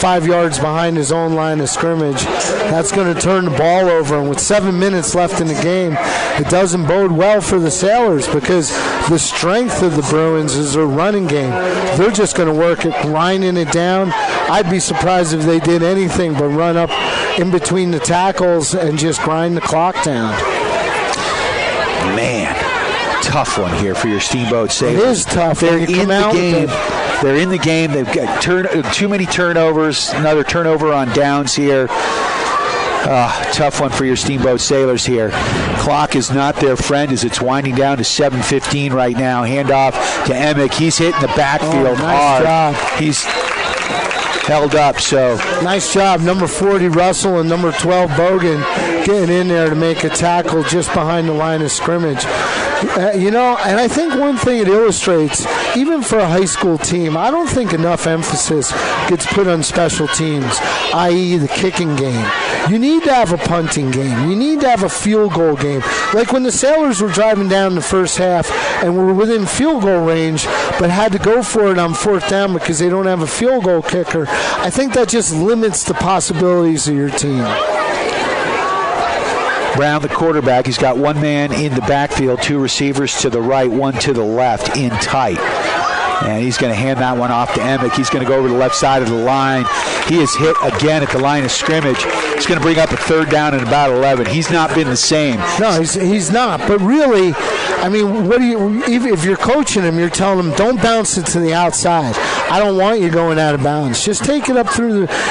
5 yards behind his own line of scrimmage. That's going to turn the ball over, and with 7 minutes left in the game, it doesn't bode well for the Sailors because the strength of the Bruins is their running game. They're just going to work at grinding it down. I'd be surprised if they did anything but run up in between the tackles and just grind the clock down. Man, tough one here for your Steamboat Sailors. It is tough. They're in the game. They're in the game. They've got too many turnovers. Another turnover on downs here. Tough one for your Steamboat Sailors here. Clock is not their friend as it's winding down to 7:15 right now. Handoff to Emick. He's hitting the backfield hard. Job. He's held up. So nice job, number 40 Russell and number 12 Bogan getting in there to make a tackle just behind the line of scrimmage. And I think one thing it illustrates, even for a high school team, I don't think enough emphasis gets put on special teams, i.e. the kicking game. You need to have a punting game. You need to have a field goal game. Like when the Sailors were driving down the first half and were within field goal range but had to go for it on 4th down because they don't have a field goal kicker, I think that just limits the possibilities of your team. Brown, the quarterback, he's got 1 man in the backfield, 2 receivers to the right, 1 to the left, in tight. And he's going to hand that one off to Emick. He's going to go over to the left side of the line. He is hit again at the line of scrimmage. He's going to bring up a 3rd down and about 11. He's not been the same. No, he's not. But really, I mean, if you're coaching him, you're telling him, don't bounce it to the outside. I don't want you going out of bounds. Just take it up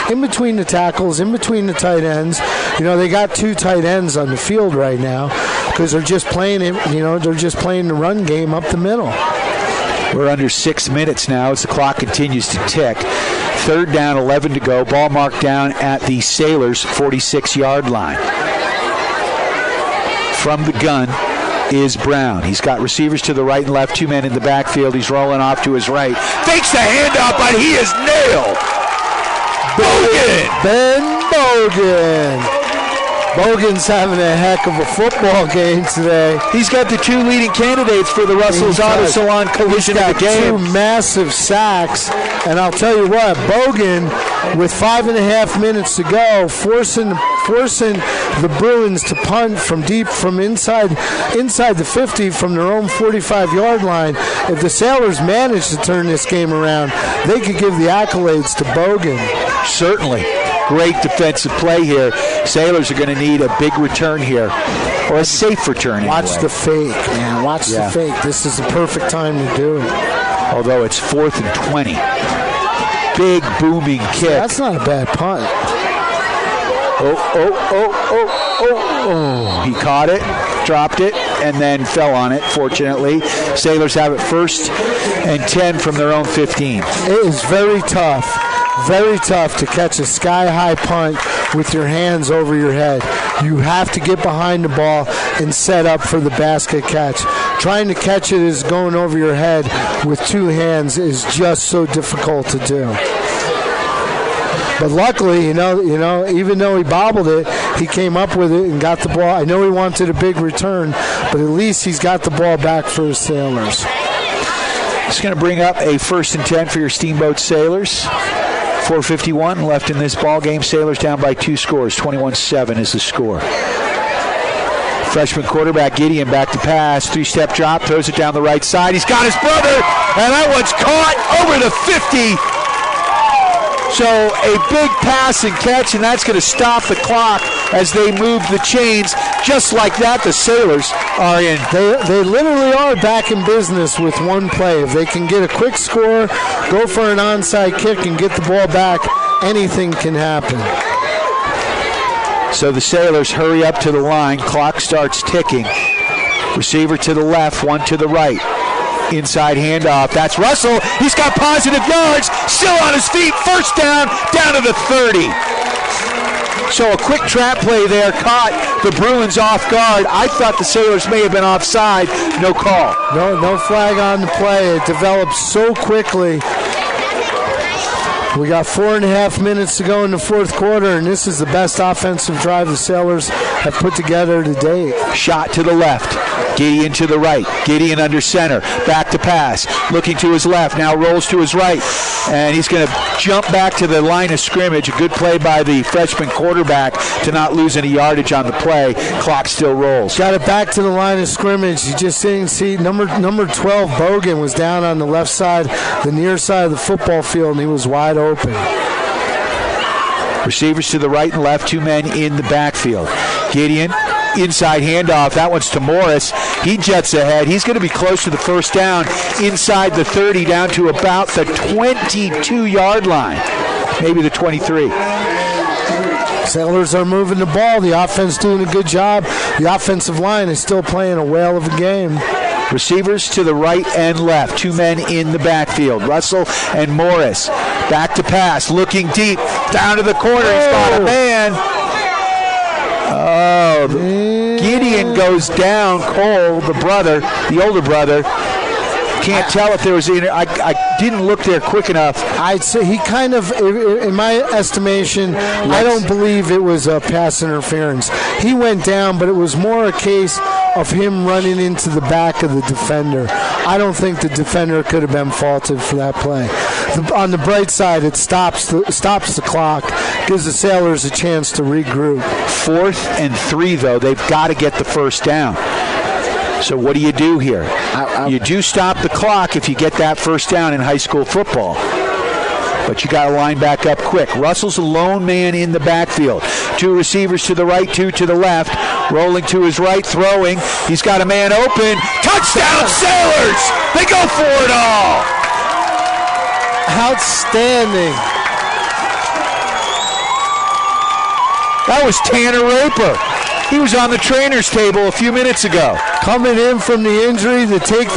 in between the tackles, in between the tight ends. They got 2 tight ends on the field right now because they're just playing it. They're just playing the run game up the middle. We're under 6 minutes now as the clock continues to tick. 3rd down, 11 to go. Ball marked down at the Sailors' 46-yard line. From the gun is Brown. He's got receivers to the right and left, 2 men in the backfield. He's rolling off to his right. Fakes the handoff, but he is nailed. Bogan! Ben Bogan. Bogan's having a heck of a football game today. He's got the 2 leading candidates for the Russell's Auto Salon collision of the game. 2 massive sacks, and I'll tell you what, Bogan, with 5.5 minutes to go, forcing the Bruins to punt from deep, from inside the 50, from their own 45-yard line. If the Sailors manage to turn this game around, they could give the accolades to Bogan. Certainly. Great defensive play here. Sailors are going to need a big return here, or a safe return. Watch the fake, man. Watch the fake. This is the perfect time to do it. Although it's 4th and 20. Big booming kick. That's not a bad punt. Oh. He caught it, dropped it, and then fell on it, fortunately. Sailors have it 1st and 10 from their own 15. It is very tough. Very tough to catch a sky-high punt with your hands over your head. You have to get behind the ball and set up for the basket catch. Trying to catch it is going over your head with 2 hands is just so difficult to do. But luckily, you know, even though he bobbled it, he came up with it and got the ball. I know he wanted a big return, but at least he's got the ball back for his Sailors. It's going to bring up a 1st and 10 for your Steamboat Sailors. 4:51 left in this ball game. Sailors down by 2 scores. 21-7 is the score. Freshman quarterback Gideon back to pass. 3-step drop. Throws it down the right side. He's got his brother. And that one's caught over the 50. So a big pass and catch, and that's going to stop the clock as they move the chains. Just like that, the Sailors are in. They literally are back in business with 1 play. If they can get a quick score, go for an onside kick, and get the ball back, anything can happen. So the Sailors hurry up to the line. Clock starts ticking. Receiver to the left, 1 to the right. Inside handoff. That's Russell. He's got positive yards. Still on his feet. 1st down to the 30. So a quick trap play there caught the Bruins off guard. I thought the Sailors may have been offside. No call. No flag on the play. It developed so quickly. We got 4.5 minutes to go in the 4th quarter, and this is the best offensive drive the Sailors have put together to date. Shot to the left. Gideon to the right. Gideon under center. Back to pass. Looking to his left. Now rolls to his right. And he's going to jump back to the line of scrimmage. A good play by the freshman quarterback to not lose any yardage on the play. Clock still rolls. Got it back to the line of scrimmage. You just didn't see number 12, Bogan, was down on the left side, the near side of the football field, and he was wide open. Receivers to the right and left, 2 men in the backfield. Gideon, inside handoff. That one's to Morris. He jets ahead. He's going to be close to the 1st down, inside the 30, down to about the 22-yard line, maybe the 23. Sailors are moving the ball. The offense doing a good job. The offensive line is still playing a whale of a game. Receivers to the right and left. 2 men in the backfield. Russell and Morris. Back to pass. Looking deep. Down to the corner. He's got a man. Oh, Gideon goes down. Cole, the older brother. Can't tell if there was I didn't look there quick enough. I'd say he kind of, in my estimation, I don't believe it was a pass interference. He went down, but it was more a case of him running into the back of the defender. I don't think the defender could have been faulted for that play. On the bright side, it stops the clock, gives the Sailors a chance to regroup. 4th and 3, though. They've got to get the 1st down. So what do you do here? You do stop the clock if you get that 1st down in high school football. But you got to line back up quick. Russell's a lone man in the backfield. 2 receivers to the right, 2 to the left. Rolling to his right, throwing. He's got a man open. Touchdown, Sailors! They go for it all! Outstanding. That was Tanner Raper. He was on the trainer's table a few minutes ago. Coming in from the injury to take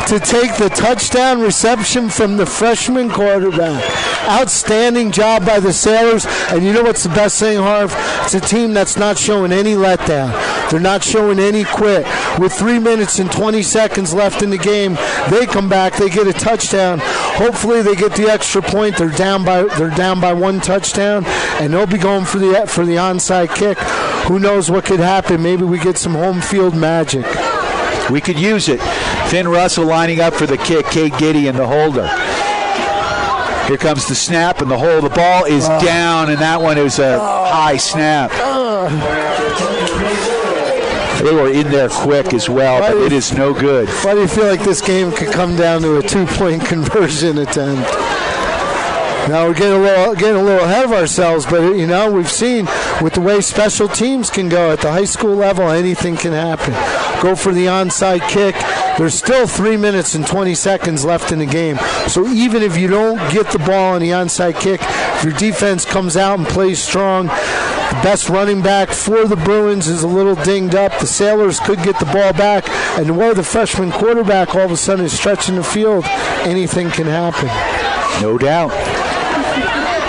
to take the touchdown reception from the freshman quarterback. Outstanding job by the Sailors. And you know what's the best thing, Harv? It's a team that's not showing any letdown. They're not showing any quit. With 3 minutes and 20 seconds left in the game, they come back, they get a touchdown. Hopefully they get the extra point. They're down by one touchdown, and they'll be going for the onside kick. Who knows what could happen? Maybe we get some home field magic. We could use it. Finn Russell lining up for the kick. Cade Giddy in the holder. Here comes the snap and the hold. The ball is down, and that one is a high snap. They were in there quick as well, but it is no good. Why do you feel like this game could come down to a 2-point conversion attempt? Now we're getting a little ahead of ourselves, but we've seen with the way special teams can go at the high school level, anything can happen. Go for the onside kick. There's still 3 minutes and 20 seconds left in the game. So even if you don't get the ball on the onside kick, if your defense comes out and plays strong, the best running back for the Bruins is a little dinged up. The Sailors could get the ball back, and where the freshman quarterback all of a sudden is stretching the field, anything can happen. No doubt.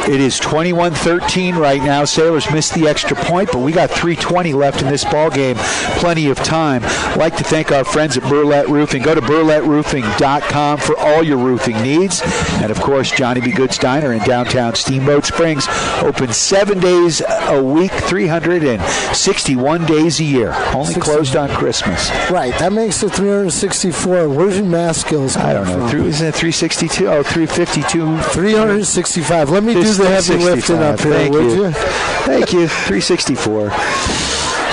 It is 21-13 right now. Sailors missed the extra point, but we got 3:20 left in this ball game. Plenty of time. I'd like to thank our friends at Burlette Roofing. Go to burletteroofing.com for all your roofing needs. And, of course, Johnny B. Good's Diner in downtown Steamboat Springs. Open 7 days a week, 361 days a year. Only closed on Christmas. Right. That makes it 364. Where's your math skills? I don't know. Isn't it 362? Oh, 352. 365. Let me do the heavy lifting up here, would you? Thank you. 364.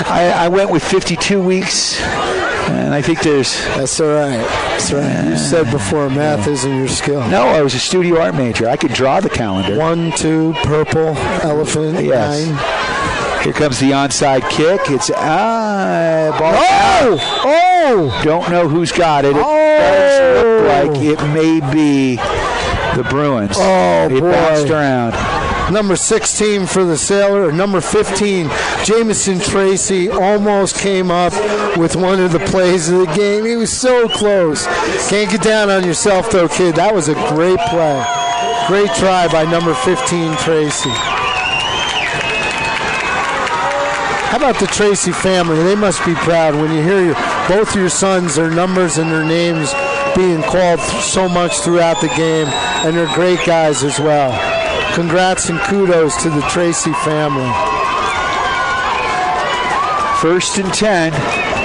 I went with 52 weeks, and I think there's... That's all right. That's right. You said before math isn't your skill. No, I was a studio art major. I could draw the calendar. 1, 2, purple, elephant, yes. 9. Here comes the onside kick. It's ball. Oh! Don't know who's got it. It does look like it may be the Bruins. Oh, it bounced around. Number 16 for the Sailor, or number 15, Jamison Tracy almost came up with one of the plays of the game. He was so close. Can't get down on yourself, though, kid. That was a great play. Great try by number 15, Tracy. How about the Tracy family? They must be proud when you hear both your sons, their numbers and their names being called so much throughout the game, and they're great guys as well. Congrats and kudos to the Tracy family. 1st and 10,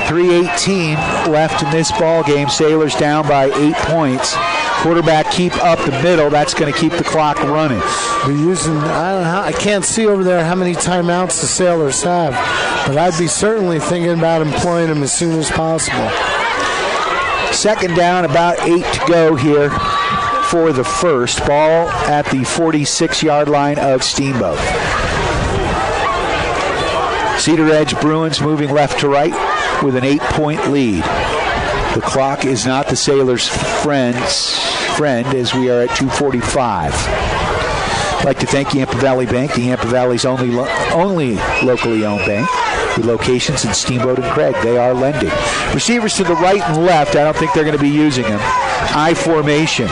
3:18 left in this ball game. Sailors down by 8 points. Quarterback keep up the middle. That's going to keep the clock running. We're using, I can't see over there how many timeouts the Sailors have, but I'd be certainly thinking about employing them as soon as possible. 2nd down, about 8 to go here for the first. Ball at the 46-yard line of Steamboat. Cedaredge Bruins moving left to right with an 8-point lead. The clock is not the Sailors' friend as we are at 2:45. I'd like to thank Yampa Valley Bank, the Yampa Valley's only locally owned bank, with locations in Steamboat and Craig. They are lending. Receivers to the right and left, I don't think they're going to be using them. I formation.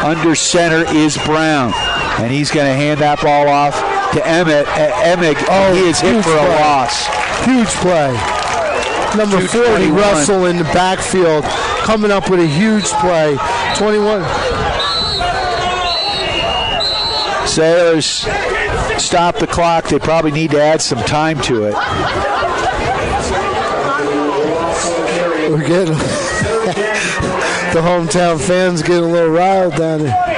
Under center is Brown, and he's going to hand that ball off to Emmett. He is hit for a loss. Huge play. Number 40, Russell in the backfield, coming up with a huge play. 21. Sailors stop the clock. They probably need to add some time to it. We're getting the hometown fans getting a little riled down there.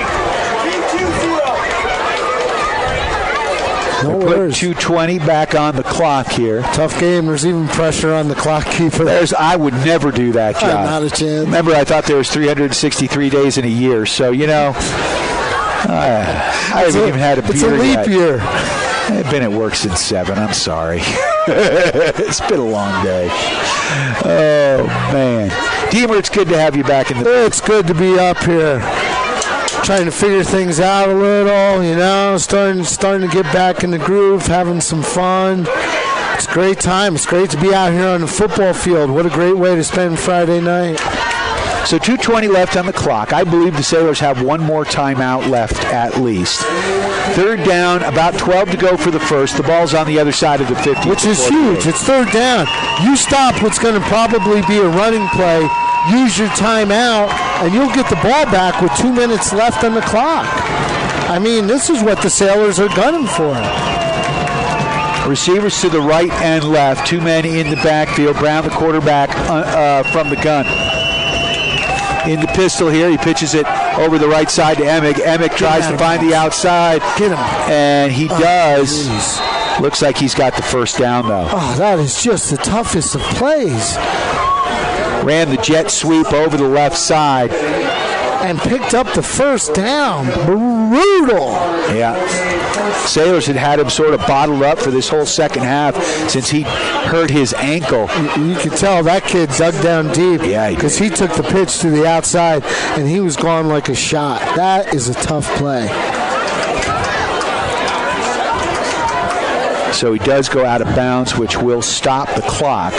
No worries. 2:20 back on the clock here. Tough game. There's even pressure on the clock keeper. I would never do that job. Not a chance. Remember, I thought there was 363 days in a year, so I haven't even had a beer yet. It's a leap year. I've been at work since 7. I'm sorry. It's been a long day. Oh, man. Deemer, it's good to have you back in the... It's good to be up here. Trying to figure things out a little, starting to get back in the groove, having some fun. It's a great time. It's great to be out here on the football field. What a great way to spend Friday night. So 2:20 left on the clock. I believe the Sailors have one more timeout left at least. Third down, about 12 to go for the first. The ball's on the other side of the 50. Which is huge. It's third down. You stop what's going to probably be a running play, use your timeout, and you'll get the ball back with 2 minutes left on the clock. I mean, this is what the Sailors are gunning for. Receivers to the right and left. Two men in the backfield. Brown, the quarterback, from the gun. In the pistol here. He pitches it over the right side to Emick. Emick tries to find the outside. Get him. And he does. Geez. Looks like he's got the first down, though. Oh, that is just the toughest of plays. Ran the jet sweep over the left side. And picked up the first down. Brutal. Yeah. Sailors had him sort of bottled up for this whole second half since he hurt his ankle. You could tell that kid dug down deep. Yeah, because he took the pitch to the outside, and he was gone like a shot. That is a tough play. So he does go out of bounds, which will stop the clock.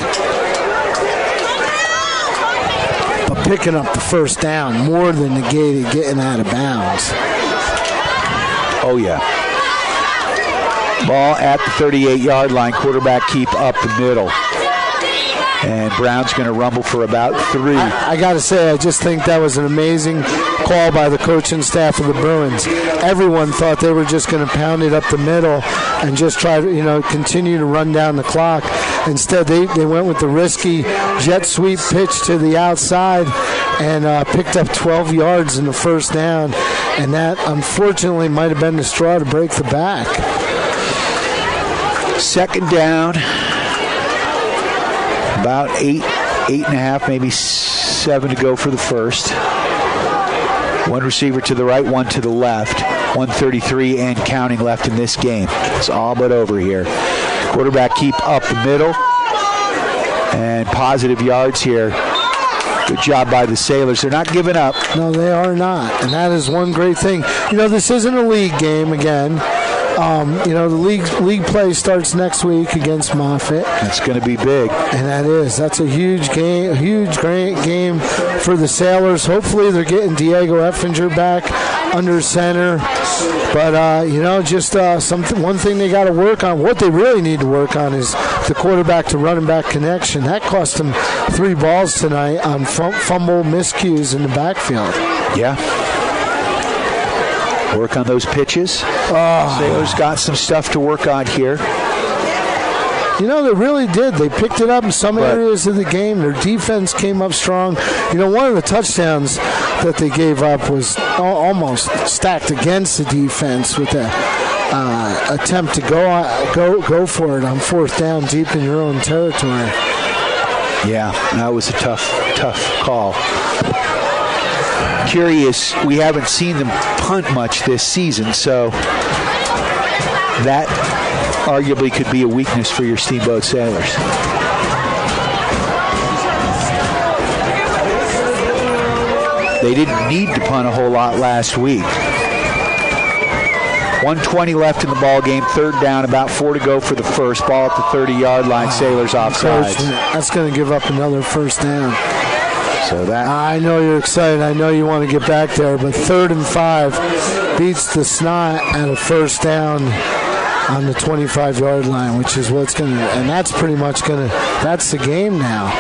But picking up the first down more than negated getting out of bounds. Oh, yeah. Ball at the 38-yard line. Quarterback keep up the middle. And Brown's going to rumble for about 3. I got to say, I just think that was an amazing call by the coaching staff of the Bruins. Everyone thought they were just going to pound it up the middle and just try to, continue to run down the clock. Instead, they went with the risky jet sweep pitch to the outside and picked up 12 yards in the first down. And that, unfortunately, might have been the straw to break the back. Second down. About 8.5, maybe 7 to go for the first. One receiver to the right, one to the left. 1:33 and counting left in this game. It's all but over here. Quarterback keep up the middle. And positive yards here. Good job by the Sailors. They're not giving up. No, they are not. And that is one great thing. This isn't a league game again. The league play starts next week against Moffett. That's going to be big. And that's a huge game, a huge great game for the Sailors. Hopefully they're getting Diego Effinger back under center. But, one thing they got to work on, what they really need to work on is the quarterback to running back connection. That cost them 3 balls tonight on fumble miscues in the backfield. Yeah. Work on those pitches. Sailors got some stuff to work on here. They really did. They picked it up in some areas of the game. Their defense came up strong. One of the touchdowns that they gave up was almost stacked against the defense with an attempt to go for it on fourth down deep in your own territory. Yeah, that was a tough call. Curious, we haven't seen them punt much this season, so that arguably could be a weakness for your Steamboat Sailors. They didn't need to punt a whole lot last week. 1:20 left in the ball game. Third down, about 4 to go for the first. Ball at the 30-yard line. Sailors offsides. That's going to give up another first down. So that I know you're excited. I know you want to get back there, but 3rd and 5 beats the snot at a first down on the 25-yard line, which is what's going to, and that's pretty much going to, that's the game now.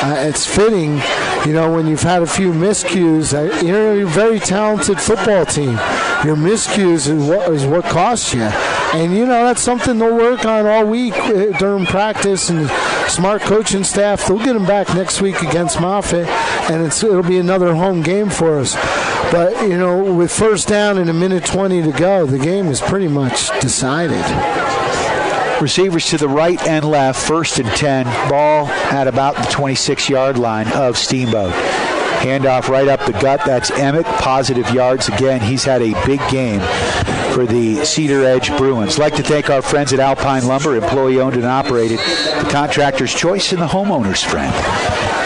It's fitting, when you've had a few miscues. You're a very talented football team. Your miscues is what costs you. And, that's something they'll work on all week during practice, and smart coaching staff, they'll get them back next week against Moffett, and it'll be another home game for us. But, with first down and 1:20 to go, the game is pretty much decided. Receivers to the right and left, 1st and 10. Ball at about the 26-yard line of Steamboat. Handoff right up the gut. That's Emick. Positive yards again. He's had a big game for the Cedaredge Bruins. I'd like to thank our friends at Alpine Lumber, employee-owned and operated, the contractor's choice and the homeowner's friend.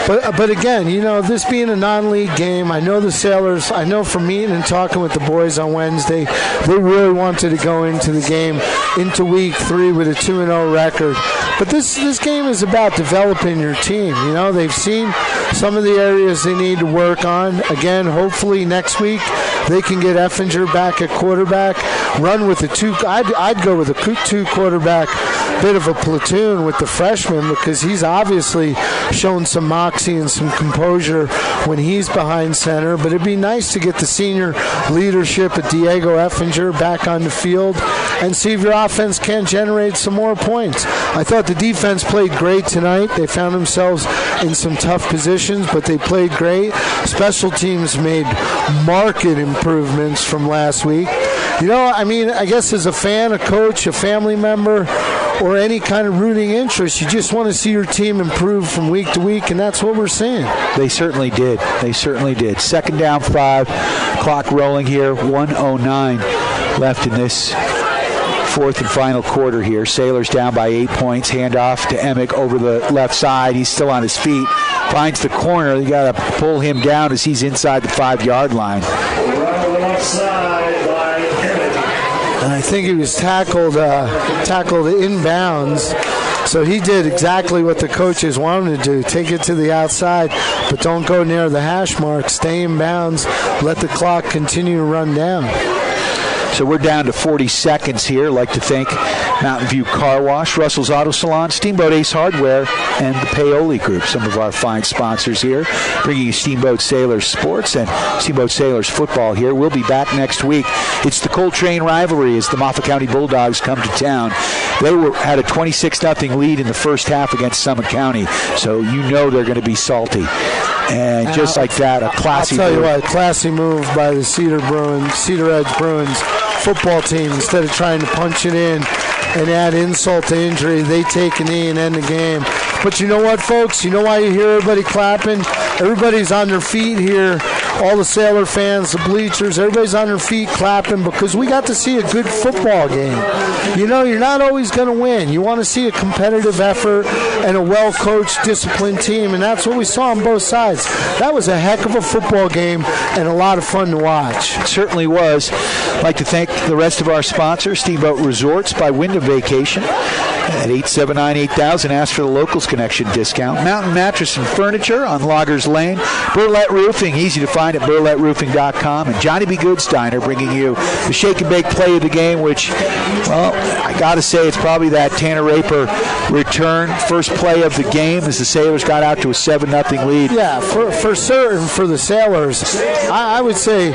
But again, this being a non-league game, I know the Sailors, I know from meeting and talking with the boys on Wednesday, they really wanted to go into the game, into week 3 with a 2-0 record. But this game is about developing your team. They've seen some of the areas they need to work on. Again, hopefully next week they can get Effinger back at quarterback, run with the two. I'd go with a 2-quarterback, bit of a platoon with the freshman, because he's obviously shown some moxie and some composure when he's behind center. But it'd be nice to get the senior leadership of Diego Effinger back on the field and see if your offense can generate some more points. I thought the defense played great tonight. They found themselves in some tough positions, but they played great. Special teams made marked improvements from last week. I guess as a fan, a coach, a family member, or any kind of rooting interest, you just want to see your team improve from week to week, and that's what we're seeing. They certainly did. Second down 5, clock rolling here, 1:09 left in this fourth and final quarter here. Sailors down by 8 points. Handoff to Emick over the left side. He's still on his feet. Finds the corner. You got to pull him down as he's inside the 5-yard line. And I think he was tackled inbounds. So he did exactly what the coaches wanted him to do. Take it to the outside, but don't go near the hash mark. Stay in bounds. Let the clock continue to run down. So we're down to 40 seconds here. I'd like to thank Mountain View Car Wash, Russell's Auto Salon, Steamboat Ace Hardware, and the Paoli Group, some of our fine sponsors here, bringing you Steamboat Sailors Sports and Steamboat Sailors Football here. We'll be back next week. It's the Coltrane rivalry as the Moffat County Bulldogs come to town. They had a 26-0 lead in the first half against Summit County, so they're going to be salty. And just like that, a classy move. I'll tell you what, classy move by the Cedaredge Bruins football team. Instead of trying to punch it in and add insult to injury, they take a knee and end the game. But you know what, folks? You know why you hear everybody clapping? Everybody's on their feet here. All the Sailor fans, the bleachers, everybody's on their feet clapping because we got to see a good football game. You're not always going to win. You want to see a competitive effort and a well-coached, disciplined team, and that's what we saw on both sides. That was a heck of a football game and a lot of fun to watch. It certainly was. I'd like to thank the rest of our sponsors, Steamboat Resorts by Wyndham Vacation. At 879-8000, ask for the Locals Connection discount. Mountain Mattress and Furniture on Loggers Lane. Burlette Roofing, easy to find at burletteroofing.com. And Johnny B. Good's Diner, bringing you the Shake and Bake play of the game, which, I got to say, it's probably that Tanner Raper return, first play of the game as the Sailors got out to a 7-0 lead. Yeah, for certain for the Sailors, I would say,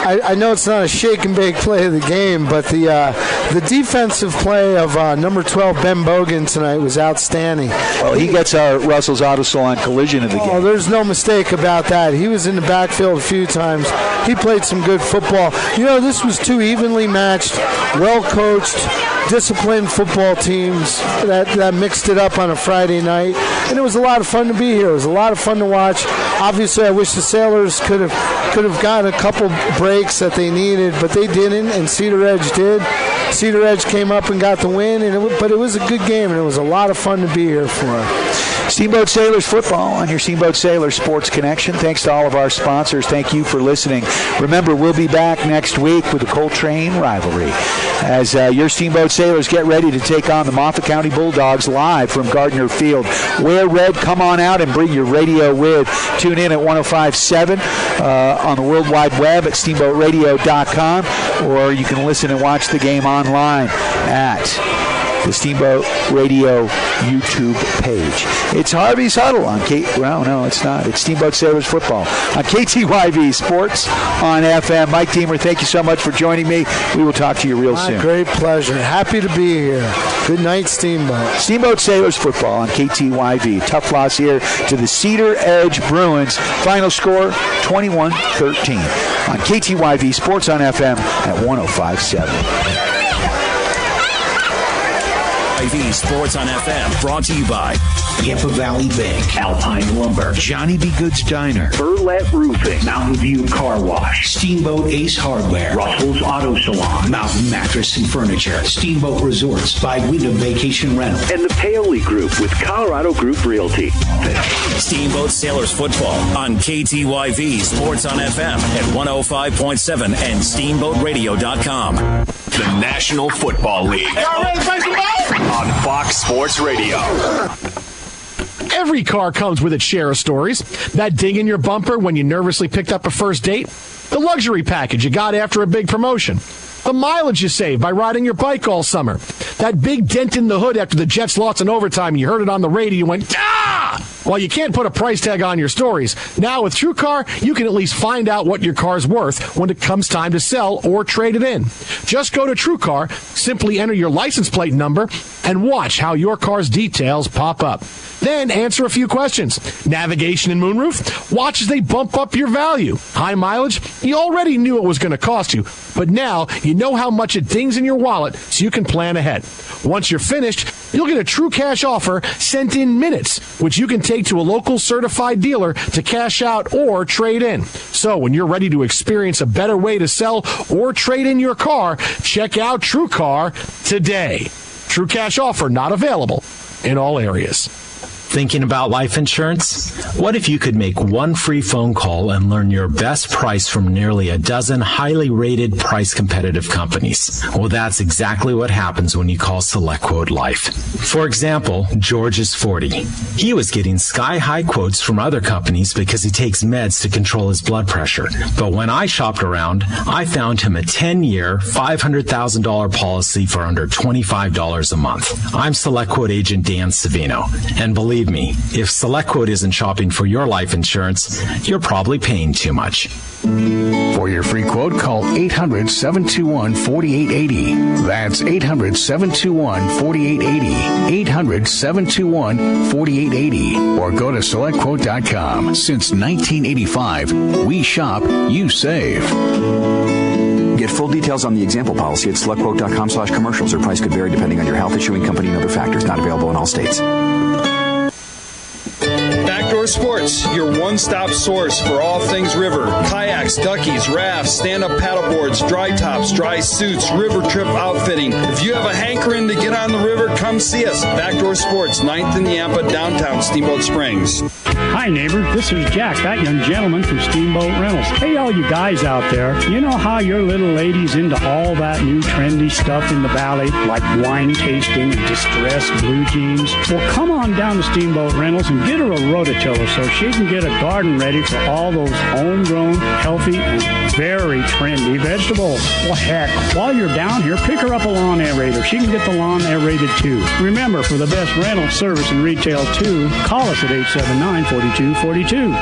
I know it's not a shake and bake play of the game, but the defensive play of number 12 Ben Bogan tonight was outstanding. Well, he gets our Russell's Auto Salon collision of the game. Oh, there's no mistake about that. He was in the backfield a few times. He played some good football. This was two evenly matched, well-coached, disciplined football teams that mixed it up on a Friday night, and it was a lot of fun to be here. It was a lot of fun to watch. Obviously, I wish the Sailors could have gotten a couple breaks that they needed, but they didn't, and Cedaredge did. Cedaredge came up and got the win, but it was a good game, and it was a lot of fun to be here for. Steamboat Sailors Football on your Steamboat Sailors Sports Connection. Thanks to all of our sponsors. Thank you for listening. Remember, we'll be back next week with the Coltrane rivalry as your Steamboat Sailors get ready to take on the Moffat County Bulldogs live from Gardner Field. Wear red, come on out and bring your radio with. Tune in at 105.7 on the World Wide Web at steamboatradio.com, or you can listen and watch the game online at the Steamboat Radio YouTube page. It's Harvey's Huddle on no, it's not. It's Steamboat Sailors Football on KTYV Sports on FM. Mike Deemer, thank you so much for joining me. We will talk to you real soon. Great pleasure. Happy to be here. Good night, Steamboat. Steamboat Sailors Football on KTYV. Tough loss here to the Cedaredge Bruins. Final score, 21-13 on KTYV Sports on FM at 105.7. KTYV Sports on FM, brought to you by Yampa Valley Bank, Alpine Lumber, Johnny B. Good's Diner, Burlette Roofing, Mountain View Car Wash, Steamboat Ace Hardware, Russell's Auto Salon, Mountain Mattress and Furniture, Steamboat Resorts by Wyndham Vacation Rental, and the Paoli Group with Colorado Group Realty. Steamboat Sailors Football on KTYV Sports on FM at 105.7 and steamboatradio.com. The National Football League. Y'all ready to play some ball? On Fox Sports Radio. Every car comes with its share of stories. That ding in your bumper when you nervously picked up a first date. The luxury package you got after a big promotion. The mileage you saved by riding your bike all summer. That big dent in the hood after the Jets lost in overtime and you heard it on the radio and went, ah! Well, you can't put a price tag on your stories. Now with TrueCar, you can at least find out what your car's worth when it comes time to sell or trade it in. Just go to TrueCar, simply enter your license plate number, and watch how your car's details pop up. Then answer a few questions. Navigation and moonroof? Watch as they bump up your value. High mileage? You already knew it was going to cost you, but now you know how much it dings in your wallet so you can plan ahead. Once you're finished, you'll get a true cash offer sent in minutes, which you can take to a local certified dealer to cash out or trade in. So when you're ready to experience a better way to sell or trade in your car, check out TrueCar today. True cash offer not available in all areas. Thinking about life insurance? What if you could make one free phone call and learn your best price from nearly a dozen highly rated, price-competitive companies? Well, that's exactly what happens when you call SelectQuote Life. For example, George is 40. He was getting sky-high quotes from other companies because he takes meds to control his blood pressure. But when I shopped around, I found him a 10-year, $500,000 policy for under $25 a month. I'm SelectQuote agent Dan Savino, and believe me, if SelectQuote isn't shopping for your life insurance, you're probably paying too much. For your free quote, call 800-721-4880. That's 800-721-4880. 800-721-4880. Or go to SelectQuote.com. Since 1985, we shop, you save. Get full details on the example policy at SelectQuote.com/commercials. Or price could vary depending on your health, issuing company, and other factors. Not available in all states. Backdoor Sports, your one-stop source for all things river. Kayaks, duckies, rafts, stand-up paddleboards, dry tops, dry suits, river trip outfitting. If you have a hankering to get on the river, come see us. Backdoor Sports, 9th and Yampa, downtown Steamboat Springs. Hi, neighbor. This is Jack, that young gentleman from Steamboat Reynolds. Hey, all you guys out there, you know how your little lady's into all that new trendy stuff in the valley, like wine tasting and distressed blue jeans? Well, come on down to Steamboat Reynolds and get her a rototiller so she can get a garden ready for all those homegrown, healthy, and very trendy vegetables. Well, heck, while you're down here, pick her up a lawn aerator. She can get the lawn aerated, too. Remember, for the best rental service and retail, too, call us at 879-4242.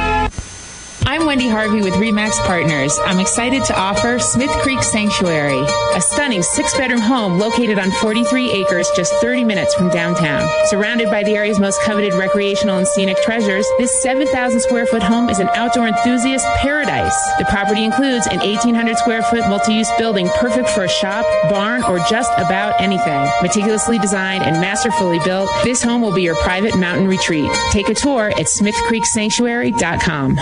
I'm Wendy Harvey with RE/MAX Partners. I'm excited to offer Smith Creek Sanctuary, a stunning 6-bedroom home located on 43 acres just 30 minutes from downtown. Surrounded by the area's most coveted recreational and scenic treasures, this 7,000-square-foot home is an outdoor enthusiast paradise. The property includes an 1,800-square-foot multi-use building perfect for a shop, barn, or just about anything. Meticulously designed and masterfully built, this home will be your private mountain retreat. Take a tour at smithcreeksanctuary.com.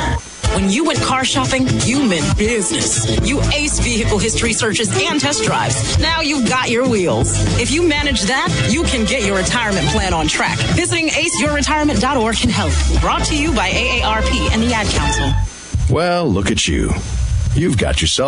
When you went car shopping, you meant business. You aced vehicle history searches and test drives. Now you've got your wheels. If you manage that, you can get your retirement plan on track. Visiting aceyourretirement.org can help. Brought to you by AARP and the Ad Council. Well, look at you. You've got yourself